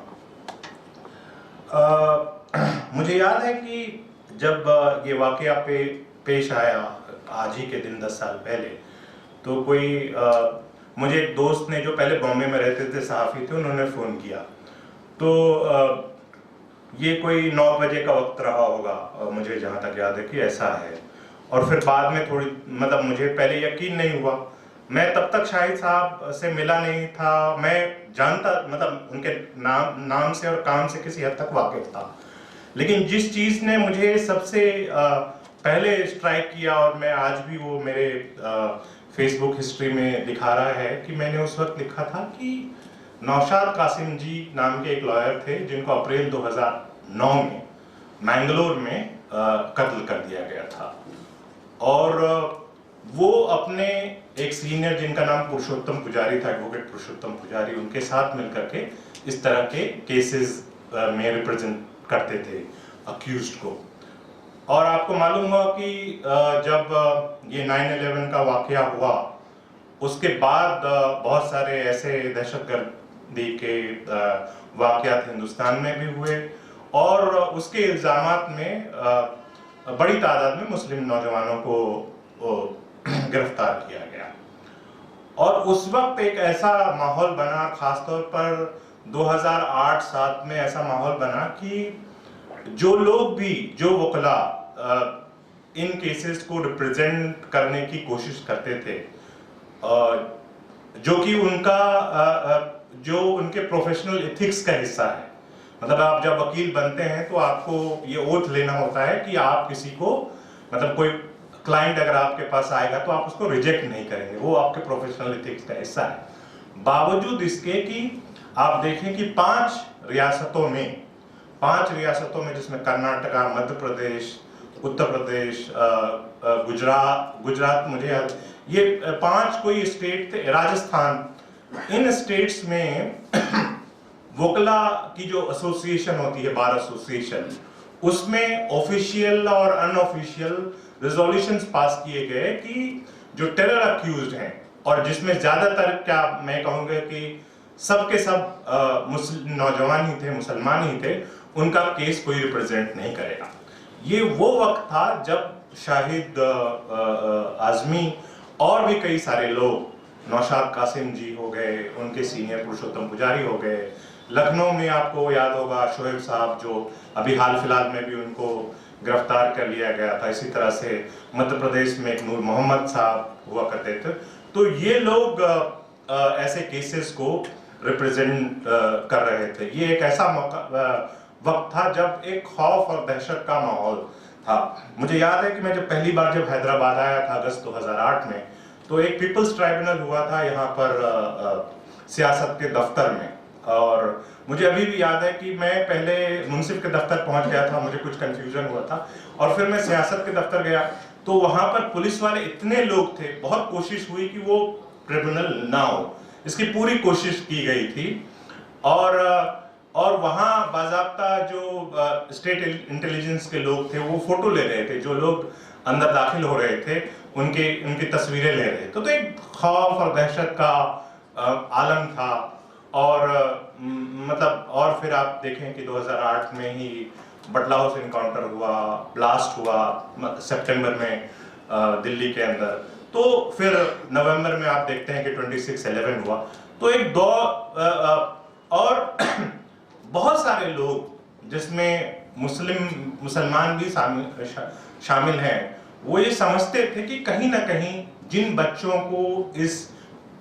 मुझे याद है कि जब ये वाक़या पेश आया आज ही के दिन 10 साल पहले, तो कोई मुझे एक दोस्त ने जो पहले बॉम्बे में रहते थे, सहाफ़ी थे, उन्होंने फ़ोन किया। तो ये कोई 9 बजे का वक्त रहा होगा, मुझे जहाँ तक याद है कि ऐसा है। और फिर बाद में थोड़ी मतलब मुझे पहले यकीन नहीं हुआ। मैं तब तक शाहिद साहब से मिला नहीं था। मैं जानता मतलब उनके नाम से और काम से किसी हद तक वाकिफ था, लेकिन जिस चीज़ ने मुझे सबसे पहले स्ट्राइक किया, और मैं आज भी वो मेरे फेसबुक हिस्ट्री में दिखा रहा है कि मैंने उस वक्त लिखा था कि नौशाद कासिम जी नाम के एक लॉयर थे जिनको अप्रैल 2009 में मैंगलोर में कत्ल कर दिया गया था। और वो अपने एक सीनियर जिनका नाम पुरुषोत्तम पुजारी था, एडवोकेट पुरुषोत्तम पुजारी, उनके साथ मिलकर के इस तरह के केसेस में रिप्रेजेंट करते थे अक्यूज्ड को। और आपको मालूम हुआ कि जब ये 9/11 का वाकया हुआ, उसके बाद बहुत सारे ऐसे दहशतगर्दी के वाकयात हिंदुस्तान में भी हुए, और उसके इल्ज़ामात में बड़ी तादाद में मुस्लिम नौजवानों को गिरफ्तार किया गया। और उस वक्त एक ऐसा माहौल बना, खासतौर पर 2008-7 में ऐसा माहौल बना कि जो लोग भी, जो वकला इन केसेस को रिप्रेजेंट करने की कोशिश करते थे, जो कि जो उनके प्रोफेशनल एथिक्स का हिस्सा है। मतलब आप जब वकील बनते हैं तो आपको ये ओथ लेना होता है कि आप किसी को, मतलब कोई क्लाइंट अगर आपके पास आएगा तो आप उसको रिजेक्ट नहीं करेंगे, वो आपके प्रोफेशनल एथिक्स का हिस्सा है। बावजूद इसके कि आप देखें कि 5 रियासतों में जिसमें कर्नाटका, मध्य प्रदेश, उत्तर प्रदेश, गुजरात मुझे याद, ये 5 कोई स्टेट थे, राजस्थान, इन स्टेट्स में वकला की जो एसोसिएशन होती है, बार एसोसिएशन, उसमें ऑफिशियल और अनऑफिशियल रेजोल्यूशंस पास किए गए कि जो टेरर अक्यूज्ड हैं, और जिसमें ज्यादातर क्या मैं कहूँगा कि सब के सब नौजवान ही थे, मुसलमान ही थे, उनका केस कोई रिप्रेजेंट नहीं करेगा। ये वो वक्त था जब शाहिद आजमी और भी कई सारे लोग, नौशाद कासिम जी हो गए, उनके सीनियर पुरुषोत्तम पुजारी हो गए, लखनऊ में आपको याद होगा शोएब साहब जो अभी हाल फिलहाल में भी उनको गिरफ्तार कर लिया गया था, इसी तरह से मध्य प्रदेश में एक नूर मोहम्मद साहब हुआ करते थे। तो ये लोग ऐसे केसेस को रिप्रेजेंट कर रहे थे। ये एक ऐसा वक्त था जब एक खौफ और दहशत का माहौल था। मुझे याद है कि मैं पहली बार जब हैदराबाद आया था अगस्त 2008 में, तो एक पीपल्स ट्राइब्यूनल हुआ था यहाँ पर सियासत के दफ्तर में, और मुझे अभी भी याद है कि मैं पहले मुंसिफ के दफ्तर पहुंच गया था, मुझे कुछ कंफ्यूजन हुआ था, और फिर मैं सियासत के दफ्तर गया तो वहां पर पुलिस वाले इतने लोग थे, बहुत कोशिश हुई कि वो ट्रिब्यूनल ना हो, इसकी पूरी कोशिश की गई थी। और वहां बाज़ाब्ता जो स्टेट इंटेलिजेंस के लोग थे वो फोटो ले रहे थे, जो लोग अंदर दाखिल हो रहे थे उनकी तस्वीरें ले रहे थे। तो एक खौफ और दहशत का आलम था। और मतलब और फिर आप देखें कि 2008 में ही बटला हाउस इनकाउंटर हुआ, ब्लास्ट हुआ सितंबर में दिल्ली के अंदर, तो फिर नवंबर में आप देखते हैं कि 26/11 हुआ। तो एक और बहुत सारे लोग जिसमें मुसलमान भी शामिल हैं, वो ये समझते थे कि कहीं ना कहीं जिन बच्चों को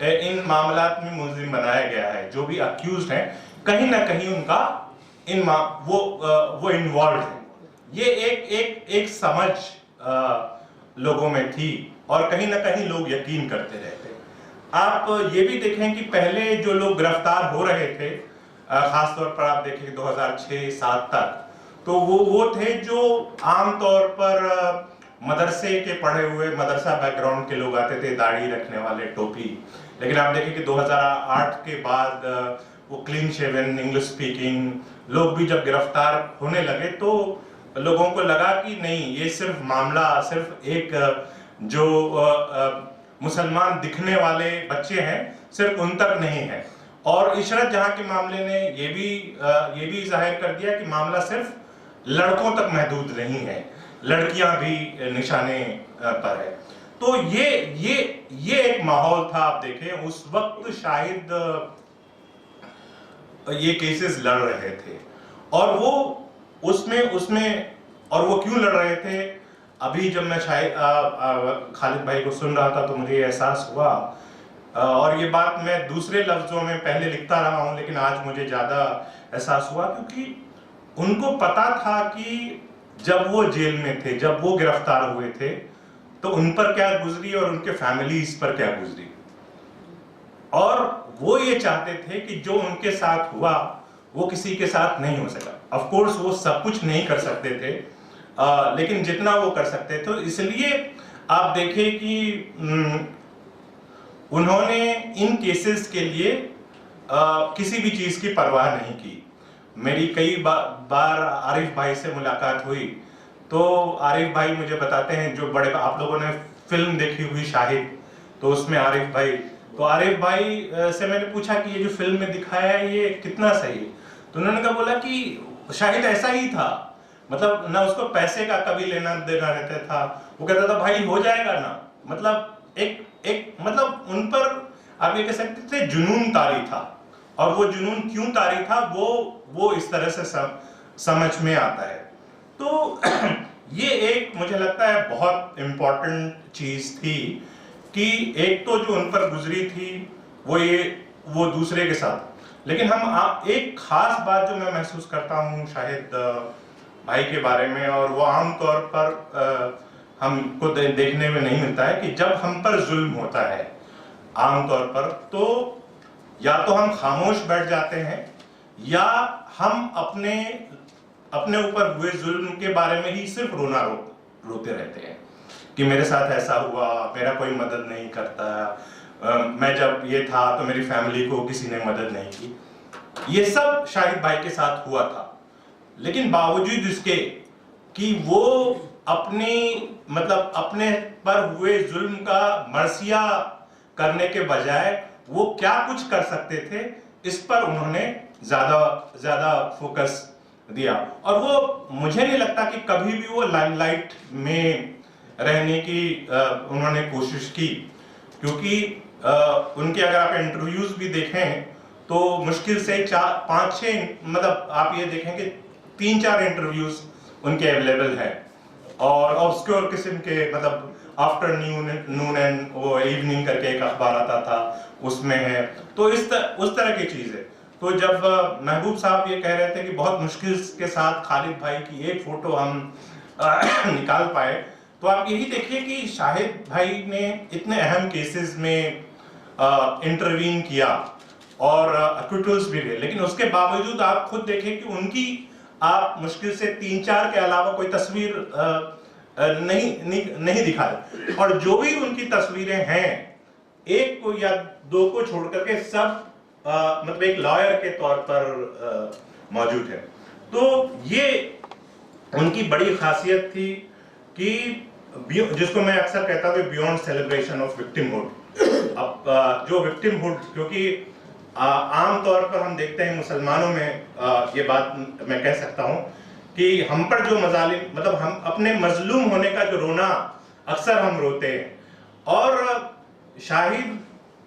इन मामलात में मुलजिम बनाया गया है, जो भी अक्यूज्ड हैं, कहीं ना कहीं उनका वो इन्वॉल्व है। ये एक समझ लोगों में थी, और कहीं ना कहीं लोग यकीन करते रहते। आप ये भी देखें कि पहले जो लोग गिरफ्तार हो रहे थे, खासतौर पर आप देखें 2006-07 तक, तो वो थे जो आमतौर पर मदरसे के पढ़े हुए, मदरसा बैकग्राउंड के लोग आते थे, दाढ़ी रखने वाले, टोपी। लेकिन आप देखें कि 2008 के बाद वो क्लीन शेवन, इंग्लिश स्पीकिंग लोग भी जब गिरफ्तार होने लगे, तो लोगों को लगा कि नहीं, ये सिर्फ मामला सिर्फ एक जो मुसलमान दिखने वाले बच्चे हैं सिर्फ उन तक नहीं है। और इशरत जहां के मामले ने ये भी जाहिर कर दिया कि मामला सिर्फ लड़कों तक महदूद नहीं है, लड़कियां भी निशाने पर है। तो ये एक माहौल था। आप देखें उस वक्त शायद ये केसेस लड़ रहे थे, और वो उसमें और वो क्यों लड़ रहे थे, अभी जब मैं शायद खालिद भाई को सुन रहा था तो मुझे एहसास हुआ, और ये बात मैं दूसरे लफ्जों में पहले लिखता रहा हूं, लेकिन आज मुझे ज्यादा एहसास हुआ, क्योंकि उनको पता था कि जब वो जेल में थे, जब वो गिरफ्तार हुए थे, तो उन पर क्या गुजरी और उनके फैमिलीज पर क्या गुजरी, और वो ये चाहते थे कि जो उनके साथ हुआ वो किसी के साथ नहीं हो सका। ऑफ कोर्स वो सब कुछ नहीं कर सकते थे, लेकिन जितना वो कर सकते थे, इसलिए आप देखें कि उन्होंने इन केसेस के लिए किसी भी चीज की परवाह नहीं की। मेरी कई बार आरिफ भाई से मुलाकात हुई, तो आरिफ भाई मुझे बताते हैं, जो बड़े, आप लोगों ने फिल्म देखी हुई शाहिद, तो उसमें आरिफ भाई से मैंने पूछा कि ये जो फिल्म में दिखाया है ये कितना सही है, तो उन्होंने कहा, बोला कि शाहिद ऐसा ही था, मतलब ना उसको पैसे का कभी लेना देना रहता था, वो कहता था भाई हो जाएगा ना, मतलब एक मतलब उन पर आप ये कह सकते थे जुनून तारी था, और वो जुनून क्यों तारी था वो इस तरह से समझ में आता है। तो ये एक मुझे लगता है बहुत इम्पोर्टेंट चीज थी कि एक तो जो उन पर गुजरी थी वो दूसरे के साथ, लेकिन हम एक खास बात जो मैं महसूस करता हूँ शाहिद भाई के बारे में, और वो आमतौर पर हमको देखने में नहीं मिलता है, कि जब हम पर जुल्म होता है आमतौर पर, तो या तो हम खामोश बैठ जाते हैं, या हम अपने ऊपर हुए जुल्म के बारे में ही सिर्फ रोते रहते हैं कि मेरे साथ ऐसा हुआ, मेरा कोई मदद नहीं करता, मैं जब ये था तो मेरी फैमिली को किसी ने मदद नहीं की। ये सब शाहिद भाई के साथ हुआ था, लेकिन बावजूद इसके कि वो अपनी मतलब अपने पर हुए जुल्म का मर्सिया करने के बजाय वो क्या कुछ कर सकते थे, इस पर उन्होंने ज्यादा फोकस दिया। और वो मुझे नहीं लगता कि कभी भी वो लाइमलाइट में रहने की उन्होंने कोशिश की, क्योंकि उनके अगर आप इंटरव्यूज भी देखें तो मुश्किल से 4-5-6 मतलब आप ये देखें कि 3-4 इंटरव्यूज उनके अवेलेबल है, और ऑब्सक्योर किस्म के मतलब आफ्टरनून एंड वो इवनिंग करके एक अखबार आता था उसमें है। तो उस तरह की चीज है। तो जब महबूब साहब ये कह रहे थे कि बहुत मुश्किल के साथ खालिद भाई की एक फोटो हम निकाल पाए, तो आप यही देखिए कि शाहिद भाई ने इतने अहम केसेस में इंटरवीन किया और एक्विटल्स भी गए, लेकिन उसके बावजूद आप खुद देखें कि उनकी आप मुश्किल से 3-4 के अलावा कोई तस्वीर नहीं दिखाई। और जो भी उनकी तस्वीरें हैं, एक को या दो को छोड़ करके सब मतलब एक लॉयर के तौर पर मौजूद है। तो ये उनकी बड़ी खासियत थी कि जिसको मैं अक्सर कहता हूँ बियॉन्ड सेलिब्रेशन ऑफ विक्टिमहुड। अब जो विक्टिमहुड, क्योंकि आम तौर पर हम देखते हैं मुसलमानों में ये बात मैं कह सकता हूँ कि हम पर जो मजालिम मतलब हम अपने मजलूम होने का जो रोना अक्सर हम रोते हैं, और शाहिद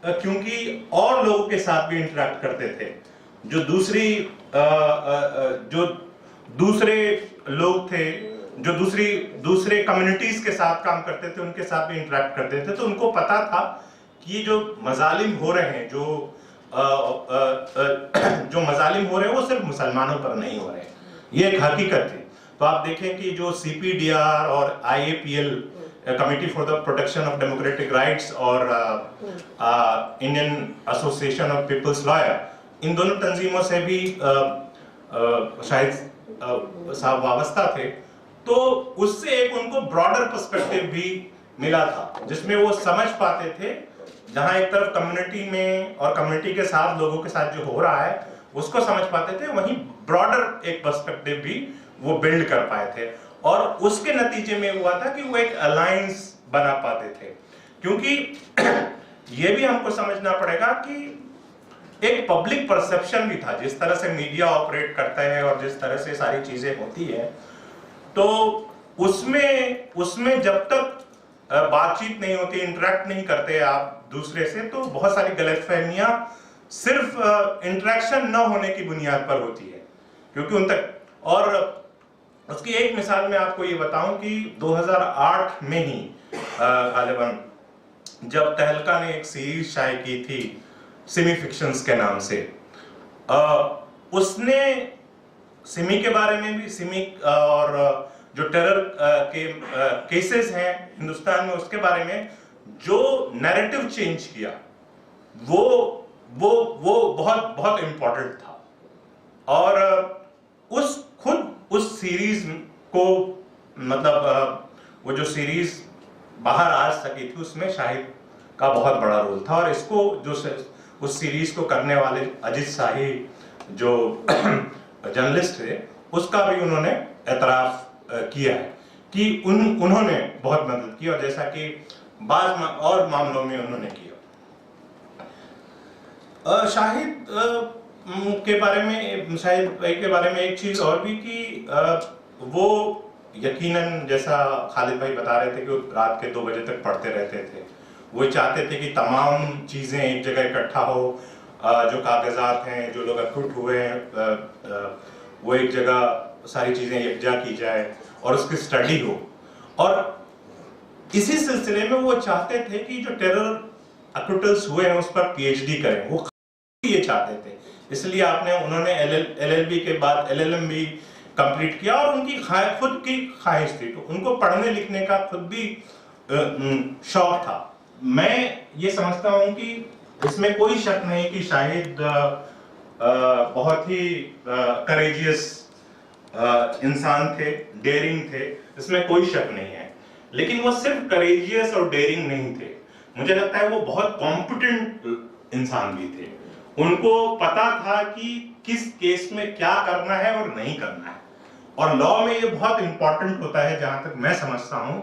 क्योंकि और लोगों के साथ भी इंटरेक्ट करते थे, जो दूसरे लोग थे, जो दूसरे कम्युनिटीज के साथ काम करते थे, उनके साथ भी इंटरेक्ट करते थे, तो उनको पता था कि जो मजालिम हो रहे हैं, जो मजालिम हो रहे हैं वो सिर्फ मुसलमानों पर नहीं हो रहे हैं, ये एक हकीकत थी। तो आप देखें कि जो CPDR और IAPL committee for the protection of democratic rights और Indian association of people's lawyer, इन दोनों तंजीमों से भी शाहिद साहब वाबस्ता थे, तो उससे एक उनको ब्रॉडर पर्सपेक्टिव भी मिला था, जिसमें वो समझ पाते थे जहां एक तरफ कम्युनिटी में और कम्युनिटी के साथ लोगों के साथ जो हो रहा है उसको समझ पाते थे, वहीं ब्रॉडर एक पर्सपेक्टिव भी वो बिल्ड कर पाए थे। और उसके नतीजे में हुआ था कि वो एक अलायंस बना पाते थे, क्योंकि ये भी हमको समझना पड़ेगा कि एक पब्लिक परसेप्शन भी था, जिस तरह से मीडिया ऑपरेट करता है और जिस तरह से सारी चीजें होती है, तो उसमें जब तक बातचीत नहीं होती, इंटरेक्ट नहीं करते आप दूसरे से, तो बहुत सारी गलतफहमियां सिर्फ इंटरेक्शन न होने की बुनियाद पर होती है, क्योंकि उन तक। और उसकी एक मिसाल मैं आपको ये बताऊं कि 2008 में ही गालिबन जब तहलका ने एक सीरीज शाये की थी सिमी फिक्शंस के नाम से, उसने सिमी के बारे में भी, सिमी और जो टेरर के केसेस हैं हिंदुस्तान में, उसके बारे में जो नैरेटिव चेंज किया वो बहुत बहुत इंपॉर्टेंट था। और उस सीरीज को मतलब वो जो सीरीज बाहर आ सकी थी उसमें शाहिद का बहुत बड़ा रोल था, और इसको जो उस सीरीज को करने वाले अजीत शाही जो जर्नलिस्ट थे, उसका भी उन्होंने एतराफ किया है कि उन्होंने बहुत मदद की, और जैसा कि बाद और मामलों में उन्होंने किया। शाहिद के बारे में, शाहिद भाई के बारे में एक चीज और भी कि वो यकीनन जैसा खालिद भाई बता रहे थे कि वो रात के 2 बजे तक पढ़ते रहते थे। वो चाहते थे कि तमाम चीजें एक जगह इकट्ठा हो, जो कागजात हैं, जो लोग एक्विट हुए हैं, वो एक जगह सारी चीजें यकजा की जाए और उसकी स्टडी हो। और इसी सिलसिले में वो चाहते थे कि जो टेरर एक्विटल्स हुए हैं उस पर PhD करें, वो ये चाहते थे। इसलिए उन्होंने LLB के बाद LLM भी कंप्लीट किया, और उनकी खुद की ख्वाहिश थी, तो उनको पढ़ने लिखने का खुद भी शौक था। मैं ये समझता हूँ कि इसमें कोई शक नहीं कि शाहिद बहुत ही करेजियस इंसान थे, डेयरिंग थे, इसमें कोई शक नहीं है। लेकिन वो सिर्फ करेजियस और डेयरिंग नहीं थे, मुझे लगता है वो बहुत कॉम्पिटेंट इंसान भी थे। उनको पता था कि किस केस में क्या करना है और नहीं करना है, और लॉ में ये बहुत इंपॉर्टेंट होता है, जहां तक मैं समझता हूं।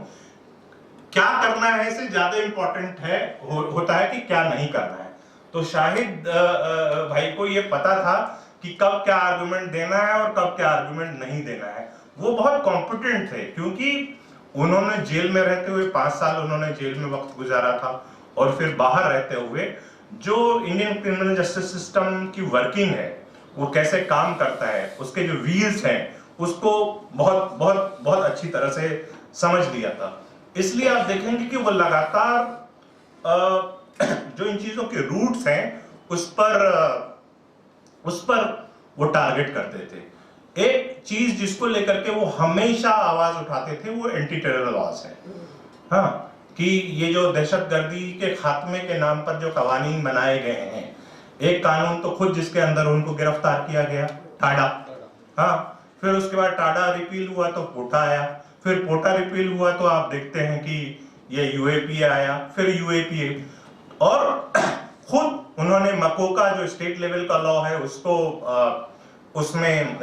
क्या करना है से ज्यादा इंपॉर्टेंट है होता है कि क्या नहीं करना है। तो शाहिद भाई को ये पता था कि कब क्या आर्गुमेंट देना है और कब क्या आर्गुमेंट नहीं देना है। वो बहुत कॉम्पिटेंट थे, क्योंकि उन्होंने जेल में रहते हुए 5 साल उन्होंने जेल में वक्त गुजारा था, और फिर बाहर रहते हुए जो इंडियन क्रिमिनल जस्टिस सिस्टम की वर्किंग है, वो कैसे काम करता है, उसके जो व्हील्स हैं, उसको बहुत बहुत बहुत अच्छी तरह से समझ लिया था। इसलिए आप देखेंगे कि वो लगातार जो इन चीजों के रूट्स हैं उस पर वो टारगेट करते थे। एक चीज जिसको लेकर के वो हमेशा आवाज उठाते थे वो एंटी टेरर लॉज है। हाँ, कि ये जो दहशतगर्दी के खात्मे के नाम पर जो कवानीन बनाए गए हैं, एक कानून तो खुद जिसके अंदर उनको गिरफ्तार किया गया, टाडा। हाँ, फिर उसके बाद टाडा रिपील हुआ तो पोटा आया, फिर पोटा रिपील हुआ तो आप देखते हैं कि ये यूएपीए आया, फिर यूएपीए, और खुद उन्होंने मकोका जो स्टेट लेवल का लॉ है उसको उसमें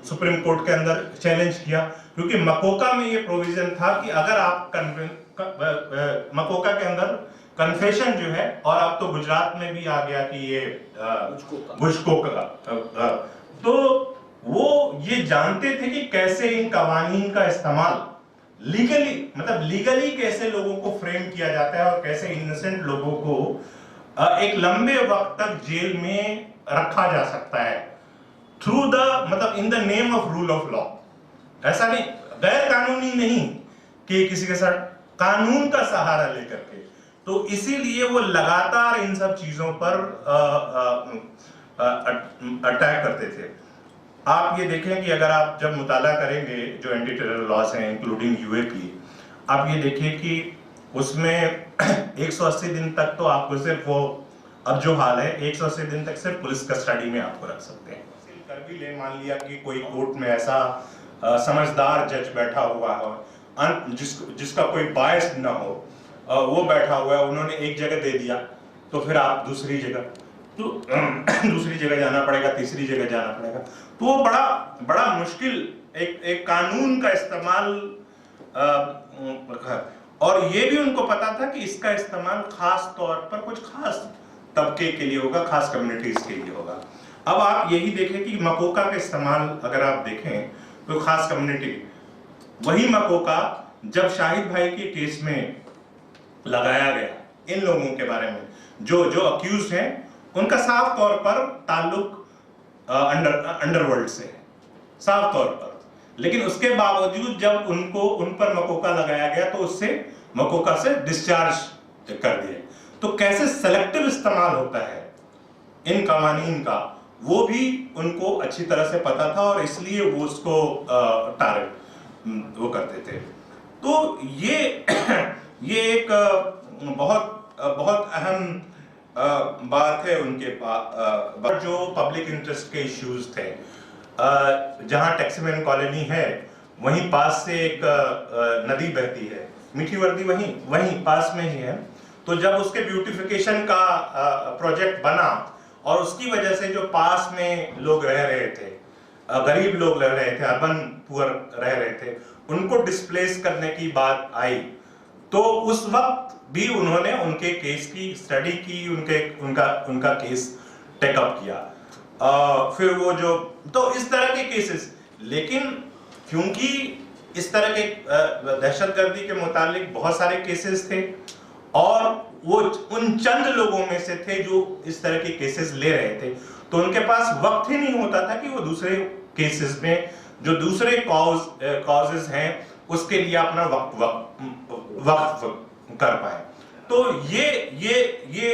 सुप्रीम कोर्ट के अंदर चैलेंज किया, क्योंकि मकोका में ये प्रोविजन था कि अगर आप मकोका के अंदर कन्फेशन जो है, और अब तो गुजरात में भी आ गया कि ये बुशकोका, तो वो ये जानते थे कि कैसे इन कवानीन का इस्तेमाल लीगली कैसे लोगों को फ्रेम किया जाता है, और कैसे इनोसेंट लोगों को एक लंबे वक्त तक जेल में रखा जा सकता है through the in the name of rule of law. ऐसा नहीं, गैर कानूनी नहीं कि किसी के साथ कानून का सहारा लेकर के। तो इसीलिए वो लगातार इन सब चीजों पर अटैक करते थे। आप ये देखें कि अगर आप जब मुताला करेंगे जो एंटी टेरर लॉज हैं इंक्लूडिंग यूएपी, आप ये देखिए कि उसमें 180 दिन तक तो आपको सिर्फ वो, अब जो हाल है 180 दिन तक सिर्फ पुलिस कस्टडी में आपको रख सकते हैं। कर भी ले, मान लिया कि कोई कोर्ट में ऐसा समझदार जज बैठा हुआ हो, जिसका कोई बायस ना हो, वो बैठा हुआ है, उन्होंने एक जगह दे दिया तो फिर आप दूसरी जगह जाना पड़ेगा, तीसरी जगह जाना पड़ेगा। तो वो बड़ा मुश्किल एक कानून का इस्तेमाल, और ये भी उनको पता था कि इसका इस्तेमाल खास तौर पर कुछ खास तबके के लिए होगा, खास कम्युनिटीज के लिए होगा। अब आप यही देखें कि मकोका का इस्तेमाल अगर आप देखें तो खास कम्युनिटी, वही मकोका जब शाहिद भाई के केस में लगाया गया, इन लोगों के बारे में जो अक्यूज हैं, उनका साफ तौर पर ताल्लुक अंडरवर्ल्ड से है, साफ तौर पर। लेकिन उसके बावजूद जब उन पर मकोका लगाया गया तो उससे मकोका से डिस्चार्ज कर दिए। तो कैसे सेलेक्टिव इस्तेमाल होता है इन कवानीन का, वो भी उनको अच्छी तरह से पता था, और इसलिए वो उसको टारगेट वो करते थे। तो ये एक बहुत अहम बात है उनके पास। जो पब्लिक इंटरेस्ट के इश्यूज थे, जहां टैक्सीमैन कॉलोनी है वहीं पास से एक नदी बहती है, मीठी वर्दी, वहीं पास में ही है। तो जब उसके ब्यूटिफिकेशन का प्रोजेक्ट बना, और उसकी वजह से जो पास में लोग रह रहे थे, गरीब लोग रह रहे थे, अर्बन पुअर रह रहे थे, उनको डिस्प्लेस करने की बात आई, तो उस वक्त भी उन्होंने उनके केस की स्टडी की, उनका केस टेकअप किया। फिर वो जो, तो इस तरह के केसेस, लेकिन क्योंकि इस तरह के दहशतगर्दी के मुतालिक बहुत सारे केसेस थे, और वो उन चंद लोगों में से थे जो इस तरह के केसेस ले रहे थे, तो उनके पास वक्त ही नहीं होता था कि वो दूसरे केसेस में जो दूसरे कॉजेस हैं उसके लिए अपना वक्त कर पाए। तो ये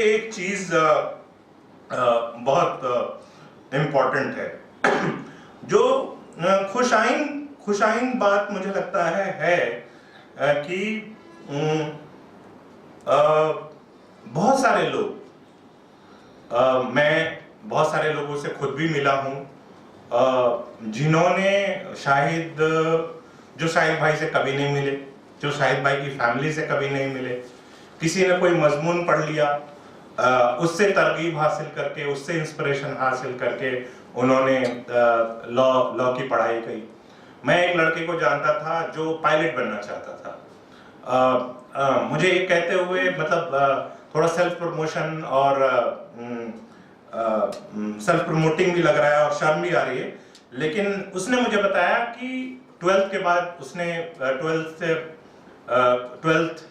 एक चीज बहुत इम्पोर्टेंट है। जो खुशाइन बात मुझे लगता है कि बहुत सारे लोग, मैं बहुत सारे लोगों से खुद भी मिला हूं जिन्होंने जो शाहिद भाई से कभी नहीं मिले, जो शाहिद भाई की फैमिली से कभी नहीं मिले, किसी ने कोई मजमून पढ़ लिया, उससे तरगीब हासिल करके, उससे इंस्पिरेशन हासिल करके उन्होंने लॉ की पढ़ाई की। मैं एक लड़के को जानता था जो पायलट बनना चाहता था। मुझे ये कहते हुए मतलब थोड़ा सेल्फ प्रमोशन और सेल्फ प्रमोटिंग भी लग रहा है और शर्म भी आ रही है, लेकिन उसने मुझे बताया कि 12th के बाद उसने 12th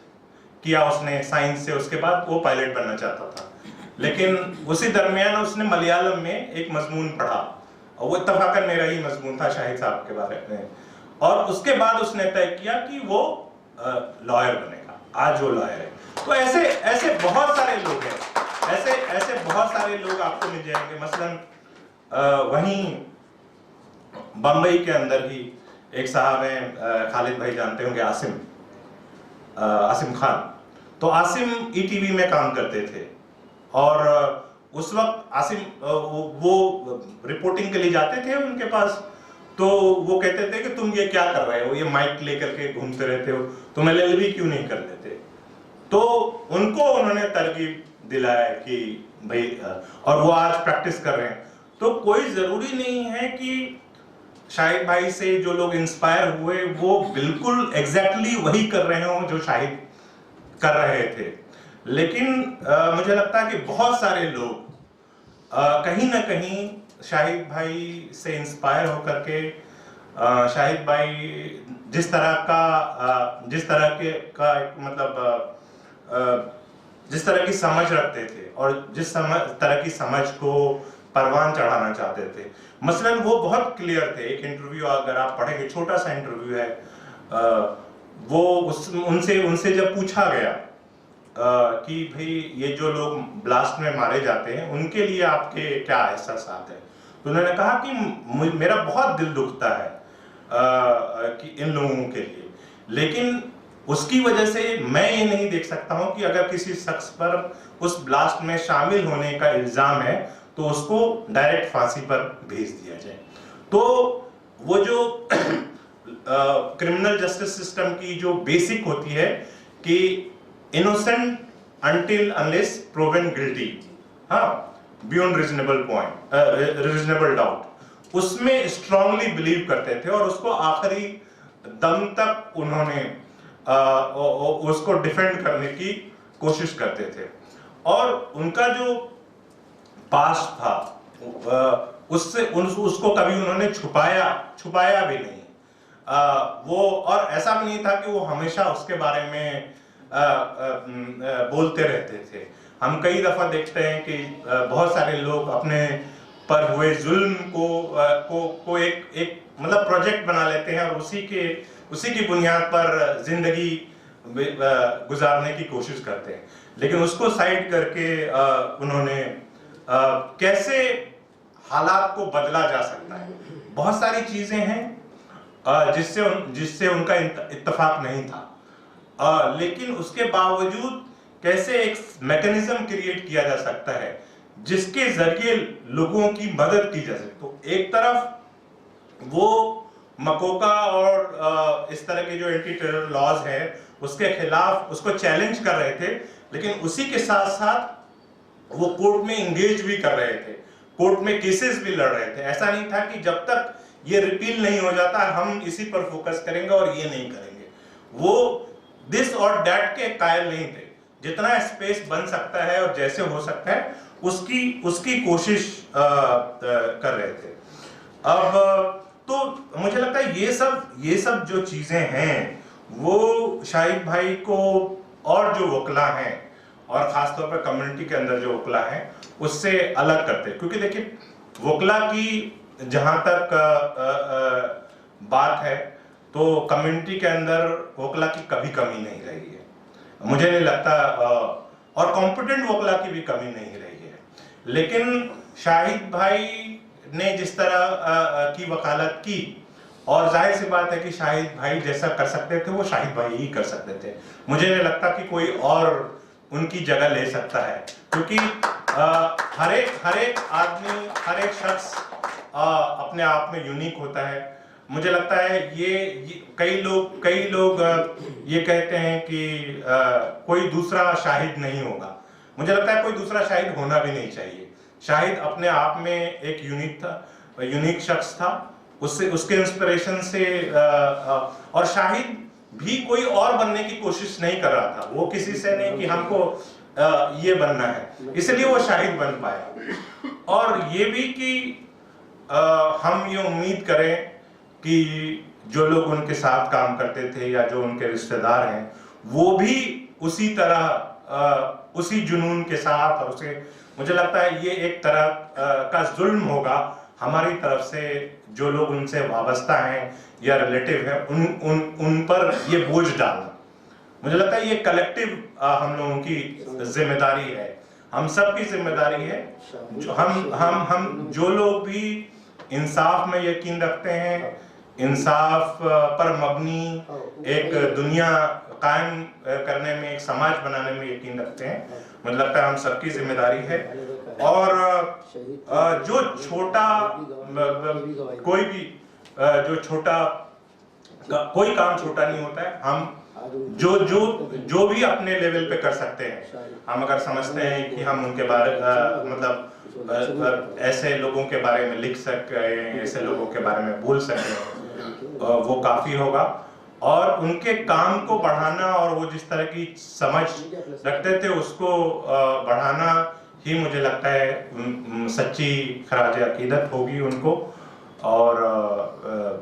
किया उसने साइंस से, उसके बाद वो पायलट बनना चाहता था। लेकिन उसी दरमियान उसने मलयालम में एक मजमून पढ़ा और वो इत्तफाकन मेरा ही मजमून था शाहिद साहब के बारे में, और उसके बाद उसने तय किया कि वो लॉयर बनेगा। आज वो लॉयर है। तो ऐसे बहुत सारे लोग हैं, ऐसे बहुत सारे लोग आपको मिल जाएंगे। मसलन वहीं बम्बई के अंदर ही एक साहब हैं, खालिद भाई जानते होंगे, आसिम खान। तो आसिम ईटीवी में काम करते थे और उस वक्त आसिम वो रिपोर्टिंग के लिए जाते थे उनके पास, तो वो कहते थे कि तुम ये क्या कर रहे हो, ये माइक लेकर के घूमते रहते हो, तुम LLB क्यों नहीं कर लेते। तो उनको उन्होंने तरकीब दिलाया कि भाई, और वो आज प्रैक्टिस कर रहे हैं। तो कोई जरूरी नहीं है कि शाहिद भाई से जो लोग इंस्पायर हुए वो बिल्कुल एग्जैक्टली वही कर रहे हो जो शाहिद कर रहे थे, लेकिन मुझे लगता है कि बहुत सारे लोग कहीं ना कहीं शाहिद भाई से इंस्पायर होकर के शाहिद भाई जिस तरह की समझ रखते थे और तरह की समझ को परवान चढ़ाना चाहते थे। मसलन वो बहुत क्लियर थे। एक इंटरव्यू अगर आप पढ़ेंगे, छोटा सा इंटरव्यू है, वो उनसे जब पूछा गया कि भाई ये जो लोग ब्लास्ट में मारे जाते हैं उनके लिए आपके क्या एहसासात है, तो उन्होंने कहा कि मेरा बहुत दिल दुखता है कि इन लोगों के लिए, लेकिन उसकी वजह से मैं ये नहीं देख सकता हूं कि अगर किसी शख्स पर उस ब्लास्ट में शामिल होने का इल्जाम है तो उसको डायरेक्ट फांसी पर भेज दिया जाए। तो वो जो क्रिमिनल जस्टिस सिस्टम की जो बेसिक होती है कि innocent until unless proven guilty, हाँ, बियॉन्ड रीजनेबल डाउट, उसमें स्ट्रांगली बिलीव करते थे और उसको आखिरी दम तक उन्होंने उसको डिफेंड करने की कोशिश करते थे। और उनका जो पास्ट था उसको कभी उन्होंने छुपाया भी नहीं। वो और ऐसा भी नहीं था कि वो हमेशा उसके बारे में बोलते रहते थे। हम कई दफा देखते हैं कि बहुत सारे लोग अपने पर हुए जुल्म को एक मतलब प्रोजेक्ट बना लेते हैं और उसी की बुनियाद पर जिंदगी गुजारने की कोशिश करते हैं, लेकिन उसको साइड करके उन्होंने कैसे हालात को बदला जा सकता है। बहुत सारी चीजें हैं जिससे उनका इत्तेफाक नहीं था, लेकिन उसके बावजूद कैसे एक मैकेनिज्म क्रिएट किया जा सकता है जिसके जरिए लोगों की मदद की जा सके। तो एक तरफ वो मकोका और इस तरह के जो एंटी टेरर लॉज है उसके खिलाफ उसको चैलेंज कर रहे थे, लेकिन उसी के साथ साथ वो कोर्ट में इंगेज भी कर रहे थे, कोर्ट में केसेस भी लड़ रहे थे। ऐसा नहीं था कि जब तक ये रिपील नहीं हो जाता हम इसी पर फोकस करेंगे और ये नहीं करेंगे। वो दिस और दैट के कायल नहीं थे। जितना स्पेस बन सकता है और जैसे हो सकता है उसकी कोशिश कर रहे थे। अब तो मुझे लगता है ये सब जो चीजें हैं वो शाहिद भाई को और जो वकला हैं और खासतौर पर कम्युनिटी के अंदर जो वकला हैं उससे अलग करते हैं। क्योंकि देखिए, वकला की जहां तक बात है तो कम्युनिटी के अंदर वकला की कभी कमी नहीं रही है, मुझे नहीं लगता, और कॉम्पिटेंट वकला की भी कमी नहीं रही है। लेकिन शाहिद भाई ने जिस तरह की वकालत की, और जाहिर सी बात है कि शाहिद भाई जैसा कर सकते थे वो शाहिद भाई ही कर सकते थे। मुझे नहीं लगता कि कोई और उनकी जगह ले सकता है, क्योंकि हर एक आदमी, हर एक शख्स अपने आप में यूनिक होता है। मुझे लगता है ये कई लोग ये कहते हैं कि कोई दूसरा शाहिद नहीं होगा। मुझे लगता है कोई दूसरा शाहिद होना भी नहीं चाहिए। शाहिद अपने आप में एक यूनिक शख्स था उससे उसके इंस्पिरेशन से और शाहिद भी कोई और बनने की कोशिश नहीं कर रहा था, वो किसी से नहीं कि हमको ये बनना है, इसलिए वो शाहिद बन पाया। और ये भी कि हम ये उम्मीद करें कि जो लोग उनके साथ काम करते थे या जो उनके रिश्तेदार हैं वो भी उसी तरह उसी जुनून के साथ, और उसे मुझे लगता है ये एक तरह का जुल्म होगा हमारी तरफ से जो लोग उनसे वाबस्ता हैं या रिलेटिव हैं उन पर ये बोझ डालना। मुझे लगता है ये कलेक्टिव हम लोगों की जिम्मेदारी है, हम सब की जिम्मेदारी है। जो हम जो लोग भी इंसाफ में यकीन रखते हैं, इंसाफ पर मबनी एक दुनिया कायम करने में, एक समाज बनाने में यकीन रखते हैं, मुझे लगता है हम सबकी जिम्मेदारी है। और जो छोटा कोई भी कोई काम छोटा नहीं होता है। हम जो भी अपने लेवल पे कर सकते हैं, हम अगर समझते हैं कि हम उनके बारे मतलब ऐसे लोगों के बारे में लिख सकें, ऐसे लोगों के बारे में बोल सकें, वो काफी होगा। और उनके काम को बढ़ाना और वो जिस तरह की समझ रखते थे उसको बढ़ाना ही मुझे लगता है सच्ची खराज अकीदत होगी उनको। और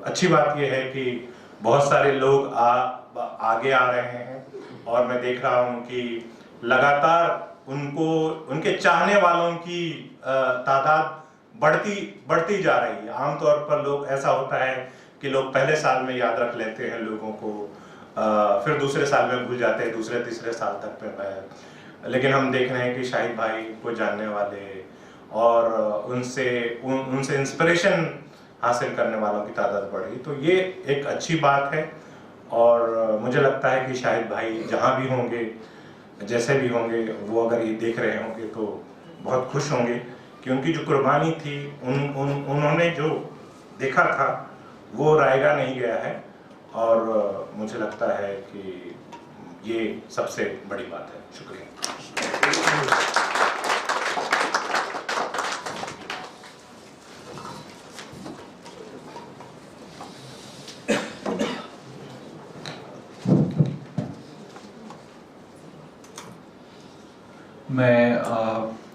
अच्छी बात यह है कि बहुत सारे लोग आगे आ रहे हैं और मैं देख रहा हूँ कि लगातार उनके चाहने वालों की तादाद बढ़ती जा रही है। आमतौर पर लोग ऐसा होता है कि लोग पहले साल में याद रख लेते हैं लोगों को, फिर दूसरे साल में भूल जाते हैं, दूसरे तीसरे साल तक में। लेकिन हम देख रहे हैं कि शाहिद भाई को जानने वाले और उनसे इंस्पिरेशन हासिल करने वालों की तादाद बढ़ी, तो ये एक अच्छी बात है। और मुझे लगता है कि शाहिद भाई जहाँ भी होंगे, जैसे भी होंगे, वो अगर ये देख रहे होंगे तो बहुत खुश होंगे कि उनकी जो कुर्बानी थी, उन्होंने जो देखा था वो रायगा नहीं गया है। और मुझे लगता है कि ये सबसे बड़ी बात है। शुक्रिया। मैं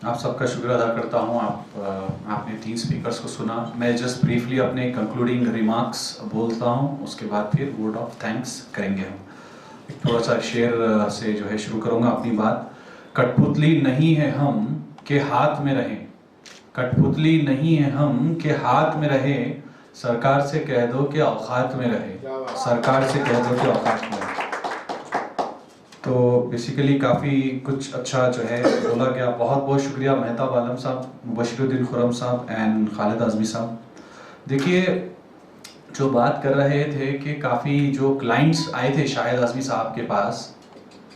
आप सबका शुक्र अदा करता हूँ। आपने 3 स्पीकर्स को सुना। मैं जस्ट ब्रीफली अपने कंक्लूडिंग रिमार्क्स बोलता हूँ, उसके बाद फिर वर्ड ऑफ थैंक्स करेंगे हम। एक थोड़ा सा शेर से जो है शुरू करूँगा अपनी बात। कठपुतली नहीं है हम के हाथ में रहें, कठपुतली नहीं है हम के हाथ में रहे, सरकार से कह दो कि औकात में रहे, सरकार से कह दो कि औकात में रहे। तो बेसिकली काफ़ी कुछ अच्छा जो है बोला गया। बहुत बहुत शुक्रिया मेहताब आलम साहब, मुबशिरुद्दीन खुर्रम साहब एंड खालिद आज़मी साहब। देखिए, जो बात कर रहे थे कि काफ़ी जो क्लाइंट्स आए थे शाहिद आज़मी साहब के पास,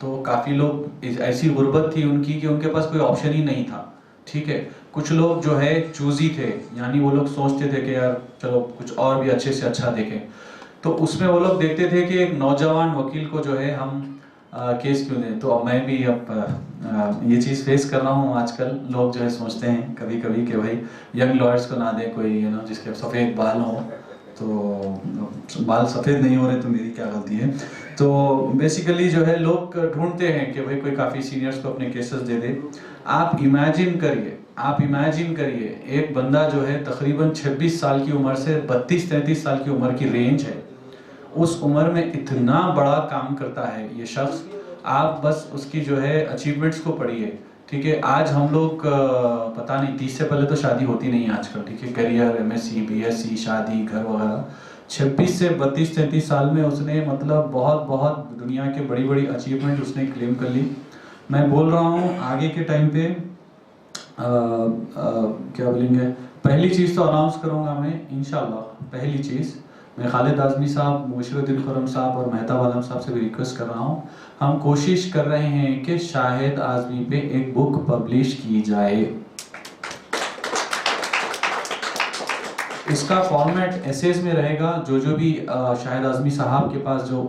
तो काफ़ी लोग ऐसी गुर्बत थी उनकी कि उनके पास कोई ऑप्शन ही नहीं था। ठीक है, कुछ लोग जो है चूज़ी थे, यानी वो लोग सोचते थे कि यार चलो कुछ और भी अच्छे से अच्छा देखें। तो उसमें वो लोग देखते थे कि एक नौजवान वकील को जो है हम केस क्यों दें। तो मैं भी अब ये चीज़ फेस कर रहा हूँ आजकल। लोग जो है सोचते हैं कभी कभी कि भाई यंग लॉयर्स को ना दें कोई जिसके सफ़ेद बाल हों। तो बाल सफ़ेद नहीं हो रहे तो मेरी क्या गलती है। तो बेसिकली जो है लोग ढूंढते हैं कि भाई कोई काफ़ी सीनियर्स को अपने केसेस दे दे। आप इमेजिन करिए एक बंदा जो है तकरीबन 26 साल की उम्र से 32-33 साल की उम्र की रेंज है, उस उम्र में इतना बड़ा काम करता है ये शख्स। आप बस उसकी जो है अचीवमेंट्स को पढ़िए। ठीक है, आज हम लोग पता नहीं 30 से पहले तो शादी होती नहीं है आजकल। ठीक है, करियर, MSc, BSc, शादी, घर वगैरह। 26 से 32-33 साल में उसने मतलब बहुत दुनिया के बड़ी अचीवमेंट उसने क्लेम कर ली। मैं बोल रहा हूँ आगे के टाइम पे क्या बोलेंगे, पहली चीज़ तो अनाउंस करूँगा मैं इंशाल्लाह। पहली चीज़ मैं खालिद आज़मी साहब, मुबशिरुद्दीन खुर्रम साहब और मेहताब आलम साहब से भी रिक्वेस्ट कर रहा हूँ, हम कोशिश कर रहे हैं कि शाहिद आज़मी पे एक बुक पब्लिश की जाए। इसका फॉर्मेट एसेज में रहेगा। जो भी शाहिद आज़मी साहब के पास जो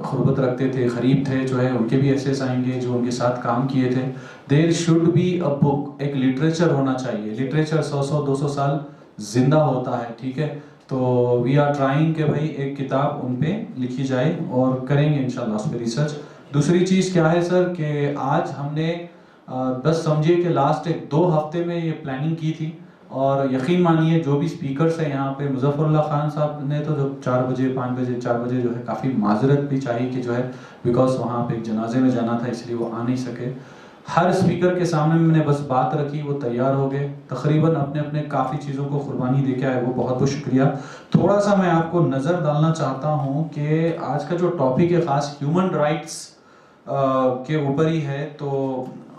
खुरबत रखते थे, ख़रीब थे, जो है उनके भी एसेज आएंगे जो उनके साथ काम किए थे। There should be a book, एक लिटरेचर होना चाहिए। लिटरेचर 100-200 साल जिंदा होता है। ठीक है, तो वी आर ट्राइंग कि भाई एक किताब उन पे लिखी जाए और करेंगे इंशाल्लाह उस पर रिसर्च। दूसरी चीज़ क्या है सर कि आज हमने बस समझिए कि लास्ट 1-2 हफ्ते में ये प्लानिंग की थी, और यकीन मानिए जो भी स्पीकर्स हैं यहाँ पे, मुजफ्फरुल्लाह खान साहब ने तो जो 4 बजे 5 बजे 4 बजे जो है काफ़ी माजरत भी चाहिए कि जो है बिकॉज वहाँ पे एक जनाजे में जाना था इसलिए वो आ नहीं सके। हर स्पीकर के सामने मैंने बस बात रखी, वो तैयार हो गए, तकरीबन अपने अपने काफ़ी चीज़ों को कुर्बानी दे के आए, वो बहुत बहुत शुक्रिया। थोड़ा सा मैं आपको नज़र डालना चाहता हूँ कि आज का जो टॉपिक है ख़ास ह्यूमन राइट्स के ऊपर ही है। तो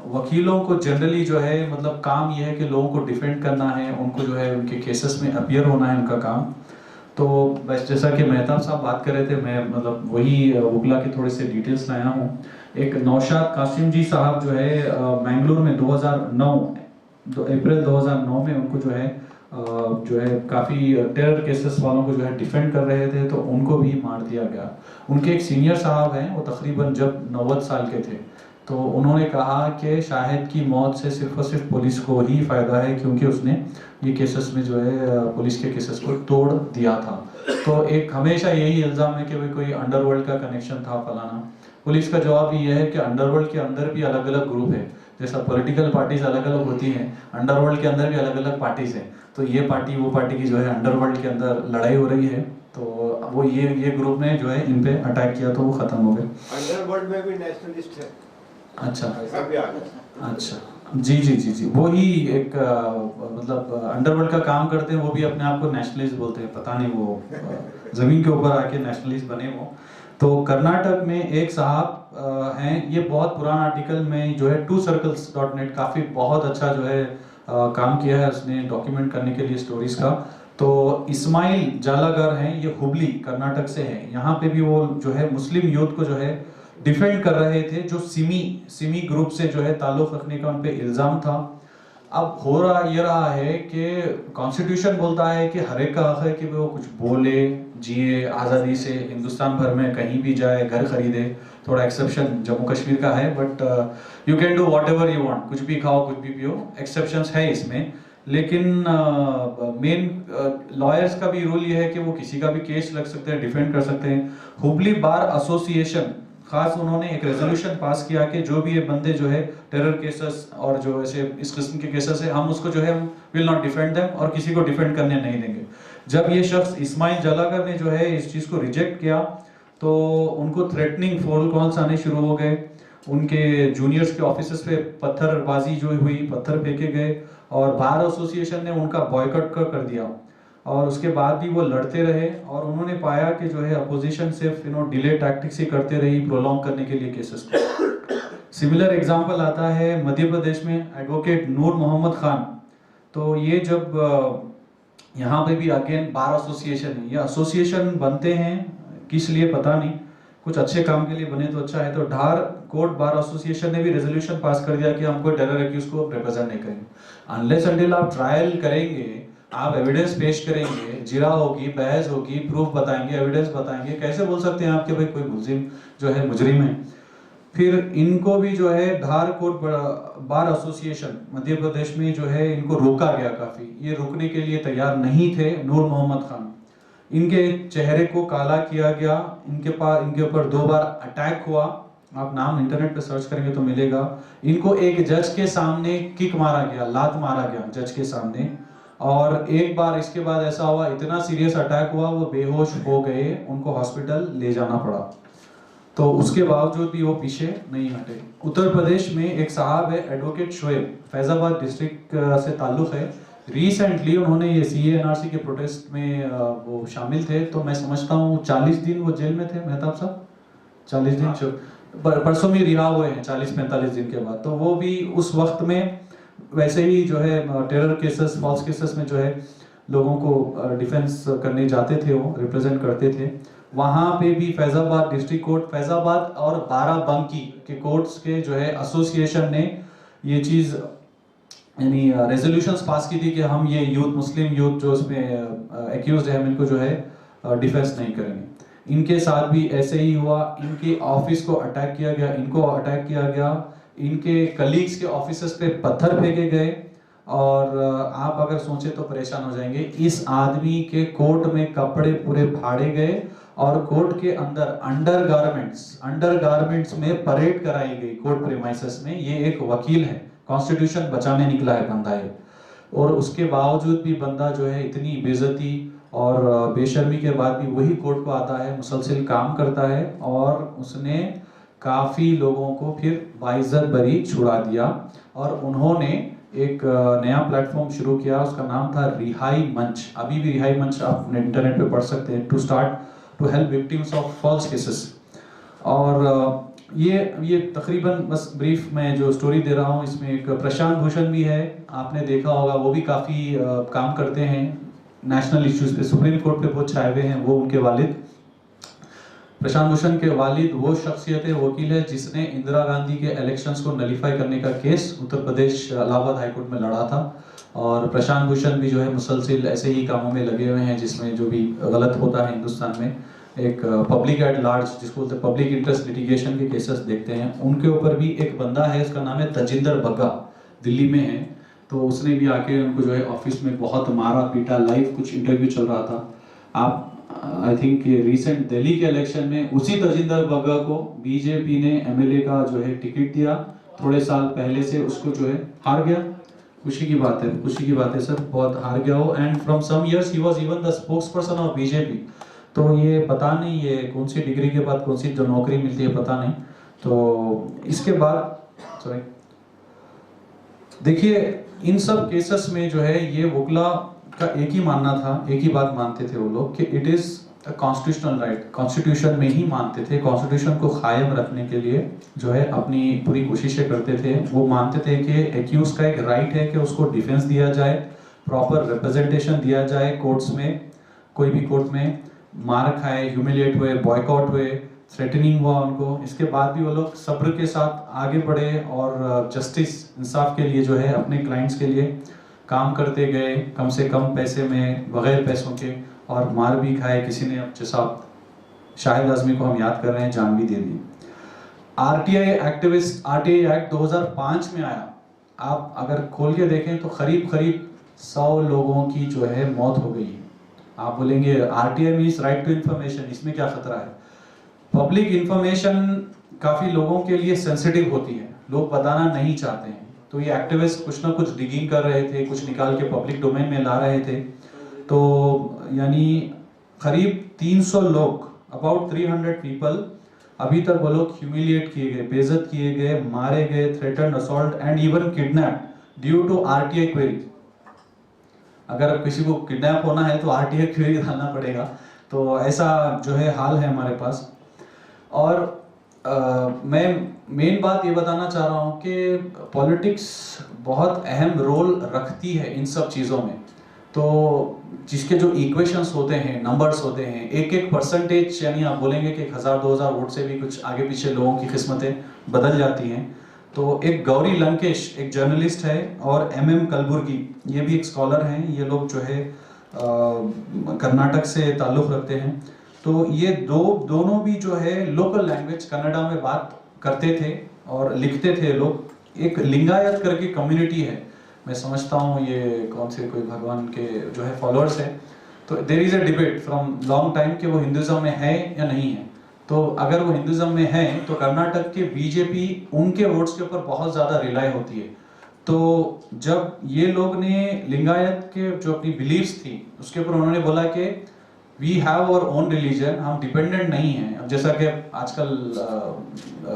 वकीलों को जनरली जो है मतलब काम ये है कि लोगों को डिफेंड करना है, उनको जो है उनके केसेस में अपीयर होना है उनका काम। तो बस जैसा कि मेहताब साहब बात कर रहे थे, मैं मतलब वही वकला के थोड़े से डिटेल्स लाया हूँ। एक नौशाद कासिम जी साहब जो है मैंगलोर में 2009 अप्रैल 2009 में उनको जो है काफ़ी टेरर केसेस वालों को जो है डिफेंड कर रहे थे, तो उनको भी मार दिया गया। उनके एक सीनियर साहब हैं, वो तकरीबन जब 90 साल के थे, तो उन्होंने कहा कि शाहिद की मौत से सिर्फ और सिर्फ पुलिस को ही फ़ायदा है, क्योंकि उसने ये केसेस में जो है पुलिस के केसेस को तोड़ दिया था। तो एक हमेशा यही इल्ज़ाम है कि भाई कोई अंडरवर्ल्ड का कनेक्शन था फलाना। पुलिस का जवाब ये है कि अंडरवर्ल्ड के अंदर भी अलग अलग ग्रुप है, जैसा पॉलिटिकल पार्टीज अलग अलग होती हैं, अंडरवर्ल्ड के अंदर भी अलग अलग पार्टीज हैं। तो ये पार्टी वो पार्टी की जो है अंडरवर्ल्ड के अंदर लड़ाई हो रही है, तो वो ये ग्रुप ने जो है इन पे अटैक किया तो वो ख़त्म हो गए। अंडरवर्ल्ड में भी नेशनलिस्ट है। अच्छा ऐसा भी आ गया। अच्छा, जी वो ही एक मतलब अंडरवर्ल्ड का काम करते हैं, वो भी अपने आप को नेशनलिस्ट बोलते हैं, पता नहीं वो ज़मीन के ऊपर आके नेशनलिस्ट बने वो। तो कर्नाटक में एक साहब हैं, ये बहुत पुराना आर्टिकल में जो है twocircles.net काफ़ी बहुत अच्छा जो है काम किया है उसने डॉक्यूमेंट करने के लिए स्टोरीज का। तो इस्माइल जालागर हैं, ये हुबली कर्नाटक से हैं। यहाँ पे भी वो जो है मुस्लिम यूथ को जो है डिफेंड कर रहे थे, जो सिमी ग्रुप से जो है ताल्लुक़ रखने का उन पे इल्ज़ाम था। अब हो रहा है कि कॉन्स्टिट्यूशन बोलता है कि हर एक का हक है कि वो कुछ बोले, जिए आज़ादी से, हिंदुस्तान भर में कहीं भी जाए, घर खरीदे। थोड़ा एक्सेप्शन जम्मू कश्मीर का है, but you can do what ever you want, कुछ भी खाओ कुछ भी पियो, एक्सेप्शंस है इसमें। लेकिन मेन लॉयर्स का भी रूल ये है कि वो किसी का भी केस लग सकते हैं, डिफेंड कर सकते हैं। हुबली बार एसोसिएशन खास उन्होंने एक रेजोल्यूशन पास किया कि जो भी ये बंदे जो है टेरर केसेस और जो ऐसे इस किस्म के केसेस है, हम उसको जो है विल नॉट डिफेंड देम और किसी को डिफेंड करने नहीं देंगे। जब ये शख्स इस्माइल जालागर ने जो है इस चीज़ को रिजेक्ट किया, तो उनको थ्रेटनिंग फोन कॉल्स आने शुरू हो गए, उनके जूनियर्स के ऑफिस पे पत्थरबाजी जो हुई, पत्थर फेंके गए, और बार एसोसिएशन ने उनका बॉयकॉट कर दिया। और उसके बाद भी वो लड़ते रहे, और उन्होंने पाया कि जो है अपोजिशन सिर्फ डिले टैक्टिक्स ही करते रही प्रोलॉन्ग करने के लिए केसेस को। सिमिलर एग्जांपल आता है मध्य प्रदेश में, एडवोकेट नूर मोहम्मद खान। तो ये जब यहाँ पे भी अगेन बार एसोसिएशन है, ये एसोसिएशन बनते हैं किस लिए पता नहीं, कुछ अच्छे काम के लिए बने तो अच्छा है। तो धार कोर्ट बार एसोसिएशन ने भी रेजोल्यूशन पास कर दिया कि हम कोई टेरर एक्यूज को रिप्रेजेंट नहीं करेंगे अनलेस अनटिल आप ट्रायल करेंगे, आप एविडेंस पेश करेंगे, जिरा होगी, बहस होगी, प्रूफ बताएंगे, एविडेंस बताएंगे, कैसे बोल सकते हैं आप कि भाई कोई मुलजिम जो है मुजरिम है। फिर इनको भी जो है धार court bar association Madhya Pradesh में जो है इनको रोका गया, काफ़ी ये रुकने के लिए तैयार नहीं थे। नूर मोहम्मद खान, इनके चेहरे को काला किया गया, इनके ऊपर 2 बार अटैक हुआ, आप नाम इंटरनेट पे सर्च करेंगे तो मिलेगा। इनको एक जज के सामने किक मारा गया, लात मारा गया जज के सामने, और एक बार इसके बाद ऐसा हुआ, इतना सीरियस अटैक हुआ, वो बेहोश हो गए, उनको हॉस्पिटल ले जाना पड़ा। तो उसके बावजूद भी वो पीछे नहीं हटे। उत्तर प्रदेश में एक साहब है एडवोकेट शोएब, फैजाबाद डिस्ट्रिक्ट से ताल्लुक़ है। रिसेंटली उन्होंने ये CA/NRC के प्रोटेस्ट में वो शामिल थे, तो मैं समझता हूँ 40 दिन वो जेल में थे मेहताब साहब, 40 दिन परसों में रिहा हुए हैं 40-45 दिन के बाद। तो वो भी उस वक्त में वैसे ही जो है टेरर केसेस, फॉल्स केसेस में जो है लोगों को डिफेंस करने जाते थे, वो रिप्रेजेंट करते थे। वहाँ पे भी फैजाबाद डिस्ट्रिक्ट कोर्ट, फैजाबाद और बाराबंकी के कोर्ट्स के जो है एसोसिएशन ने ये चीज़ यानी रेजोल्यूशंस पास की थी कि हम ये यूथ, मुस्लिम यूथ जो उसमें एक्यूज्ड है, हम इनको जो है डिफेंस नहीं करेंगे। इनके साथ भी ऐसे ही हुआ, इनके ऑफिस को अटैक किया गया, इनको अटैक किया गया, इनके कलीग्स के ऑफिसेस पे पत्थर फेंके गए, और आप अगर सोचे तो परेशान हो जाएंगे। इस आदमी के कोर्ट में कपड़े पूरे फाड़े गए और कोर्ट के अंदर अंडरगारमेंट्स में परेड कराई गई कोर्ट प्रेमाइसेस में। ये एक वकील है, कॉन्स्टिट्यूशन बचाने निकला है बंदा ये, और उसके बावजूद भी बंदा जो है इतनी बेइज्जती और बेशर्मी के बाद भी वही कोर्ट को आता है, मुसलसल काम करता है, और उसने काफ़ी लोगों को फिर बाइज्जत बरी छुड़ा दिया। और उन्होंने एक नया प्लेटफॉर्म शुरू किया, उसका नाम था रिहाई मंच। अभी भी रिहाई मंच आप इंटरनेट पे पढ़ सकते हैं, to help victims of false cases. और ये तकरीबन बस ब्रीफ में जो स्टोरी दे रहा हूँ, इसमें एक प्रशांत भूषण भी है, आपने देखा होगा, वो भी काफ़ी काम करते हैं नेशनल इश्यूज पे, सुप्रीम कोर्ट पे बहुत छाए हुए हैं वो, उनके वालिद। प्रशांत भूषण के वालिद वो शख्सियत है, वकील है, जिसने इंदिरा गांधी के इलेक्शंस को नलीफाई करने का केस उत्तर प्रदेश इलाहाबाद हाईकोर्ट में लड़ा था। और प्रशांत भूषण भी जो है मुसलसिल ऐसे ही कामों में लगे हुए हैं जिसमें जो भी गलत होता है हिंदुस्तान में, एक पब्लिक एट लार्ज जिसको बोलते हैं पब्लिक इंटरेस्ट लिटिगेशन के केसेस देखते हैं। उनके ऊपर भी एक बंदा है, उसका नाम है तजिंदर बग्गा, दिल्ली में है। तो उसने भी आके उनको जो है ऑफिस में बहुत मारा पीटा, लाइव कुछ इंटरव्यू चल रहा था। आप आई थिंक रिसेंट दिल्ली के इलेक्शन में उसी तजिंदर बग्गा को बीजेपी ने एमएलए का जो है टिकट दिया, थोड़े साल पहले से उसको जो है हार गया। खुशी की बात है, खुशी की बात है सर, बहुत हार गया हो। And from some years he was even the spokesperson of BJP. तो ये पता नहीं ये कौन सी डिग्री के बाद कौन सी जो नौकरी मिलती है पता नहीं। तो इसके बाद सॉरी देखिए, इन सब केसेस में जो है ये वकला का एक ही मानना था, एक ही बात मानते थे वो लोग कि it is a constitutional right, constitution में ही मानते थे, कॉन्स्टिट्यूशन को कायम रखने के लिए जो है अपनी पूरी कोशिशें करते थे। वो मानते थे कि एक्यूज का एक राइट है कि उसको डिफेंस दिया जाए, प्रॉपर रिप्रेजेंटेशन दिया जाए कोर्ट्स में, कोई भी कोर्ट में मार खाए, ह्यूमिलिएट हुए, बॉयकॉट हुए, थ्रेटनिंग हुआ उनको, इसके बाद भी वो लोग सब्र के साथ आगे बढ़े और जस्टिस इंसाफ के लिए जो है अपने क्लाइंट्स के लिए काम करते गए, कम से कम पैसे में, बगैर पैसों के, और मार भी खाए। किसी ने जैसा शाहिद आजमी को हम याद कर रहे हैं, जान भी दे दी। आरटीआई एक्ट 2005 में आया। आप अगर खोल के देखें तो करीब 100 लोगों की जो है मौत हो गई है। आप बोलेंगे RTI means right to information, इसमें क्या खतरा है? पब्लिक इंफॉर्मेशन काफ़ी लोगों के लिए सेंसिटिव होती है, लोग बताना नहीं चाहते हैं। तो ये एक्टिविस्ट कुछ ना कुछ डिगिंग कर रहे थे, कुछ निकाल के पब्लिक डोमेन में ला रहे थे। तो यानी करीब 300 लोग, अबाउट 300 पीपल अभी तक वो लोग ह्यूमिलिएट किए गए, बेइज्जत किए गए, मारे गए, threatened, assault and even kidnap due to RTI query. अगर किसी को किडनैप होना है तो आरटीआई क्वेरी डालना पड़ेगा। तो ऐसा जो है हाल है हमारे पास। और मैं मेन बात ये बताना चाह रहा हूँ कि पॉलिटिक्स बहुत अहम रोल रखती है इन सब चीज़ों में। तो जिसके जो इक्वेशंस होते हैं, नंबर्स होते हैं, एक परसेंटेज, यानी आप बोलेंगे कि 1000-2000 वोट से भी कुछ आगे पीछे लोगों की किस्मतें बदल जाती हैं। तो एक गौरी लंकेश एक जर्नलिस्ट है, और MM कलबुर्गी ये भी एक स्कॉलर हैं, ये लोग जो है कर्नाटक से ताल्लुक़ रखते हैं। तो ये दोनों भी जो है लोकल लैंग्वेज कन्नड़ा में बात करते थे और लिखते थे लोग। एक लिंगायत करके कम्युनिटी है, मैं समझता हूँ ये कौन से कोई भगवान के जो है फॉलोअर्स हैं। तो there is a debate from long time कि वो हिंदुज़म में है या नहीं है। तो अगर वो हिंदुज़म में है तो कर्नाटक के बीजेपी उनके वोट्स के ऊपर बहुत ज़्यादा रिलाई होती है। तो जब ये लोग ने लिंगायत के जो अपनी बिलीव्स थी उसके ऊपर उन्होंने बोला कि we have our own religion, हम डिपेंडेंट नहीं हैं। अब जैसा कि आजकल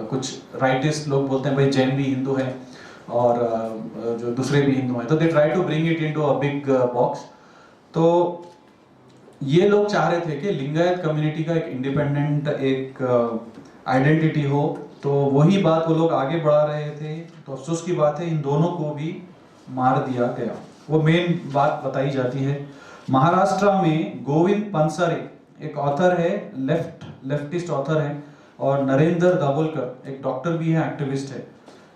कुछ राइटिस्ट लोग बोलते हैं भाई जैन भी हिंदू है और जो दूसरे भी हिंदू हैं, तो they try to bring it into a big box. तो ये लोग चाह रहे थे कि लिंगायत कम्युनिटी का एक इंडिपेंडेंट एक आइडेंटिटी हो, तो वही बात वो लोग आगे बढ़ा रहे थे। तो अफसोस की बात है इन दोनों को भी मार दिया गया। वो मेन बात बताई जाती है। महाराष्ट्र में गोविंद पंसरे एक ऑथर है, लेफ्टिस्ट ऑथर है, और नरेंद्र दाभोलकर एक डॉक्टर भी है, एक्टिविस्ट है।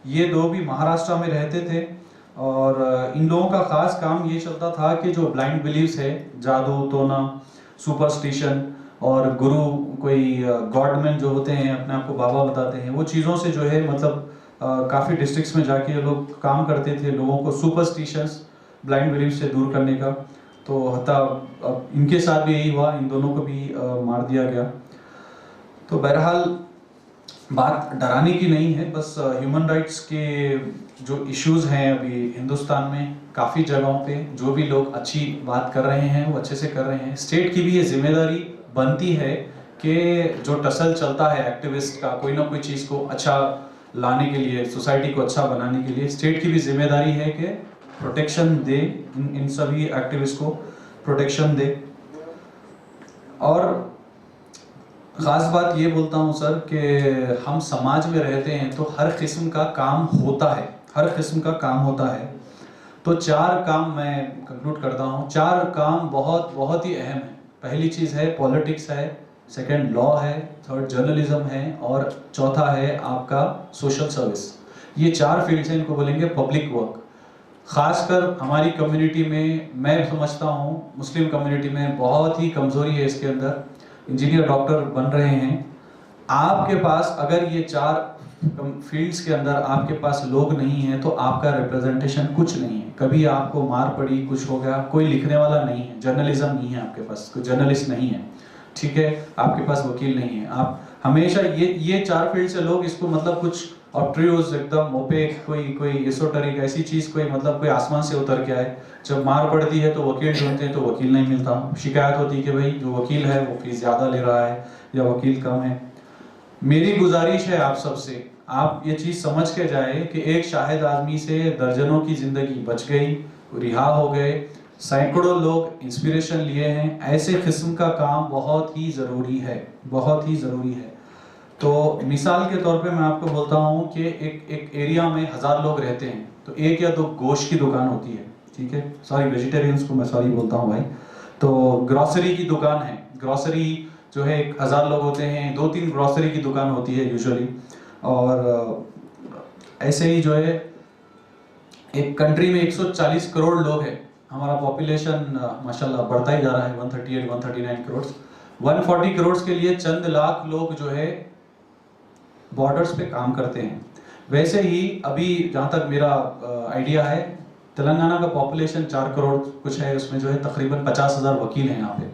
ये दो भी महाराष्ट्र में रहते थे, और इन लोगों का खास काम ये चलता था कि जो ब्लाइंड बिलीव्स है, जादू टोना, सुपरस्टिशन और गुरु कोई गॉडमैन जो होते हैं अपने आप को बाबा बताते हैं, वो चीज़ों से जो है मतलब काफ़ी डिस्ट्रिक्ट्स में जाके ये लोग काम करते थे लोगों को सुपरस्टिशंस ब्लाइंड बिलीफ से दूर करने का। तो हत्ता इनके साथ भी यही हुआ, इन दोनों को भी मार दिया गया। तो बहरहाल बात डराने की नहीं है, बस ह्यूमन राइट्स के जो इश्यूज हैं अभी हिंदुस्तान में काफ़ी जगहों पे जो भी लोग अच्छी बात कर रहे हैं वो अच्छे से कर रहे हैं। स्टेट की भी ये जिम्मेदारी बनती है कि जो टसल चलता है एक्टिविस्ट का कोई ना कोई चीज़ को अच्छा लाने के लिए, सोसाइटी को अच्छा बनाने के लिए स्टेट की भी जिम्मेदारी है कि प्रोटेक्शन दे, इन सभी एक्टिविस्ट को प्रोटेक्शन दे। और ख़ास बात ये बोलता हूँ सर कि हम समाज में रहते हैं तो हर किस्म का काम होता है, हर किस्म का काम होता है। तो 4 काम मैं कंक्लूड करता हूँ, 4 काम बहुत बहुत ही अहम है। पहली चीज़ है पॉलिटिक्स है, सेकंड लॉ है, थर्ड जर्नलिज्म है और चौथा है आपका सोशल सर्विस। ये 4 फील्ड्स हैं, इनको बोलेंगे पब्लिक वर्क। ख़ासकर हमारी कम्युनिटी में मैं समझता हूँ मुस्लिम कम्युनिटी में बहुत ही कमज़ोरी है इसके अंदर। इंजीनियर डॉक्टर बन रहे हैं, आपके पास अगर ये 4 फील्ड्स के अंदर आपके पास लोग नहीं हैं तो आपका रिप्रेजेंटेशन कुछ नहीं है। कभी आपको मार पड़ी, कुछ हो गया, कोई लिखने वाला नहीं है, जर्नलिज्म नहीं है आपके पास, कोई जर्नलिस्ट नहीं है, ठीक है, आपके पास वकील नहीं है। आप हमेशा ये 4 फील्ड से लोग इसको मतलब कुछ ऑब्ट्रूज एकदम ओपेक कोई एसोटेरिक ऐसी चीज़ कोई मतलब कोई आसमान से उतर के आए। जब मार पड़ती है तो वकील ढूंढते हैं तो वकील नहीं मिलता, शिकायत होती है कि भाई जो वकील है वो फीस ज़्यादा ले रहा है या वकील कम है। मेरी गुजारिश है आप सबसे, आप ये चीज़ समझ के जाए कि एक शाहिद आदमी से दर्जनों की ज़िंदगी बच गई, रिहा हो गए, सैकड़ों लोग इंस्पिरेशन लिए हैं। ऐसे किस्म का काम बहुत ही ज़रूरी है, बहुत ही ज़रूरी है। तो मिसाल के तौर पे मैं आपको बोलता हूँ कि एक एरिया में 1000 लोग रहते हैं तो 1 या 2 गोश्त की दुकान होती है, ठीक है, सॉरी वेजिटेरियंस को मैं सॉरी बोलता हूँ भाई। तो ग्रॉसरी की दुकान है, ग्रॉसरी जो है 1000 लोग होते हैं, 2-3 ग्रॉसरी की दुकान होती है यूजुअली। और ऐसे ही जो है एक कंट्री में 140 करोड़ लोग हैं, हमारा पॉपुलेशन माशाल्लाह बढ़ता ही जा रहा है, 138-139 करोड़। 140 करोड़ के लिए चंद लाख लोग जो है बॉर्डर्स पे काम करते हैं। वैसे ही अभी जहाँ तक मेरा आइडिया है, तेलंगाना का पॉपुलेशन 4 करोड़ कुछ है, उसमें जो है तकरीबन 50,000 वकील हैं यहाँ पे।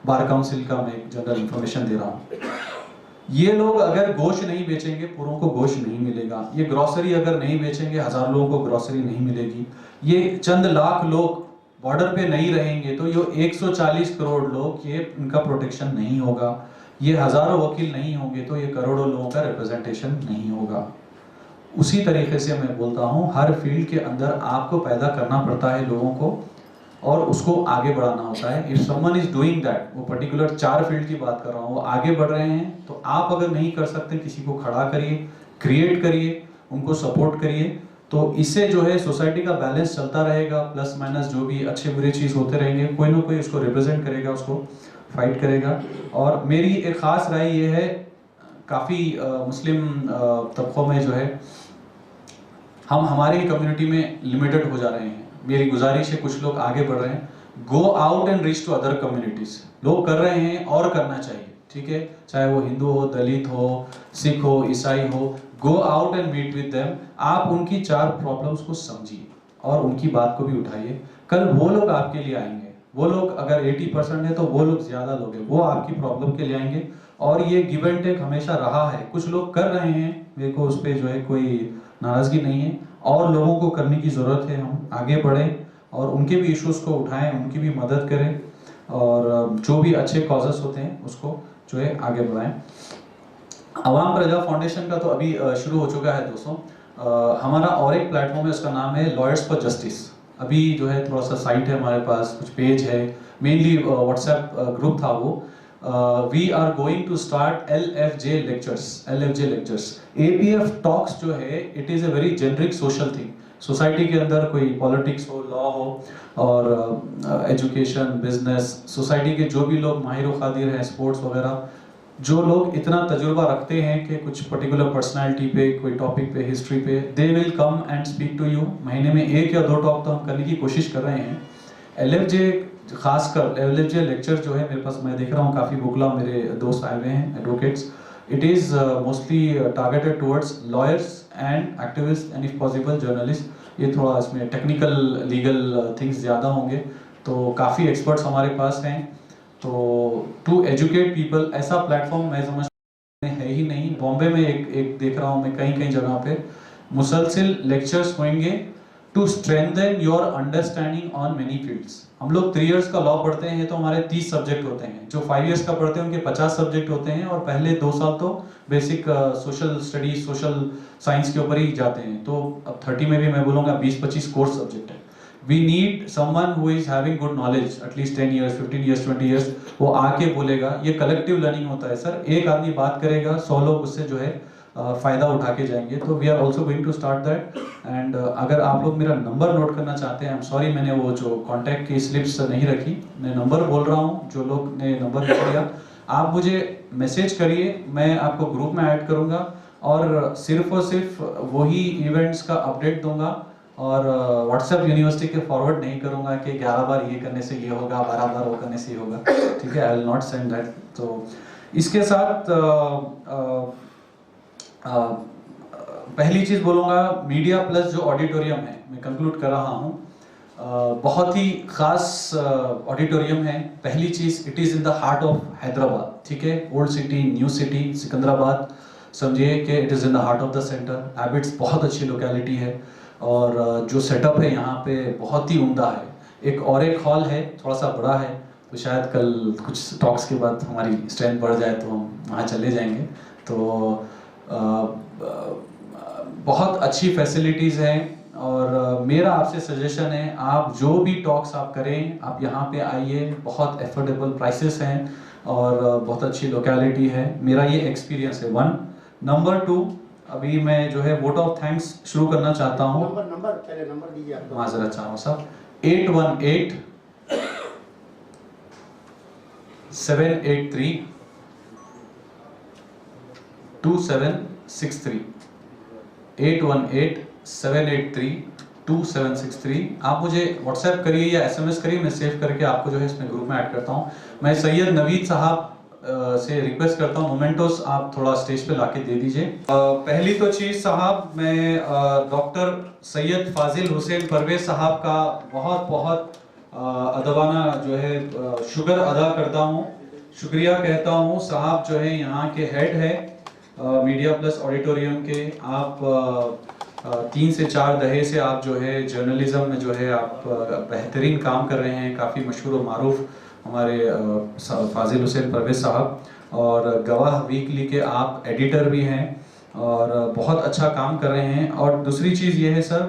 बार काउंसिल का मैं जनरल इंफॉर्मेशन दे रहा हूँ। ये लोग अगर गोश्त नहीं बेचेंगे, पूरों को गोश्त नहीं मिलेगा। ये ग्रॉसरी अगर नहीं बेचेंगे, 1000 लोगों को ग्रॉसरी नहीं मिलेगी। ये चंद लाख लोग बॉर्डर पे नहीं रहेंगे तो ये 140 करोड़ लोग, ये इनका प्रोटेक्शन नहीं होगा। ये हज़ारों वकील नहीं होंगे तो ये करोड़ों लोगों का रिप्रेजेंटेशन नहीं होगा। उसी तरीके से मैं बोलता हूँ हर फील्ड के अंदर आपको पैदा करना पड़ता है लोगों को और उसको आगे बढ़ाना होता है। If someone is doing that, वो पर्टिकुलर 4 फील्ड की बात कर रहा हूँ, वो आगे बढ़ रहे हैं, तो आप अगर नहीं कर सकते किसी को खड़ा करिए, क्रिएट करिए, उनको सपोर्ट करिए। तो इससे जो है सोसाइटी का बैलेंस चलता रहेगा, प्लस माइनस जो भी अच्छे बुरे चीज़ होते रहेंगे, कोई ना कोई उसको रिप्रेजेंट करेगा, उसको फाइट करेगा। और मेरी एक ख़ास राय ये है, काफ़ी मुस्लिम तबकों में जो है हम हमारी कम्युनिटी में लिमिटेड हो जा रहे हैं। मेरी गुजारिश है, कुछ लोग आगे बढ़ रहे हैं, go out and reach to other communities. लोग कर रहे हैं और करना चाहिए, ठीक है, चाहे वो हिंदू हो, दलित हो, सिख हो, ईसाई हो, go out and meet with them. आप उनकी 4 प्रॉब्लम्स को समझिए और उनकी बात को भी उठाइए। कल वो लोग आपके लिए आएंगे, वो लोग अगर 80% है तो वो लोग ज़्यादा लोग हैं, वो आपकी प्रॉब्लम के लिए आएंगे। और ये गिव एंड टेक हमेशा रहा है, कुछ लोग कर रहे हैं, मेरे को उस पर जो है कोई नाराज़गी नहीं है, और लोगों को करने की ज़रूरत है। हम आगे बढ़ें और उनके भी इश्यूज़ को उठाएं, उनकी भी मदद करें और जो भी अच्छे कॉजेस होते हैं उसको जो है आगे बढ़ाएं। अवाम प्रजा फाउंडेशन का तो अभी शुरू हो चुका है दोस्तों। हमारा और एक प्लेटफॉर्म है, उसका नाम है लॉयर्स फॉर जस्टिस। अभी जो है थोड़ा सा साइट है हमारे पास, कुछ पेज है, मेनली व्हाट्सएप ग्रुप था वो। We are going to start LFJ lectures. APF talks जो है it is a very generic social thing. Society के अंदर कोई पॉलिटिक्स हो, लॉ हो और एजुकेशन, बिजनेस, सोसाइटी के जो भी लोग माहिर व खादिर हैं, स्पोर्ट्स वगैरह, जो लोग इतना तजुर्बा रखते हैं कि कुछ पर्टिकुलर पर्सनालिटी पे, कोई टॉपिक पे, हिस्ट्री पे, they will come and speak to you. महीने में 1 या 2 टॉक तो हम करने की कोशिश कर रहे हैं। LFJ खासकर LFJ लेक्चर जो है मेरे पास, मैं देख रहा हूँ काफ़ी बुकला मेरे दोस्त आए हुए हैं advocates, It is mostly targeted towards lawyers and activists and if possible journalists. ये थोड़ा इसमें टेक्निकल लीगल थिंग्स ज़्यादा होंगे, तो काफ़ी एक्सपर्ट्स हमारे पास हैं. तो टू एजुकेट पीपल ऐसा प्लेटफॉर्म मैं समझ है ही नहीं. बॉम्बे में एक देख रहा हूँ मैं कई जगह पे मुसलसिल लेक्चर्स होंगे to strengthen your understanding on many fields. हम लोग 3 इयर्स का लॉ पढ़ते हैं तो हमारे 30 सब्जेक्ट होते हैं. जो 5 इयर्स का पढ़ते हैं उनके 50 सब्जेक्ट होते हैं और पहले 2 साल तो basic social studies social science के ऊपर ही जाते हैं. तो अब 30 में भी मैं बोलूँगा 20-25 कोर्स सब्जेक्ट है. We need someone who is having good knowledge at least 10 years 15 years 20 years. वो आके बोलेगा. ये कलेक्टिव लर्निंग होता है सर. एक आदमी बात करेगा 100 लोग उससे जो है फ़ायदा उठा के जाएंगे. तो we are also going to start that. And अगर आप लोग मेरा नंबर नोट करना चाहते हैं, आई एम सॉरी मैंने वो जो कॉन्टैक्ट की स्लिप्स नहीं रखी. मैं नंबर बोल रहा हूँ, जो लोग ने नंबर लिख लिया आप मुझे मैसेज करिए, मैं आपको ग्रुप में ऐड करूँगा और सिर्फ वही इवेंट्स का अपडेट दूंगा और व्हाट्सएप यूनिवर्सिटी के फॉरवर्ड नहीं करूँगा कि 11 बार ये करने से ये होगा 12 बार वो करने से ये होगा. ठीक है, I will not send that. तो इसके साथ पहली चीज़ बोलूँगा, मीडिया प्लस जो ऑडिटोरियम है मैं कंक्लूड कर रहा हूँ. बहुत ही ख़ास ऑडिटोरियम है. पहली चीज़, it is in the heart of Hyderabad. ठीक है, old city, new city, Secunderabad समझिए कि it is in the heart of the centre. Abids बहुत अच्छी लोकेलिटी है और जो सेटअप है यहाँ पे बहुत ही उम्दा है. एक हॉल है, थोड़ा सा बड़ा है, तो शायद कल कुछ टॉक्स के बाद हमारी स्ट्रेंथ बढ़ जाए तो हम वहाँ चले जाएंगे. तो बहुत अच्छी फैसिलिटीज़ हैं और मेरा आपसे सजेशन है, आप जो भी टॉक्स आप करें आप यहाँ पे आइए. बहुत एफोर्डेबल प्राइसेस हैं और बहुत अच्छी लोकेलिटी है. मेरा ये एक्सपीरियंस है 1. नंबर 2, अभी मैं जो है वोट ऑफ थैंक्स शुरू करना चाहता हूँ. पहले नंबर दीजिए आप. माजरत चाहूँ साहब. 818 783 2763. 818 783 2763. आप मुझे व्हाट्सएप करिए या एसएमएस करिए, मैं सेव करके आपको जो है इसमें ग्रुप में ऐड करता हूँ. मैं सैयद नवीद साहब से रिक्वेस्ट करता हूँ मोमेंटोस आप थोड़ा स्टेज पे लाके दे दीजिए. पहली तो चीज़ साहब, मैं डॉक्टर सैयद फाजिल हुसैन परवेज साहब का बहुत अदबाना जो है शुक्र अदा करता हूँ, शुक्रिया कहता हूँ. साहब जो है यहाँ के हेड है मीडिया प्लस ऑडिटोरियम के. आप 3 से 4 दहाई से आप जो है जर्नलिज्म में जो है आप बेहतरीन काम कर रहे हैं. काफ़ी मशहूर और मारूफ हमारे फाजिल हुसैन परवेज साहब, और गवाह वीकली के आप एडिटर भी हैं और बहुत अच्छा काम कर रहे हैं. और दूसरी चीज़ ये है सर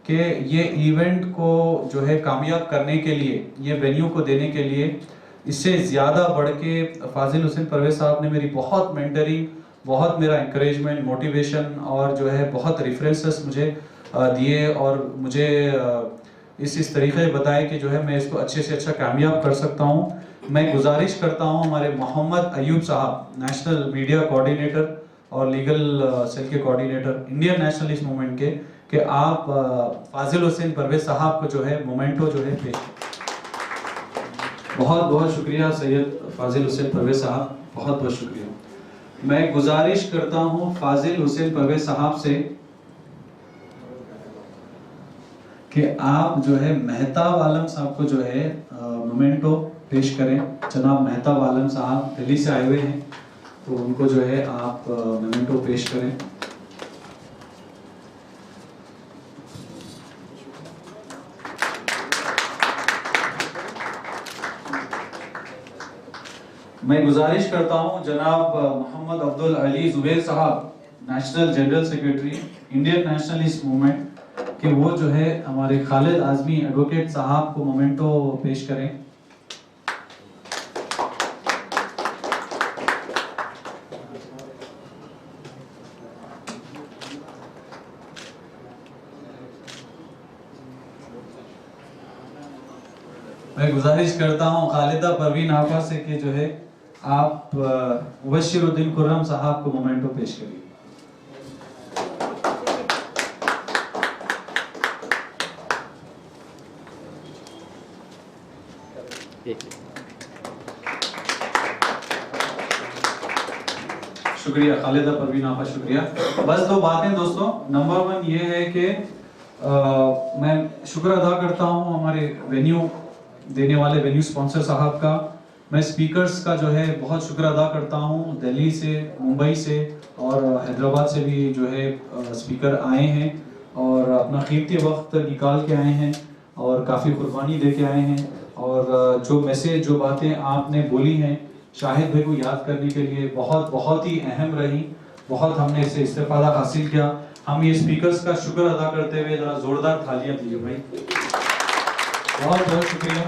कि ये इवेंट को जो है कामयाब करने के लिए, ये वेन्यू को देने के लिए, इससे ज़्यादा बढ़ के फाजिल हुसैन परवेज साहब ने मेरी बहुत मेंटरिंग, बहुत मेरा इंकरेजमेंट, मोटिवेशन और जो है बहुत रेफरेंसेस मुझे दिए और मुझे इस तरीके बताए कि जो है मैं इसको अच्छे से अच्छा कामयाब कर सकता हूँ. मैं गुजारिश करता हूँ हमारे मोहम्मद अयूब साहब, नेशनल मीडिया कोऑर्डिनेटर और लीगल सेल के कोऑर्डिनेटर इंडियन नेशनलिस्ट मूवमेंट के, कि आप फाजिल हुसैन परवेज साहब को जो है मोमेंटो जो है पेश. बहुत शुक्रिया सैयद फाजिल हुसैन परवेज साहब, बहुत शुक्रिया. मैं गुजारिश करता हूँ फाजिल हुसैन परवेज साहब से कि आप जो है मेहताब आलम साहब को जो है मोमेंटो पेश करें. जनाब मेहताब आलम साहब दिल्ली से आए हुए हैं, तो उनको जो है आप मोमेंटो पेश करें. मैं गुजारिश करता हूं जनाब मोहम्मद अब्दुल अली जुबैर साहब, national general secretary Indian nationalist movement, कि वो जो है हमारे खालिद आजमी एडवोकेट साहब को मोमेंटो पेश करें. मैं गुजारिश करता हूं खालिदा परवीन आपा से कि जो है आप मुबश्शिरुद्दीन खुर्रम साहब को मोमेंटो पेश करिए. शुक्रिया खालिदा परवीन आपका शुक्रिया। बस दो बातें दोस्तों। नंबर 1 ये है कि मैं शुक्र अदा करता हूँ हमारे वेन्यू देने वाले वेन्यू स्पॉन्सर साहब का। मैं स्पीकर्स का जो है बहुत शुक्र अदा करता हूँ। दिल्ली से, मुंबई से और हैदराबाद से भी जो है स्पीकर आए हैं और अपना कीमती वक्त निकाल के आए हैं और काफ़ी कुर्बानी दे के आए हैं। और जो मैसेज, जो बातें आपने बोली हैं शाहिद भाई को याद करने के लिए बहुत ही अहम रही। बहुत हमने इससे इस्तेफादा हासिल किया। हम ये स्पीकर्स का शुक्र अदा करते हुए जरा जोरदार तालियां दीजिए भाई। बहुत शुक्रिया।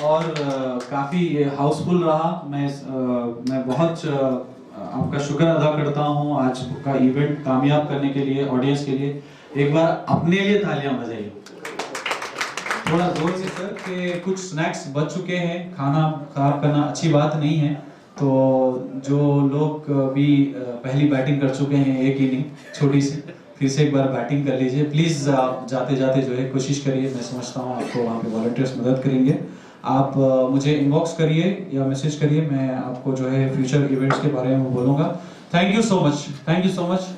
और काफ़ी हाउसफुल रहा। मैं बहुत आपका शुक्र अदा करता हूँ आज का इवेंट कामयाब करने के लिए, ऑडियंस के लिए। एक बार अपने लिए तालियां बजाइए थोड़ा जोर से सर। कि कुछ स्नैक्स बच चुके हैं, खाना खराब करना अच्छी बात नहीं है। तो जो लोग भी पहली बैटिंग कर चुके हैं एक इनिंग छोटी सी, फिर से एक बार बैटिंग कर लीजिए प्लीज़। आप जाते जाते जो है कोशिश करिए। मैं समझता हूँ आपको वहाँ पे वॉलंटियर्स मदद करेंगे। आप मुझे इनबॉक्स करिए या मैसेज करिए, मैं आपको जो है फ्यूचर इवेंट्स के बारे में बोलूँगा। Thank you so much, thank you so much.